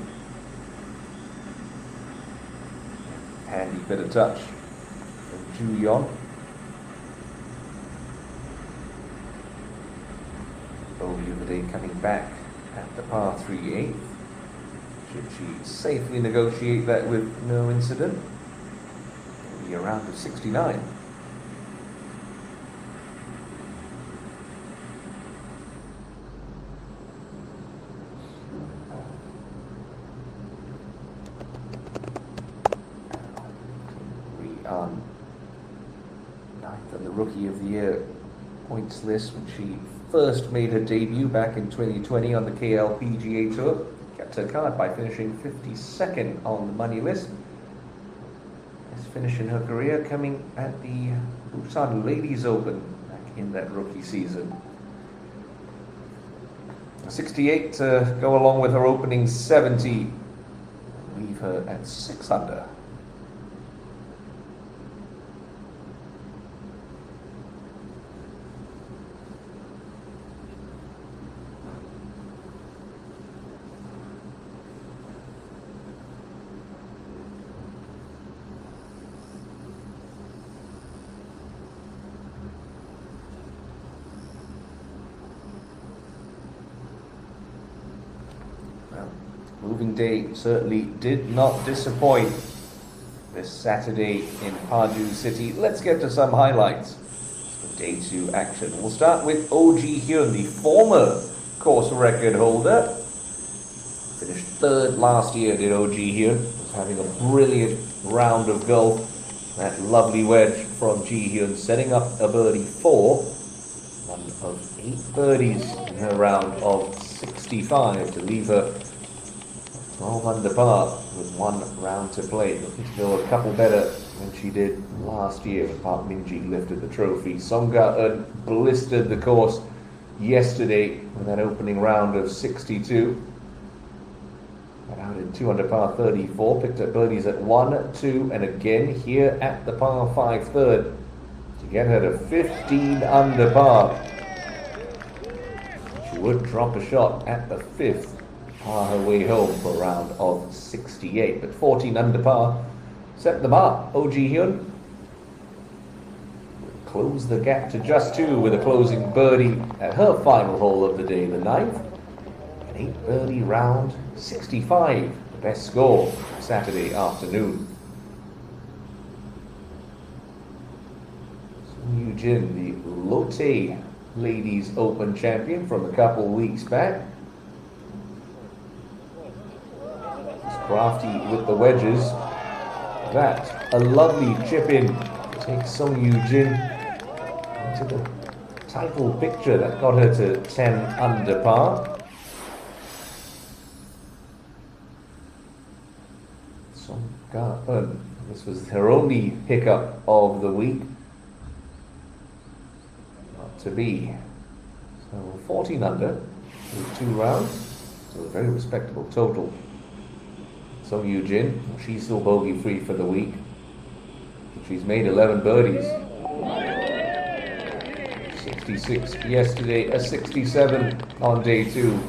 Handy bit of touch from Ju-yeon. Bogey of the day coming back at the par 3/8. Should she safely negotiate that with no incident? It'll be a round of 69. on the Rookie of the Year points list when she first made her debut back in 2020 on the KLPGA Tour. Kept her card by finishing 52nd on the money list. Best finish in her career coming at the Busan Ladies Open back in that rookie season. 68 to go along with her opening 70. Leave her at 6 under. Moving day certainly did not disappoint this Saturday in Paju City. Let's get to some highlights for day 2 action. We'll start with Oh Ji-hyun, the former course record holder. Finished 3rd last year, did Oh Ji-hyun. Was having a brilliant round of golf. That lovely wedge from Ji-hyun, setting up a birdie 4. One of 8 birdies in her round of 65 to leave her 12 under par with 1 round to play. Looking to go a couple better than she did last year when Park Min-ji lifted the trophy. Song Ga-eun blistered the course yesterday with that opening round of 62. Got out in 2 under par 34, picked up birdies at 1, 2, and again here at the par 5 third to get her to 15 under par. She would drop a shot at the 5th. Par her way home for a round of 68, but 14 under par set the mark. Oh Ji-hyun close the gap to just 2 with a closing birdie at her final hole of the day, the 9th. An 8 birdie round, 65, the best score Saturday afternoon. Sung Yoo-jin, the Lotte Ladies Open champion from a couple weeks back. Crafty with the wedges. That, a lovely chip in. Takes Sung Yoo-jin into the title picture. That got her to 10 under par. Song Ga-eun, this was her only hiccup of the week. Not to be. So 14 under with 2 rounds. So a very respectable total. Sung Yoo-jin, she's still bogey-free for the week. She's made 11 birdies. 66 yesterday, a 67 on day 2.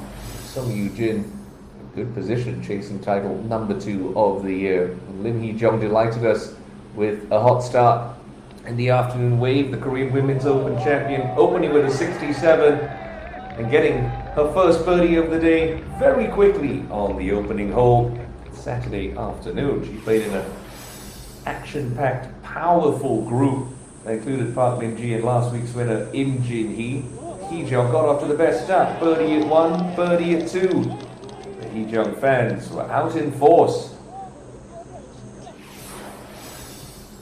Sung Yoo-jin in good position, chasing title number 2 of the year. And Lim Hee-jung delighted us with a hot start in the afternoon wave. The Korean Women's Open champion opening with a 67 and getting her first birdie of the day very quickly on the opening hole. Saturday afternoon. She played in an action-packed, powerful group that included Park Min-ji and last week's winner Im Jin-hee. Hee-jung got off to the best start. Birdie at 1, birdie at 2. The Hee-jung fans were out in force.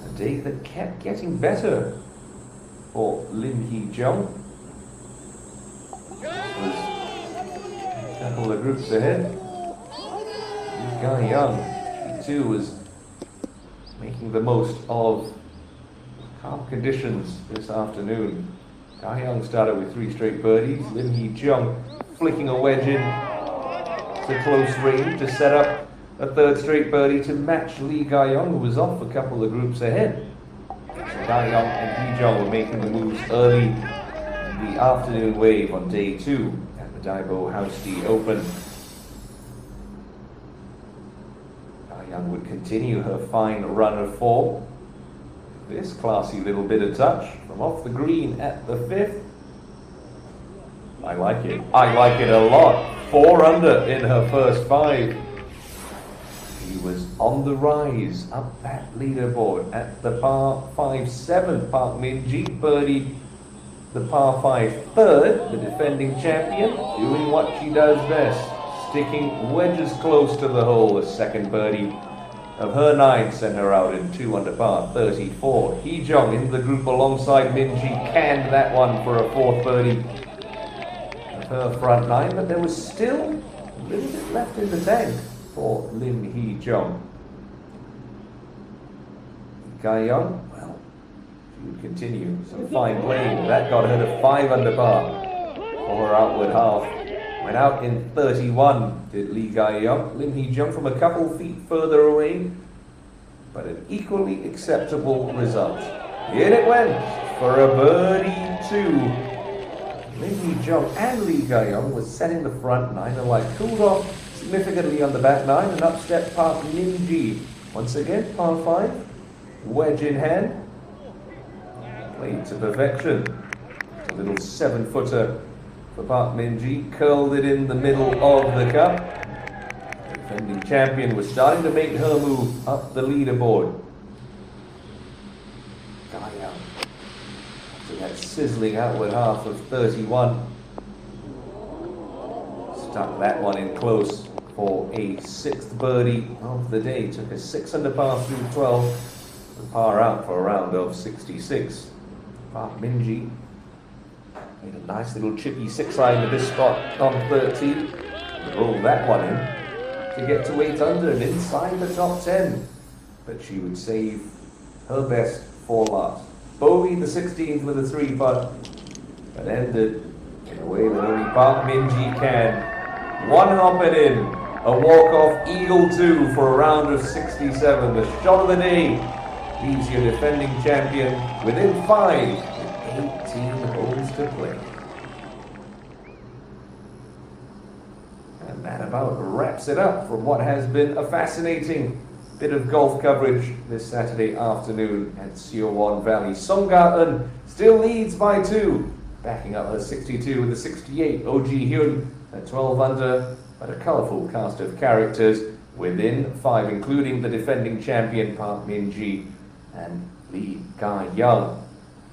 A day that kept getting better for Lim Hee-jung. Was a couple of groups ahead. Ga-young, she too was making the most of calm conditions this afternoon. Ga-young started with 3 straight birdies. Lim Hee-jung flicking a wedge in to close range to set up a 3rd straight birdie to match Lee Ga-young, who was off a couple of groups ahead. So Ga-young and Hee-jung were making the moves early in the afternoon wave on day 2 at the DAEBO hausD Open. Young would continue her fine run of form. This classy little bit of touch from off the green at the 5th. I like it. I like it a lot. 4 under in her first 5. She was on the rise up that leaderboard at the par 5-7. Park Min-ji birdied the par 5 third. The defending champion doing what she does best. Sticking wedges close to the hole, a 2nd birdie of her 9 sent her out in 2 under par 34. Hee Jong in the group alongside Min Ji canned that one for a 4th birdie of her front 9, but there was still a little bit left in the tank for Lim Hee Jong. Gai Young, well, she would continue. Some fine playing. That got her to 5 under par for her outward half. Went out in 31, did Lee Gai Young. Lim Hee Jung from a couple feet further away, but an equally acceptable result. In it went for a birdie 2. Lim Hee Jung and Lee Gai Young was setting the front 9 and like cooled off significantly on the back 9 and up stepped Park Min Ji. Once again, par 5, wedge in hand, played to perfection. A little 7-footer. for Park Min Ji, curled it in the middle of the cup. The defending champion was starting to make her move up the leaderboard. Gaya, after that sizzling outward half of 31, stuck that one in close for a 6th birdie of the day. Took a 6 under par through 12 and par out for a round of 66. Park Min Ji made a nice little chippy 6-iron to this spot on 13. Rolled that one in to get to 8 under and inside the top 10. But she would save her best for last. Bogey the 16th with a 3-putt, but ended in a way that only Park Min Ji can. One hop and in. A walk-off eagle 2 for a round of 67. The shot of the day leaves your defending champion within 5 with 18 holes to play. And that about wraps it up from what has been a fascinating bit of golf coverage this Saturday afternoon at Siowon Valley. Songga-eun still leads by 2, backing up her 62 with the 68. Oh Ji-hyun at 12 under, but a colourful cast of characters within 5, including the defending champion Park Min Ji and Lee Ga-young.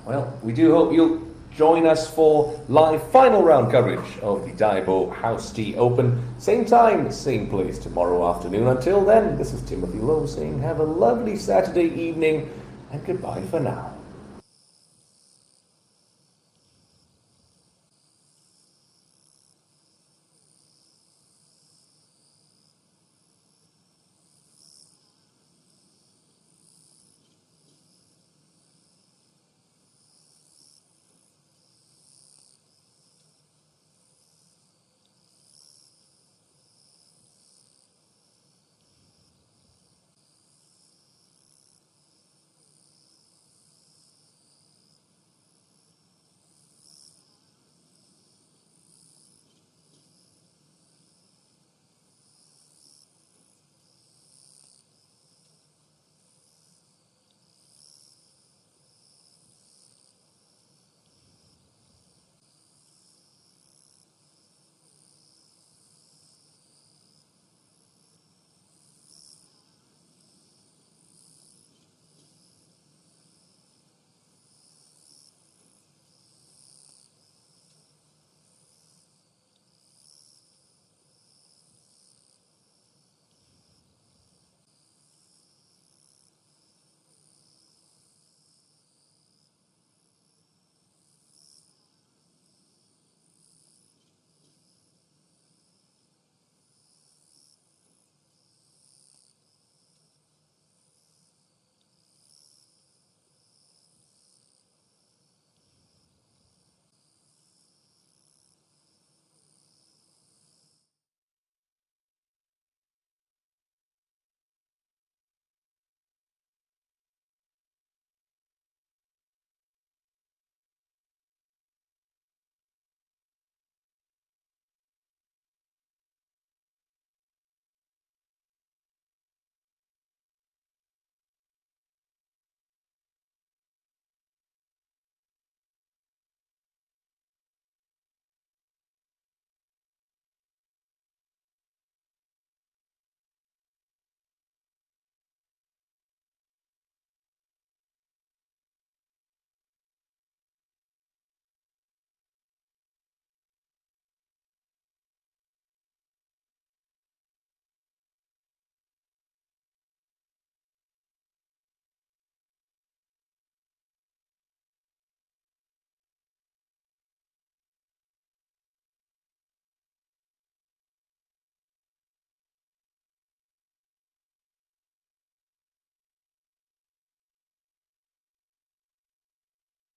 Well, we do hope you'll join us for live final round coverage of the DAEBO hausD Open. Same time, same place tomorrow afternoon. Until then, this is Timothy Lowe saying have a lovely Saturday evening and goodbye for now.